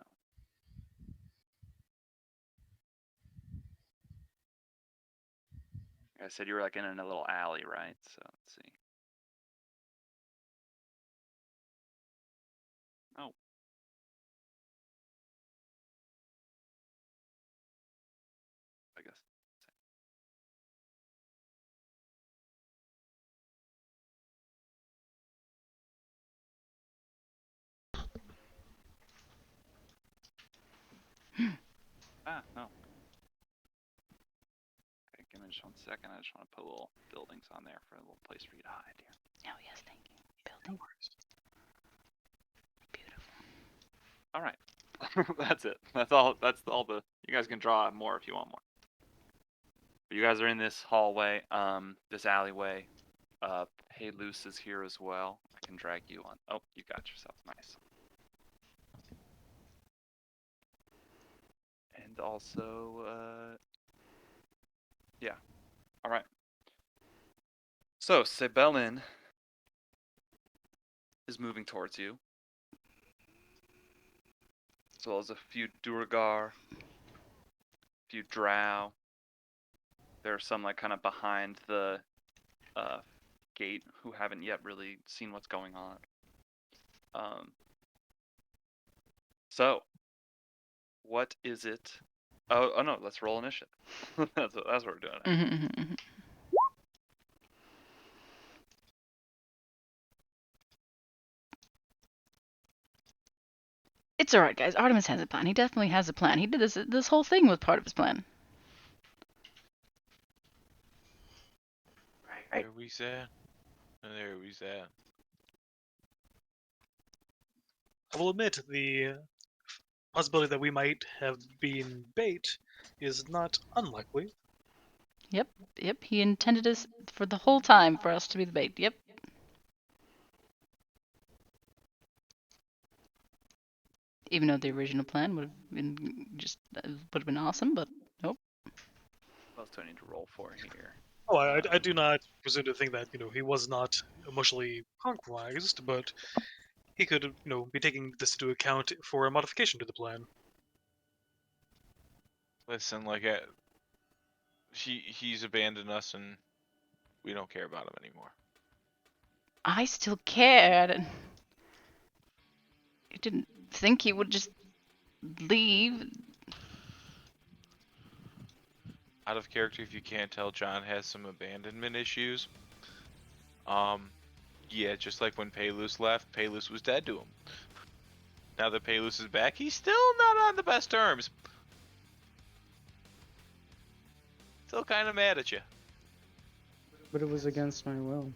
I said you were like in a little alley, right? So let's see. Oh. I guess. No. Okay, give me just 1 second. I just want to put little buildings on there for a little place for you to hide here. Oh yes, thank you. Building. Beautiful. All right. That's it. That's all. That's all the. You guys can draw more if you want more. But you guys are in this hallway, this alleyway. Hey, Luce is here as well. I can drag you on. Oh, you got yourself. Nice. And also, yeah. All right. So Sabellen is moving towards you, as well as a few Durgar, a few Drow. There are some like kind of behind the gate who haven't yet really seen what's going on. So, what is it? Oh no, let's roll initiative. that's what we're doing. Mm-hmm. It's alright, guys. Artemis has a plan. He definitely has a plan. He did this whole thing was part of his plan. There we sat. And there we sat. I will admit the possibility that we might have been bait is not unlikely. Yep. He intended us for the whole time for us to be the bait. Yep. Even though the original plan would have been awesome, but nope. What else do I need to roll for here? Oh, I do not presume to think that he was not emotionally compromised, but he could be taking this into account for a modification to the plan. Listen, like he's abandoned us and we don't care about him anymore. I still cared. I didn't think he would just leave. Out of character, if you can't tell, John has some abandonment issues. Yeah, just like when Paylus left, Paylus was dead to him. Now that Pelus is back, he's still not on the best terms. Still kind of mad at you. But it was against my will.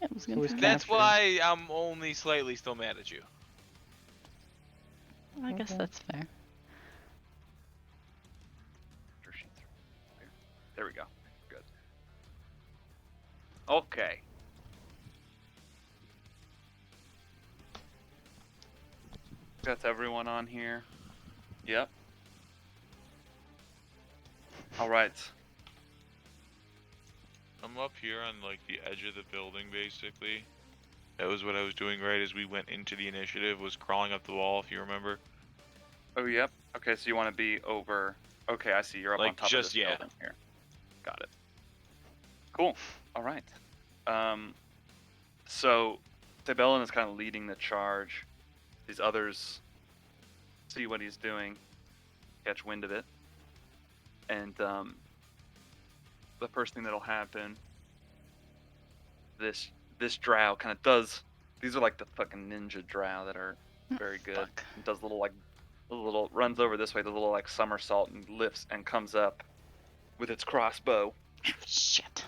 Yeah, it was Who good was for him. That's Captured. why I'm only slightly still mad at you. I guess Okay. that's fair. There we go. Good. Okay. That's everyone on here. Yep. All right. I'm up here on like the edge of the building, basically. That was what I was doing right as we went into the initiative. Was crawling up the wall, if you remember. Oh, yep. Okay, so you want to be over. Okay, I see. You're up on Like, top of just- this yeah. building here. Got it. Cool. All right. So Sabellen is kind of leading the charge. These others see what he's doing, catch wind of it, and the first thing that'll happen. This drow kind of does. These are like the fucking ninja drow that are very good. Fuck. It does little runs over this way, the little like somersault and lifts and comes up with its crossbow Shit.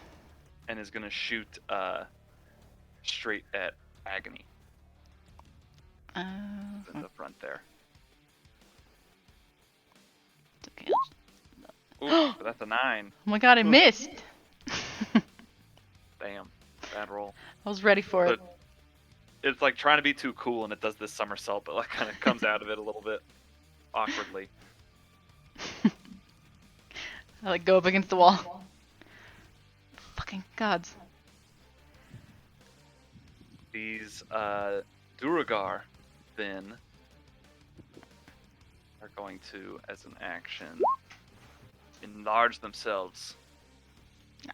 and is gonna shoot straight at Agony in the front there. Okay. Ooh, that's a 9. Oh my god, I missed! Damn, bad roll. I was ready for it. But it's like trying to be too cool and it does this somersault, but like kind of comes out of it a little bit awkwardly. I like go up against the wall. Fucking gods. These Duragar then are going to, as an action, enlarge themselves.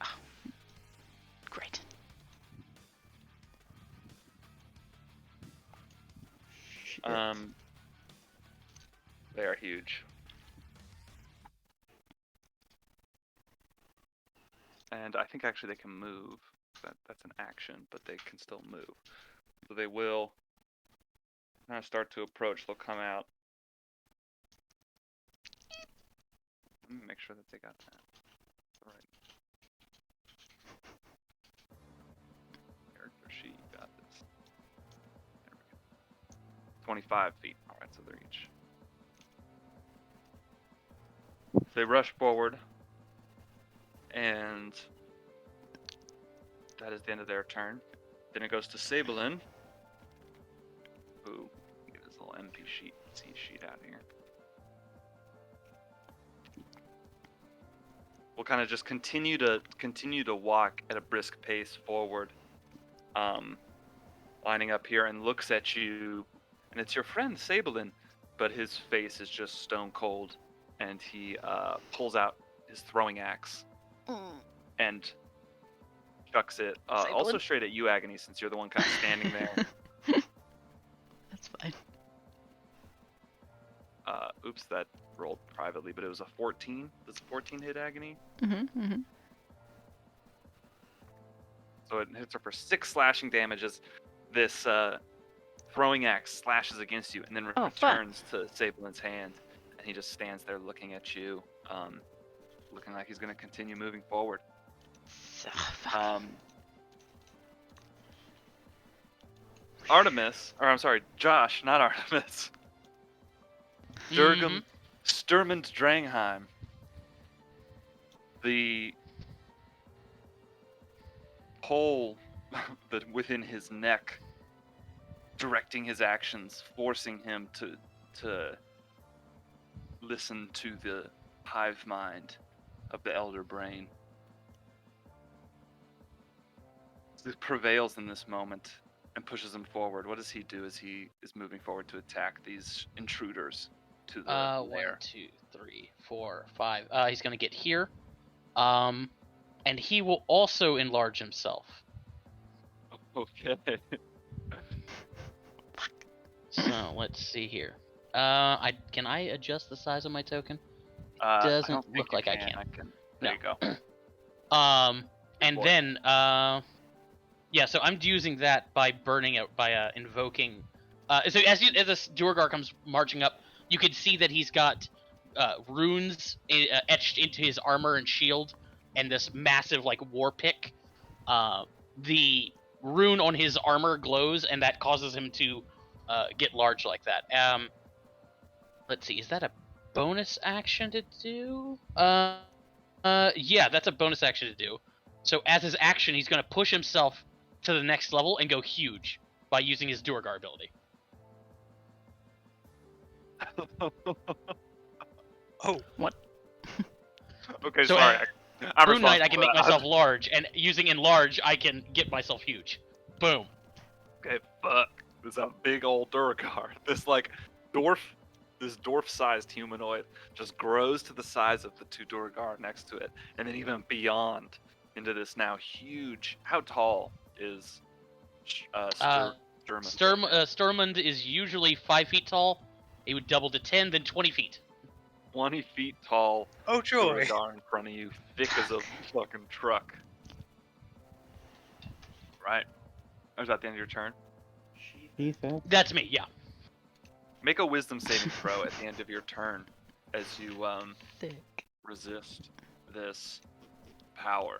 Ah, great. Shit. They are huge. And I think actually they can move. That's an action, but they can still move. So they will kind of start to approach. They'll come out. Let me make sure that they got that. All right. Character sheet, you got this. There we go. 25 feet. All right, so they're each. They rush forward, and that is the end of their turn. Then it goes to Sabellen, who get his little MP sheet, sheet out here. We'll kind of just continue to walk at a brisk pace forward, lining up here, and looks at you, and it's your friend Sabellen, but his face is just stone cold, and he pulls out his throwing axe and chucks it also Sabellen? straight at you, Agony, since you're the one kind of standing there. That's fine. Oops, that rolled privately, but it was a 14. Does a 14 hit Agony? Mm-hmm. So it hits her for 6 slashing damage as this throwing axe slashes against you and then Oh, fuck. returns to Sabellen's hand. And he just stands there looking at you, looking like he's going to continue moving forward. Fuck. Artemis, or I'm sorry, Josh, not Artemis. Durgam Sturmund Drangheim. The hole within his neck, directing his actions, forcing him to listen to the hive mind of the elder brain. It prevails in this moment and pushes him forward. What does he do as he is moving forward to attack these intruders to the 1, lair? 2, 3, 4, 5. He's gonna get here. And he will also enlarge himself. Okay. So let's see here. Can I adjust the size of my token? I Doesn't don't think look you like I can. There No. you go. And boy. then yeah, so I'm using that by burning out by invoking So as this Duergar comes marching up, you can see that he's got runes etched into his armor and shield, and this massive like war pick. The rune on his armor glows, and that causes him to get large like that. Let's see, is that a bonus action to do? Yeah, that's a bonus action to do. So as his action, he's going to push himself to the next level and go huge by using his Duergar ability. Oh, What? Okay, So, sorry. I'm Rune Knight, I can responsible make for that. myself large, and using enlarge, I can get myself huge. Boom. Okay, fuck. There's a big old Duragar. This dwarf-sized humanoid just grows to the size of the two Duragar next to it, and then even beyond into this now huge. How tall is Sturman? Sturmund is usually 5 feet tall. It would double to 10, then 20 feet. 20 feet tall oh joy! Duragar in front of you, thick as a fucking truck. Right. Or is that the end of your turn? Ethan. That's me, yeah. Make a wisdom saving throw at the end of your turn as you Thick. resist this power.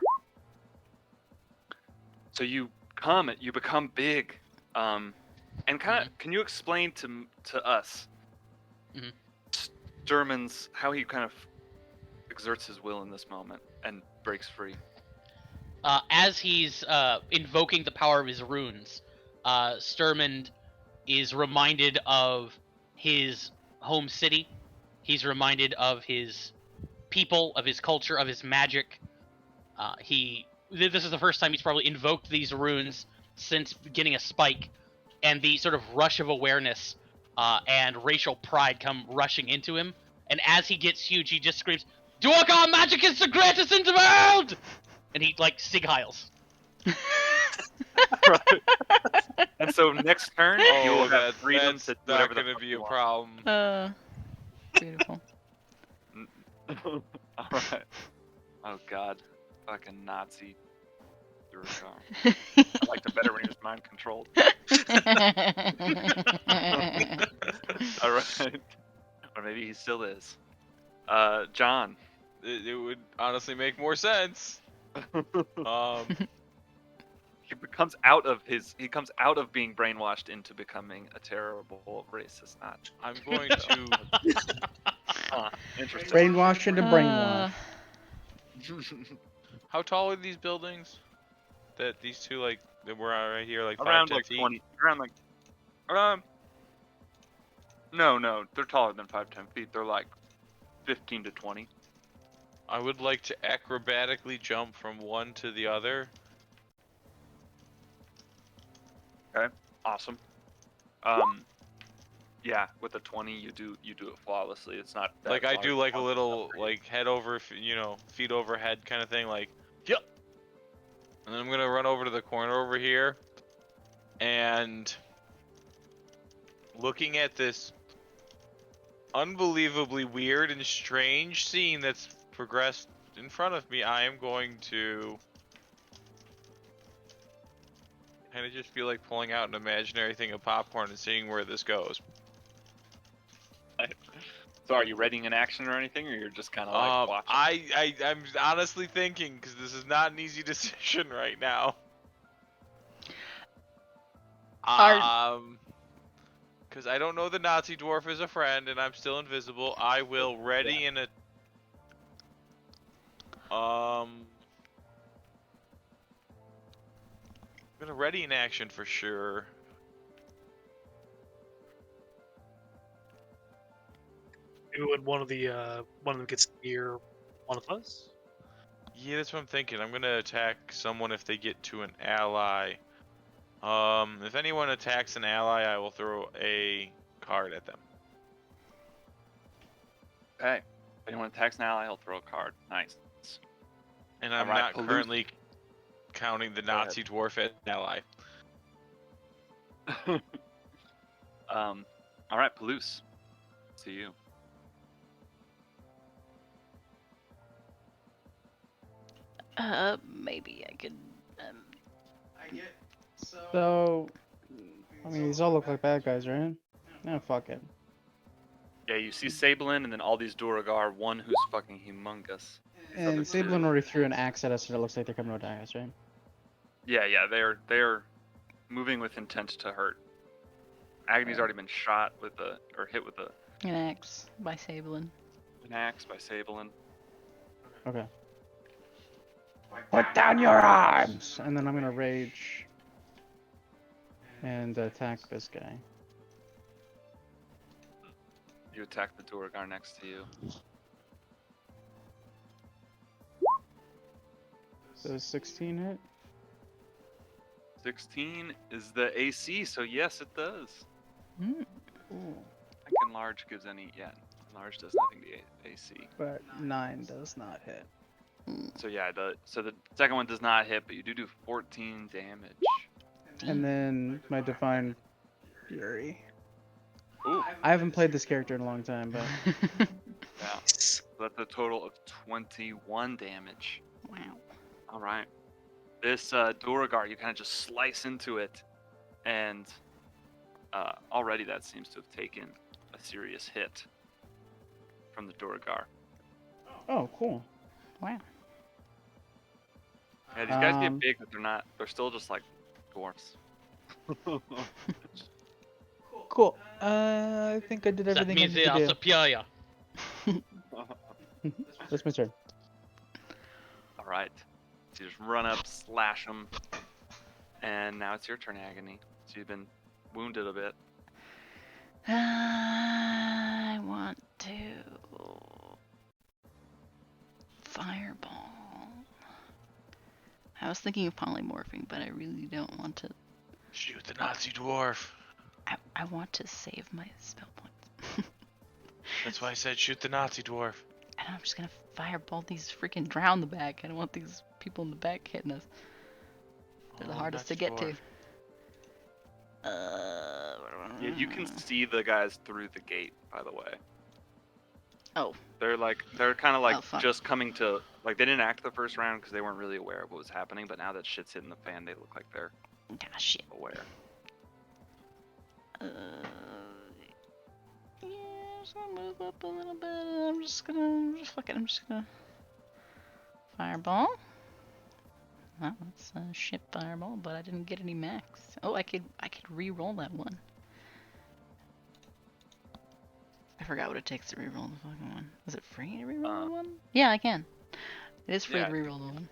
So you become big, and kind of. Can you explain to us, Mhm. Sturman's how he kind of exerts his will in this moment and breaks free? As he's invoking the power of his runes, Sturmund is reminded of his home city. He's reminded of his people, of his culture, of his magic. This is the first time he's probably invoked these runes since getting a spike, and the sort of rush of awareness and racial pride come rushing into him. And as he gets huge, he just screams, "Duergar magic is the greatest in the world!" And he like sig heils. Right. And so next turn you will have freedom that's to do not whatever the gonna fuck be you a want. problem. Beautiful. All right. Oh God, fucking Nazi Duragar. I liked him better when he was mind controlled. All right. Or maybe he still is. John. It would honestly make more sense. He comes out of being brainwashed into becoming a terrible racist Nazi. I'm going to. Interesting. Brainwash into brainwash. How tall are these buildings? That these two that we're on right here, like 5, Around 10 like feet? 20. Around like no, they're taller than 5-10 feet. They're like 15 to 20. I would like to acrobatically jump from one to the other. Okay, awesome. Yeah, with a 20, you do it flawlessly. It's not that Like I hard. do like a little head over, feet overhead kind of thing. Like, yep. And then I'm gonna run over to the corner over here, and looking at this unbelievably weird and strange scene that's progressed in front of me, I am going to kind of just feel like pulling out an imaginary thing of popcorn and seeing where this goes. So are you readying an action or anything, or you're just kind of like watching? I'm honestly thinking, because this is not an easy decision right now. Because I don't know the Nazi dwarf is a friend, and I'm still invisible. I will ready in a I'm gonna ready in action for sure. Maybe when one of them gets near one of us. Yeah, that's what I'm thinking. I'm gonna attack someone if they get to an ally. If anyone attacks an ally, I will throw a card at them. Okay. If anyone attacks an ally, he'll throw a card. Nice. And I'm Alright, not currently counting the Nazi dwarf as an ally. All right, Palouse. To you. Maybe I could. I get So, mean, these all look like bad guys, right? No, fuck it. Yeah, you see Sabellen and then all these Duragar, one who's fucking humongous. These And other two- Sabellen already threw an axe at us, and it looks like they're coming to attack us, right? Yeah, they're moving with intent to hurt. Agony's already been shot with or hit with An axe by Sabellen. an axe by Sabellen. Okay. Put down your arms! And then I'm gonna rage and attack this guy. You attack the Duragar next to you. Does 16 hit? 16 is the AC, so yes, it does. Mm. Ooh. I think enlarge gives any. Yeah, enlarge does nothing to the AC. But 9 does not hit. So yeah, the second one does not hit, but you do 14 damage. And then my Divine Fury. Ooh, I haven't played this character in a long time, but yeah. So that's a total of 21 damage. Wow. All right. This Duragar, you kind of just slice into it, and already that seems to have taken a serious hit from the Duragar. oh, cool. Wow. Yeah, these guys Um, get big, but they're still just like dwarfs. Cool. I think I did That everything I means need they to are do. superior. That's my turn. All right. So you just run up, slash them, and now it's your turn, Agony. So you've been wounded a bit. I want to fireball. I was thinking of polymorphing, but I really don't want to. Shoot the Nazi dwarf. I want to save my spell points. That's why I said shoot the Nazi dwarf. And I'm just gonna fireball these freaking drow in the back. I don't want these people in the back hitting us. They're the Oh, hardest to Nazi get dwarf. to. Yeah, you can see the guys through the gate, by the way. Oh. They're kind of like Oh, fuck. just coming to, like, they didn't act the first round because they weren't really aware of what was happening, but now that shit's hitting the fan, they look like they're Ah, shit. aware. Yeah, just gonna move up a little bit. I'm just gonna fireball. Well, that's a shit fireball, but I didn't get any max. Oh, I could re-roll that one. I forgot what it takes to re-roll the fucking one. Is it free to re-roll the one? Yeah, I can. It is free Yeah. to re-roll the one.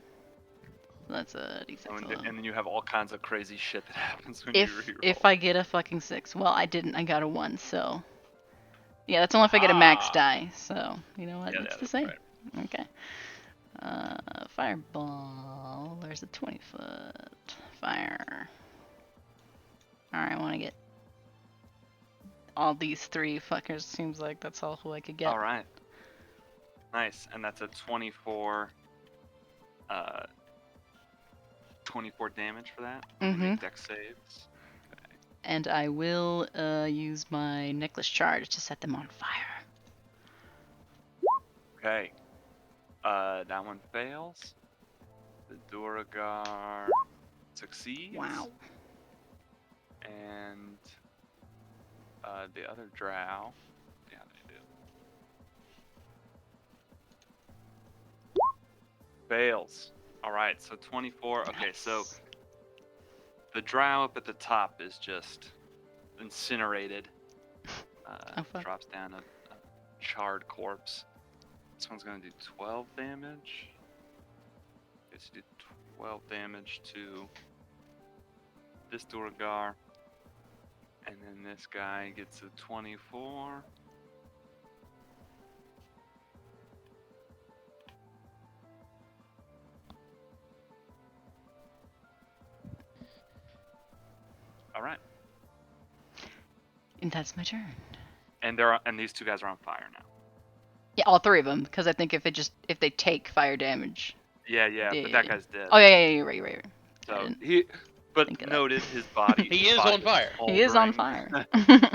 So that's a D6 And alone. then you have all kinds of crazy shit that happens when If you reroll. if I get a fucking 6, well, I didn't. I got a 1, so yeah, that's only if I get a max Ah. die. So you know what? Yeah, it's the that's same. right. Okay. Fireball. There's a 20-foot fire. All right, I want to get all these 3 fuckers. Seems like that's all who I could get. All right. Nice, and that's a 24 damage for that. Mhm. Dex saves. And I will use my necklace charge to set them on fire. Okay. That one fails. The Duragar succeeds. Wow. And the other drow. Yeah, they do. Fails. Alright, so 24. Okay, so Nice. the drow up at the top is just incinerated. Oh, fuck. Drops down a charred corpse. This one's gonna do 12 damage. It's do 12 damage to this Duragar. And then this guy gets a 24. Alright. And that's my turn. And these two guys are on fire now. Yeah, all 3 of them, because I think if they take fire damage. Yeah, Yeah, but yeah, that guy's dead. Oh yeah, you're right, you're right. I So didn't but think of that. noted his body. He his is body on fire. He is on smoldering. fire.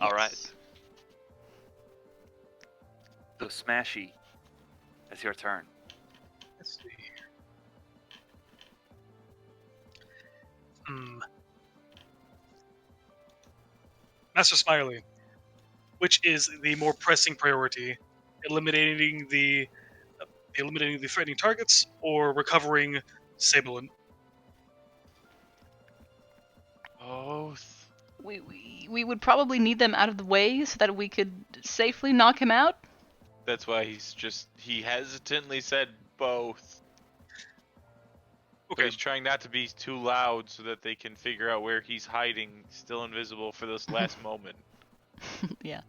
All right. Yes. So Smashy, it's your turn. Let's see here. Hmm. Master Smiley, which is the more pressing priority? Eliminating the threatening targets or recovering Sabellen? Both. We would probably need them out of the way so that we could safely knock him out. That's why he hesitantly said both. But Okay. he's trying not to be too loud so that they can figure out where he's hiding, still invisible for this last moment. Yeah.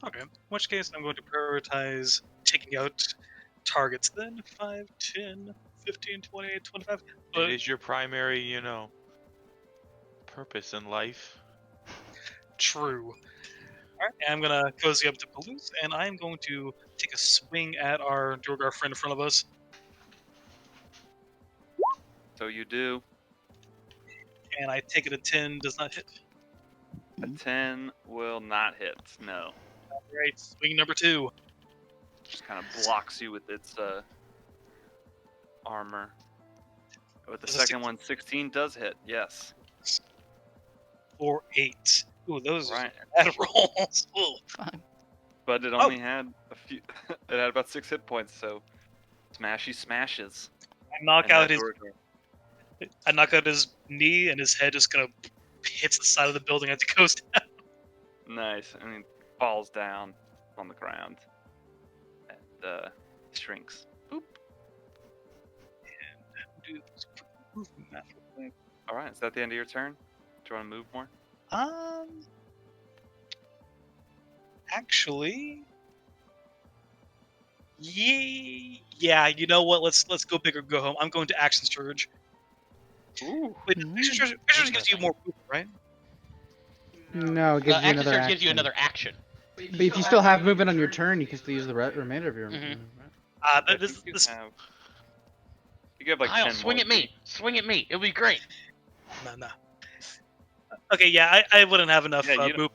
Okay. In which case, I'm going to prioritize taking out targets then. 5, 10, 15, 20, 25. It is your primary, purpose in life. True. Alright, and I'm gonna cozy up to Palouse, and I'm going to take a swing at our Durgar friend in front of us. So you do. And I take it a 10 does not hit. A 10 will not hit. No. Alright, swing number 2. Just kind of blocks you with its armor. With the Does a second one, 16 does hit. Yes. 4, 8. Ooh, those Right. are bad rolls. Ooh. Fuck. But it only had a few. It had about 6 hit points. So smashy smashes. I knock And out that his Durgar- I knock out his knee, and his head just kind of hits the side of the building as it goes down. Nice. And he falls down on the ground and shrinks. Boop. Do this quick movement math real quick. All right. Is that the end of your turn? Do you want to move more? Actually, yeah. You know what? Let's go big or go home. I'm going to action surge. Ooh. Wait, action surge gives you more movement, right? No, it gives you Action another surge action. gives you another action. But if you still have movement on your turn, you can still use the remainder of your Mhm. movement. I This, think you this have. You have like Kyle, 10 swing more at me. feet. Swing at me. It'll be great. no. Okay, yeah, I wouldn't have enough Yeah, you don't- move.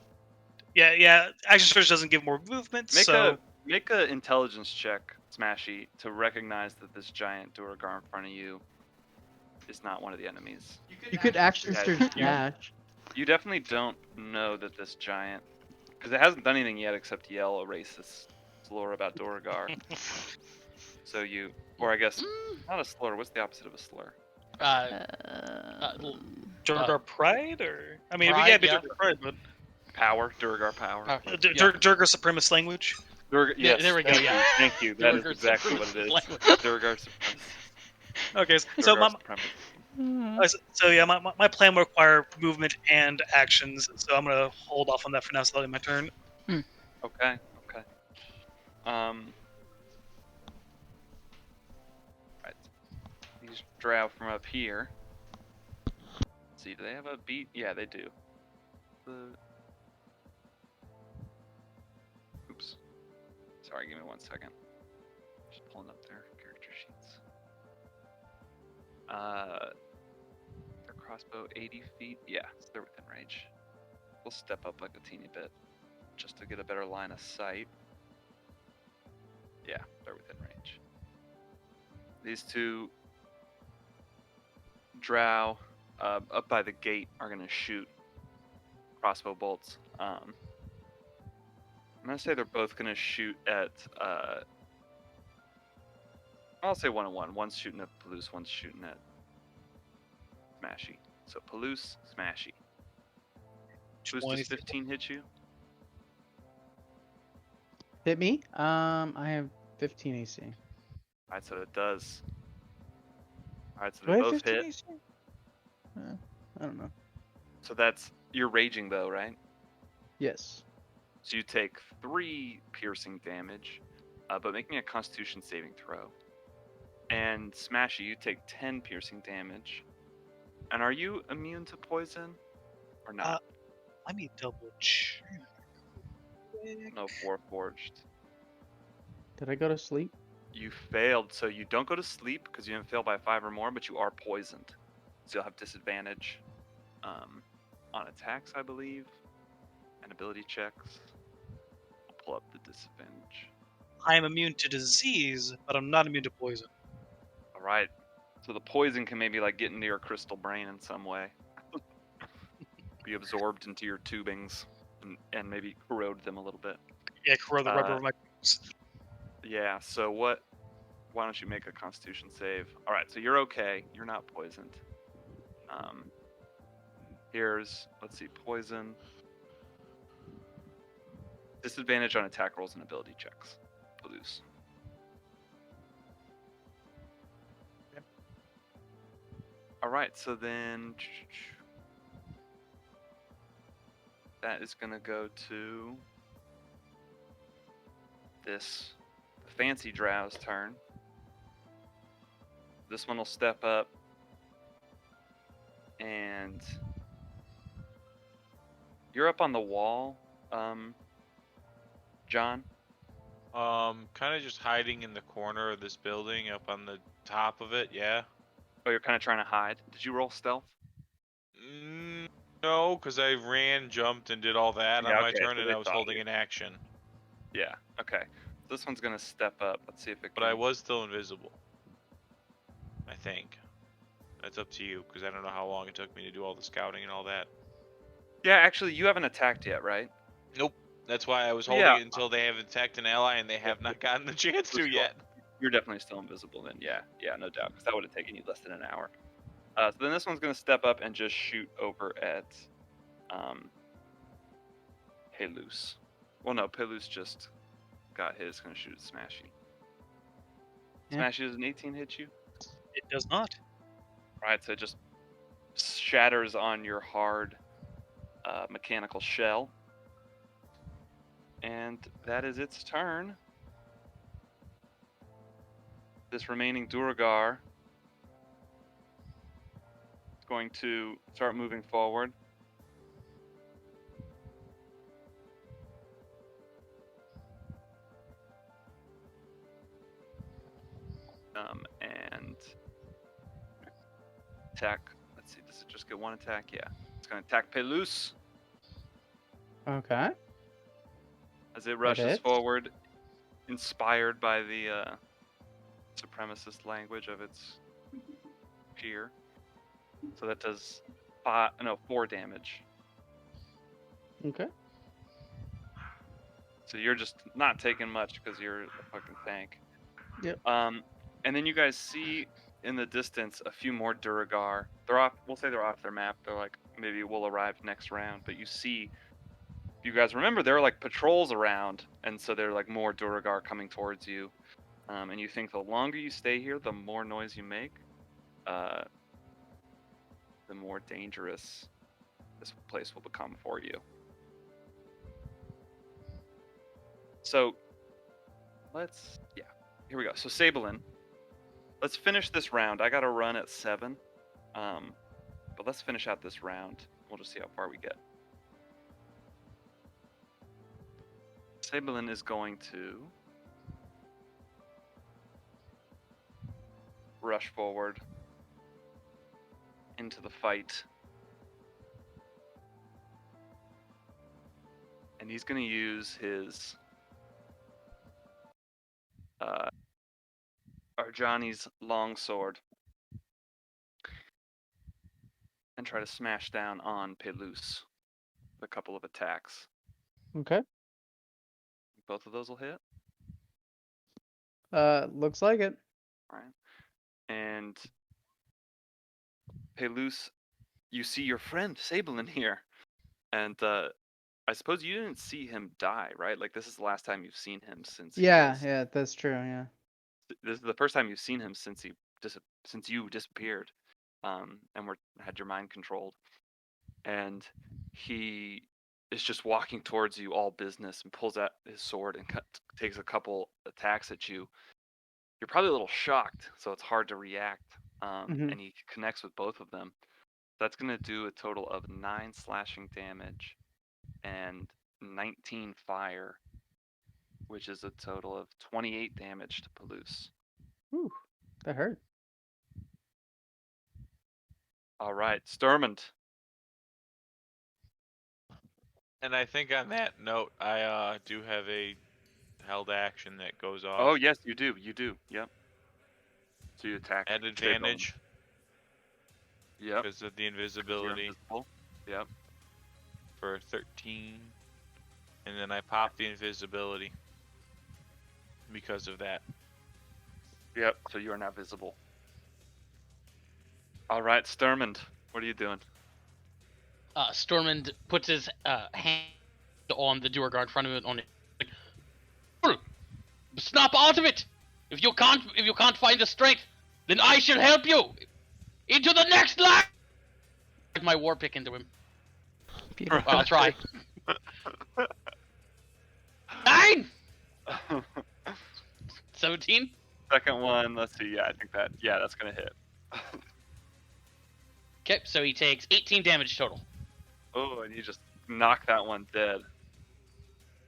Yeah. Action surge doesn't give more movement, so Make a intelligence check, Smashy, to recognize that this giant Duragar in front of you is not one of the enemies. You could action Yeah, surge you- smash. You definitely don't know that this giant, because it hasn't done anything yet except yell a racist slur about Duragar. So you, or I guess not a slur. What's the opposite of a slur? Durgar Pride, or I mean, Pride, yeah, it'd be yeah. Durgar Pride, but Power, Duragar power. Yeah. Durgar Supremacist language. Durgar, Yeah, yes, there we go, thank yeah. you, thank you. That is Durgar exactly what it is. supremacist language. Duragar supremacy. Okay, so Durgar supremacy. my plan will require movement and actions, so I'm gonna hold off on that for now. So that'll be my turn. Okay. Right. These drow from up here. Let's see, do they have a beat? Yeah, they do. Oops. Sorry, give me 1 second. Just pulling up their character sheets. Their crossbow 80 feet. Yeah, so they're within range. We'll step up like a teeny bit just to get a better line of sight. Yeah, they're within range. These two drow up by the gate are going to shoot crossbow bolts. I'm going to say they're both going to shoot at. I'll say 1 and 1. One's shooting at Palouse, one's shooting at Smashy. So Palouse, Smashy. Palouse, does 15 hit you? Hit me? I have 15 AC. Alright, so it does. Alright, so Do I they have both 15 hit. AC? I don't know. So that's. You're raging though, right? Yes. So you take 3 piercing damage, but making a constitution saving throw. And Smashy, you take 10 piercing damage. And are you immune to poison? Or not? Let me double check. No, Warforged. Did I go to sleep? You failed, so you don't go to sleep because you didn't fail by 5 or more, but you are poisoned. So you'll have disadvantage on attacks, I believe, and ability checks. I'll pull up the disadvantage. I am immune to disease, but I'm not immune to poison. All right. So the poison can maybe like get into your crystal brain in some way. be absorbed into your tubings and maybe corrode them a little bit. Yeah, corrode the rubber of my boots. Yeah. So what? Why don't you make a Constitution save? All right. So you're okay. You're not poisoned. Here's, let's see, poison. Disadvantage on attack rolls and ability checks. Loose. All right, so then that is gonna go to this fancy drow's turn. This one will step up and you're up on the wall, John. Kind of just hiding in the corner of this building, up on the top of it. Yeah. Oh, you're kind of trying to hide. Did you roll stealth? No, because I ran, jumped, and did all that Yeah, on my okay, turn, so and they I was thought holding you. an action. Yeah. Okay. This one's gonna step up. Let's see if it can. But I was still invisible. I think. That's up to you, because I don't know how long it took me to do all the scouting and all that. Yeah, actually, you haven't attacked yet, right? Nope. That's why I was Well, holding yeah. it until they have attacked an ally, and they have not gotten the chance So to still- yet. You're definitely still invisible then. Yeah, no doubt, because that would have taken you less than an hour. So then this one's gonna step up and just shoot over at Pelus. Well, no, Pelus just got his. Gonna shoot at Smashy. Yeah. Smashy, does an 18 hit you? It does not. Right, so it just shatters on your hard mechanical shell. And that is its turn. This remaining Duragar is going to start moving forward. And attack. Let's see, does it just get one attack? Yeah. It's going to attack Pelus Okay. as it rushes hits. forward, inspired by the supremacist language of its peer. So that does 4 damage. Okay. So you're just not taking much because you're a fucking tank. Yep. And then you guys see in the distance a few more Duragar. They're off. We'll say they're off their map. They're like, maybe we'll arrive next round. But you see, you guys remember there are like patrols around, and so they're like more Duragar coming towards you. And you think the longer you stay here, the more noise you make, the more dangerous this place will become for you. So here we go. So Sabellen, let's finish this round. I got to run at 7, but let's finish out this round. We'll just see how far we get. Sabellen is going to rush forward into the fight. And he's going to use his Arjani's longsword and try to smash down on Pelus with a couple of attacks. Okay. Both of those will hit. Looks like it. Right. And Pelus, you see your friend Sabellen here. And I suppose you didn't see him die, right? Like this is the last time you've seen him since Yeah, that's true. Yeah. This is the first time you've seen him since you disappeared, and had your mind controlled. And he is just walking towards you, all business, and pulls out his sword and takes a couple attacks at you. You're probably a little shocked, so it's hard to react. Mhm. And he connects with both of them. That's gonna do a total of 9 slashing damage and 19 fire, which is a total of 28 damage to Pelus. Whew, that hurt. All right, Sturmond. And I think on that note, I do have a held action that goes off Oh yes, you do. You do. Yep. So you attack. at advantage Yep. because of the 'Cause you're invisibility. invisible. Yep. for 13. And then I pop the invisibility because of that. Yep, so you are now visible. All right, Sturmond, what are you doing? Stormond puts his hand on the Duergar in front of him. On it, like, snap out of it! If you can't find the strength, then I shall help you into the next life. My war pick into him. Beautiful. I'll try. 9, 17. Second one, let's see. Yeah, I think that's gonna hit. Okay, so he takes 18 damage total. Oh, and you just knock that one dead.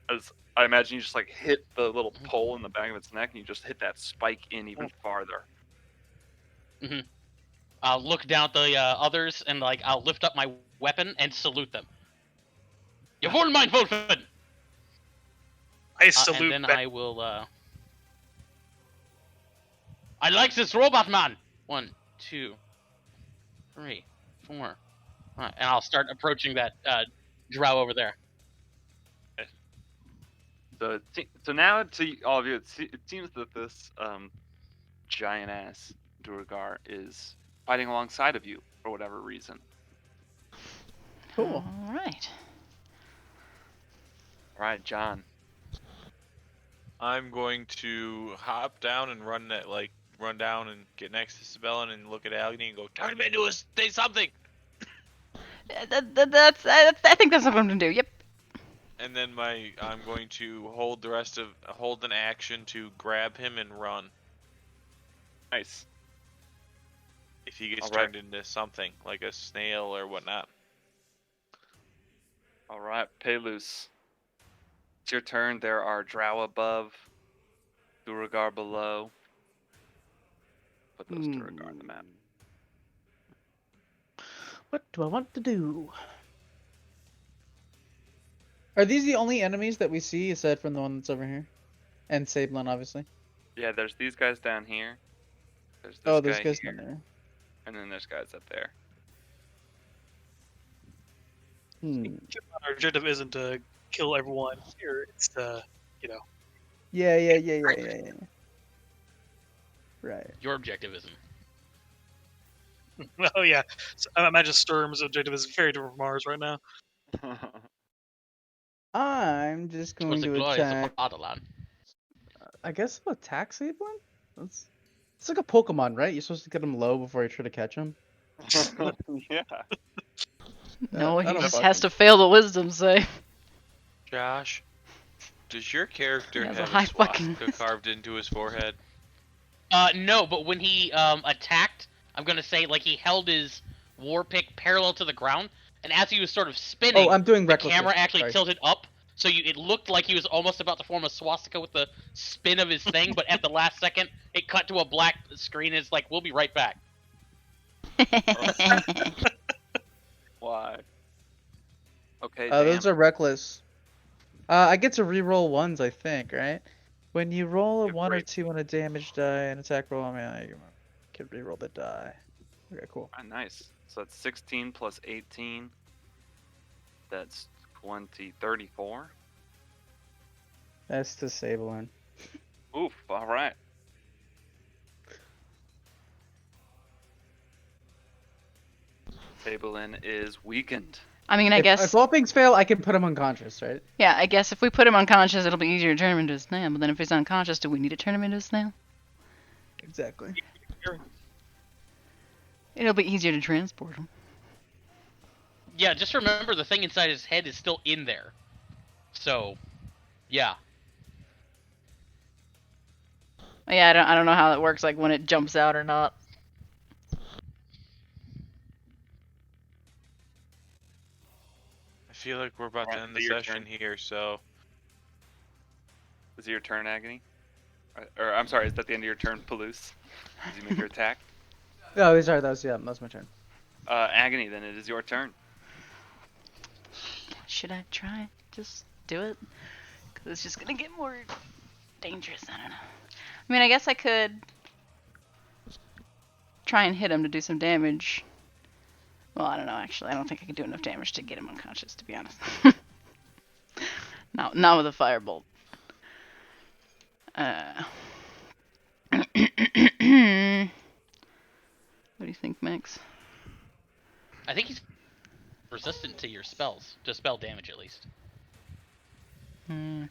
As I imagine you just like hit the little pole in the back of its neck, and you just hit that spike in even farther. I'll look down at the others and like I'll lift up my weapon and salute them. You wollen mein Wolfen! I And salute then back. I will. I like this robot man. 1, 2, 3, 4. And I'll start approaching that drow over there. So now to all of you, it seems that this giant ass Duergar is fighting alongside of you for whatever reason. Cool. All right. All right, John. I'm going to hop down and run down and get next to Sabellen and look at Agony and go, turn him into say something! I think that's what I'm gonna do. Yep. And then I'm going to hold an action to grab him and run. Nice. If he gets All right. turned into something, like a snail or whatnot. All right, Pelus. It's your turn. There are drow above, Duergar below. Put those Duergar on the map. What do I want to do? Are these the only enemies that we see aside from the one that's over here? And Sabellen, obviously. Yeah, there's these guys down here. There's this Oh, there's guy guys here, down there. and then there's guys up there. Our objective isn't to kill everyone here. It's to, Yeah. Right. Your objective isn't. Oh yeah. So I imagine Sturm's objective is very different from ours right now. I'm just going It's a to glorious attack. fatherland. I guess I'll attack Sabellen? It's like a Pokemon, right? You're supposed to get him low before you try to catch him. Yeah. No, I he don't just fucking- has to fail the wisdom save. Josh, does your character He has a have high a fucking swastika carved into his forehead? No, but when he attacked, I'm gonna say like he held his war pick parallel to the ground, and as he was sort of spinning, Oh, I'm doing the reckless. camera actually Sorry. tilted up, so it looked like he was almost about to form a swastika with the spin of his thing, but at the last second, it cut to a black screen. And it's like, we'll be right back. Why? Okay, Those damn. are reckless. I get to reroll ones, I think, right? When you roll a Yeah, 1 or great. 2 on a damage die and attack roll, you can reroll the die. Okay, cool. Ah, nice. So that's 16 plus 18. That's 20, 34. That's to Sabellen. Oof, all right. Sabellen is weakened. I mean, I guess. If all things fail, I can put him unconscious, right? Yeah, I guess if we put him unconscious, it'll be easier to turn him into a snail. But then if he's unconscious, do we need to turn him into a snail? Exactly. It'll be easier to transport him. Yeah, just remember the thing inside his head is still in there. So, yeah. Yeah, I don't know how that works, like when it jumps out or not. I feel like we're about to Alright, end the so your session turn. here, so Is it your turn, Agony? Or I'm sorry, is that the end of your turn, Palouse? Did you make your attack? Oh, sorry, that was my turn. Agony, then it is your turn. Should I try? Just do it? Because it's just gonna get more dangerous. I don't know. I mean, I guess I could try and hit him to do some damage. Well, I don't know. Actually, I don't think I can do enough damage to get him unconscious. To be honest. Not with a firebolt. What do you think, Max? I think he's resistant to your spells, to spell damage at least. Hmm.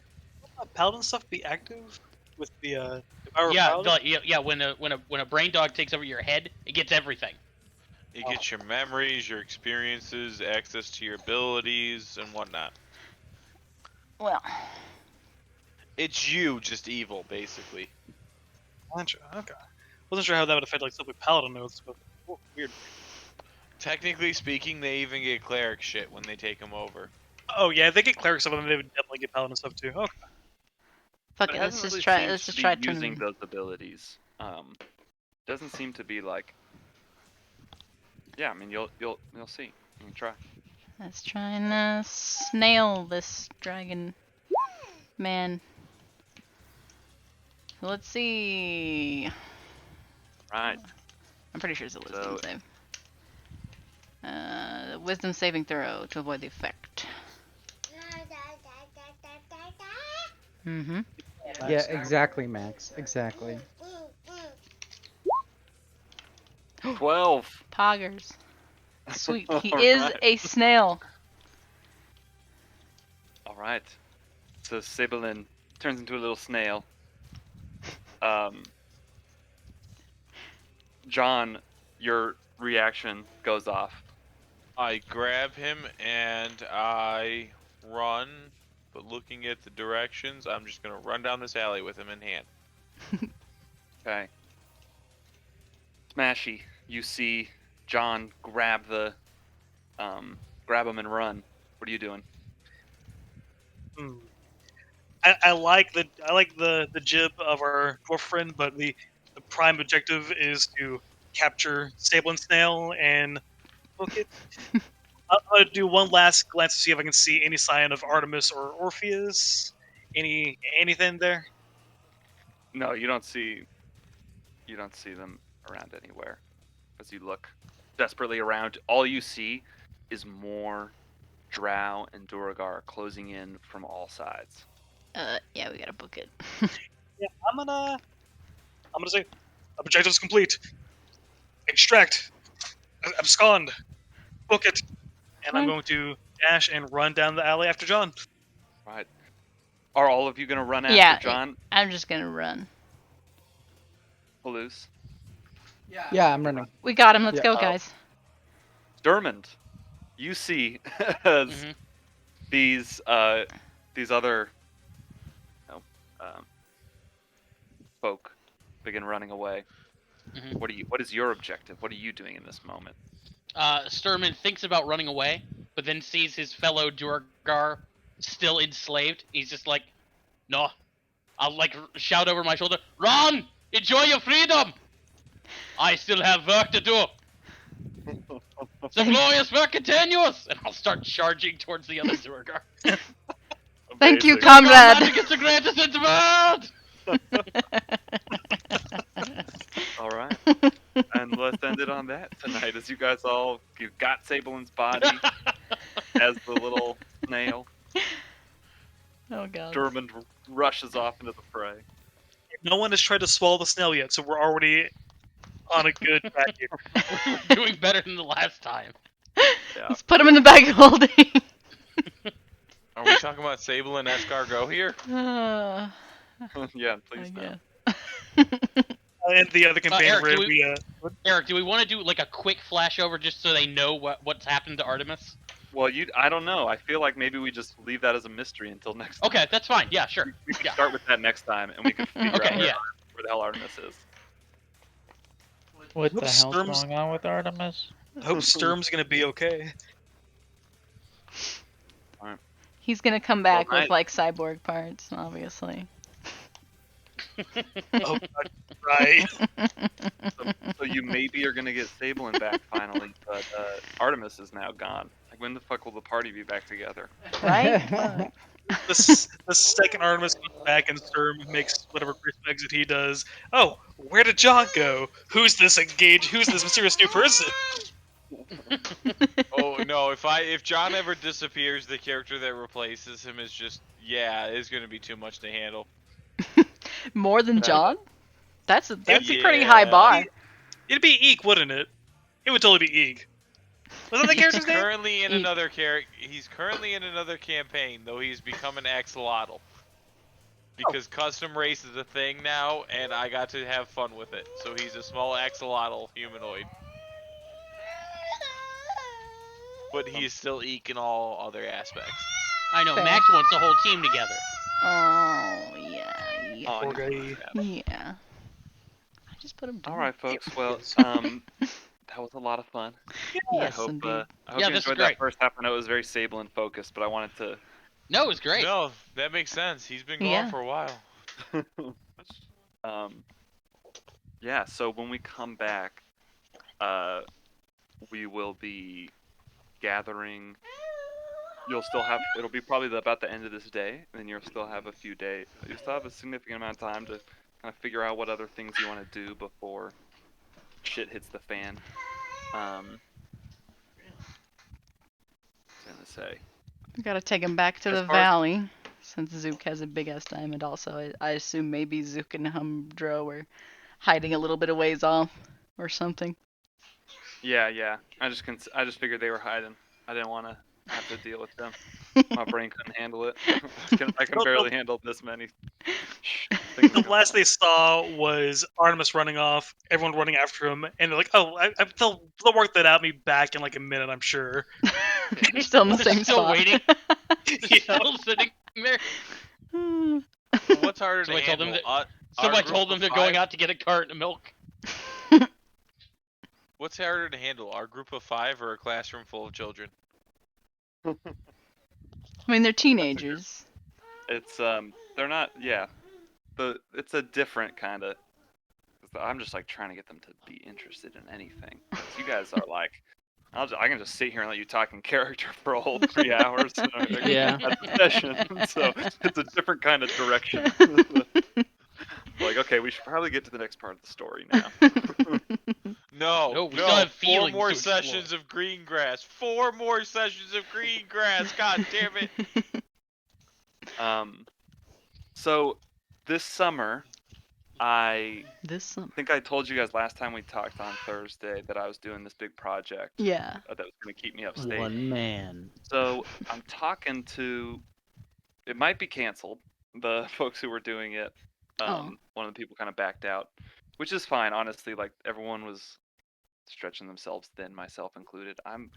Paladin stuff be active with the Devour Yeah, Paladin? yeah. When a brain dog takes over your head, it gets everything. It gets your memories, your experiences, access to your abilities, and whatnot. Well, It's you, just evil, basically. Gotcha, okay. Wasn't sure how that would affect like stuff with Paladin notes, but weird. Technically speaking, they even get cleric shit when they take them over. Oh yeah, if they get cleric stuff, then they would definitely get Paladin stuff too. Okay. fuck But it. it Let's hasn't just really try. seemed Let's to just be try turning using him. those abilities. Doesn't seem to be like. Yeah, I mean you'll see. You can try. Let's try and snail this dragon man. Let's see. Right. I'm pretty sure it's a wisdom So- save. Wisdom saving throw to avoid the effect. Mm-hmm. Yeah, exactly, Max. Exactly. 12. Poggers. Sweet. He All is right. a snail. All right. So Sabellen turns into a little snail. John, your reaction goes off. I grab him and I run, but looking at the directions, I'm just gonna run down this alley with him in hand. Okay. Smashy, you see John grab him and run. What are you doing? Hmm. I like the jib of our dwarf friend, but the prime objective is to capture Sable Snail and book it. I'll do one last glance to see if I can see any sign of Artemis or Orpheus. Anything there? No, you don't see them around anywhere. As you look desperately around, all you see is more Drow and Duragar closing in from all sides. Yeah, we gotta book it. Yeah, I'm gonna say objectives complete. Extract. Abscond. Book it. And I'm Fine. going to dash and run down the alley after John. Right. Are all of you gonna run after Yeah, John? I'm just gonna run. Halus? Yeah, I'm running. We got him. Let's Yeah. go, Oh. guys. Dermond, you see as Mm-hmm. these other folk begin running away. Mhm. What is your objective? What are you doing in this moment? Sturman thinks about running away, but then sees his fellow Durgar still enslaved. He's just like, no. I'll like shout over my shoulder, run! Enjoy your freedom! I still have work to do. The glorious work continues! And I'll start charging towards the other Durgar. Thank you, Amazing. comrade. Magic is the greatest in the world! All right. And let's end it on that tonight, as you guys you've got Sabellen's body as the little snail. Oh god. Dermond rushes off into the fray. No one has tried to swallow the snail yet, so we're already on a good track here. We're doing better than the last time. Yeah. Let's put him in the bag of holding. Are we talking about Sable and escargot here? Yeah, I please no. guess. And the other campaign Eric, where do we Eric, do we want to do like a quick flash over just so they know what's happened to Artemis? Well, I don't know. I feel like maybe we just leave that as a mystery until next time. Okay, that's fine. Yeah, sure. We can Yeah. start with that next time, and we can figure Okay, out where yeah. the hell Artemis is. What the Hope hell's Sturm's- going on with Artemis? I hope Sturm's gonna be okay. He's gonna come back Alright. with like cyborg parts, obviously. Oh, God, right. So you maybe are gonna get Sabellen back finally, but Artemis is now gone. Like, when the fuck will the party be back together? Right? Fuck. The second Artemis comes back and Sturm makes whatever first exit he does. Oh, where did John go? Who's this mysterious new person? Oh no! If John ever disappears, the character that replaces him is just it's gonna be too much to handle. More than That- John? That's a It'd pretty high Yeah. bar. It'd be Eek, wouldn't it? It would totally be Eek. Was that the He's character's name? currently in Eek. another He's currently in another campaign, though he's become an axolotl. Because custom race is a thing now, and I got to have fun with it. So he's a small axolotl humanoid. But he's still Eek in all other aspects. I know. Fair. Max wants the whole team together. Oh yeah, yeah, Oh, Poor he's guy. fine. yeah. I just put him down. All right, folks. Well, Yes. that was a lot of fun. I Yes, hope indeed. I hope Yeah, you this is enjoyed great. that first half. I know it was very Sabellen focused, but I wanted to. No, it was great. No, that makes sense. He's been gone Yeah. for a while. Yeah. So when we come back, we will be gathering. You'll still have. It'll be probably about the end of this day, and then you'll still have a few days. You'll still have a significant amount of time to kind of figure out what other things you want to do before shit hits the fan. I was gonna say. We gotta take him back to As the far as- valley, since Zook has a big ass diamond. Also, I assume maybe Zook and Humdro were hiding a little bit of ways off, or something. Yeah. I just figured they were hiding. I didn't want to have to deal with them. My brain couldn't handle it. I can barely handle this many things. The going last on. they saw was Artemis running off, everyone running after him, and they're like, "Oh, they'll work that out. Me back in like a minute, I'm sure." You're still in the They're same still spot. waiting. Yeah. Still sitting there. So what's harder So to I told them handle? that- Our Somebody group told them of they're going five- out to get a carton of milk. What's harder to handle? Our group of 5 or a classroom full of children? I mean, they're teenagers. It's they're not. Yeah, it's a different kind of. I'm just like trying to get them to be interested in anything. 'Cause you guys are like, I can just sit here and let you talk in character for a whole 3 hours. Yeah. At the session. So it's a different kind of direction. Like, okay, we should probably get to the next part of the story now. No, we still have 4 feelings more to explore. sessions of green grass. 4 more sessions of green grass. God damn it. So this summer, I This summer. think I told you guys last time we talked on Thursday that I was doing this big project Yeah. that was going to keep me upstate. One man. So I'm talking to. It might be canceled. The folks who were doing it, one of the people kind of backed out, which is fine. Honestly, like everyone was stretching themselves thin, myself included. I'm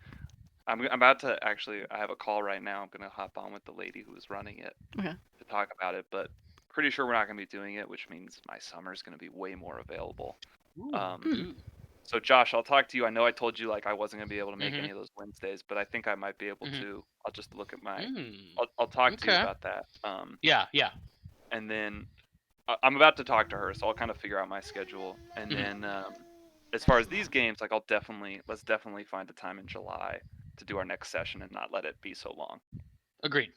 about to actually. I have a call right now. I'm gonna hop on with the lady who was running it Okay. to talk about it, but pretty sure we're not gonna be doing it, which means my summer's gonna be way more available. Ooh. So Josh, I'll talk to you. I know I told you like I wasn't gonna be able to make Mhm. any of those Wednesdays, but I think I might be able Mhm. to. I'll just look at my. Mm. I'll talk to you Okay. about that. Yeah. And then I'm about to talk to her, so I'll kind of figure out my schedule. And Mhm. then as far as these games, like let's definitely find a time in July to do our next session and not let it be so long. Agreed.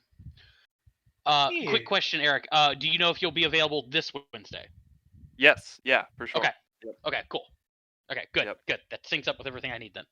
Yeah. Quick question, Eric. Do you know if you'll be available this Wednesday? Yes, yeah, for sure. Okay. Yep. Okay. Cool. Okay. Good. Yep. Good. That syncs up with everything I need then.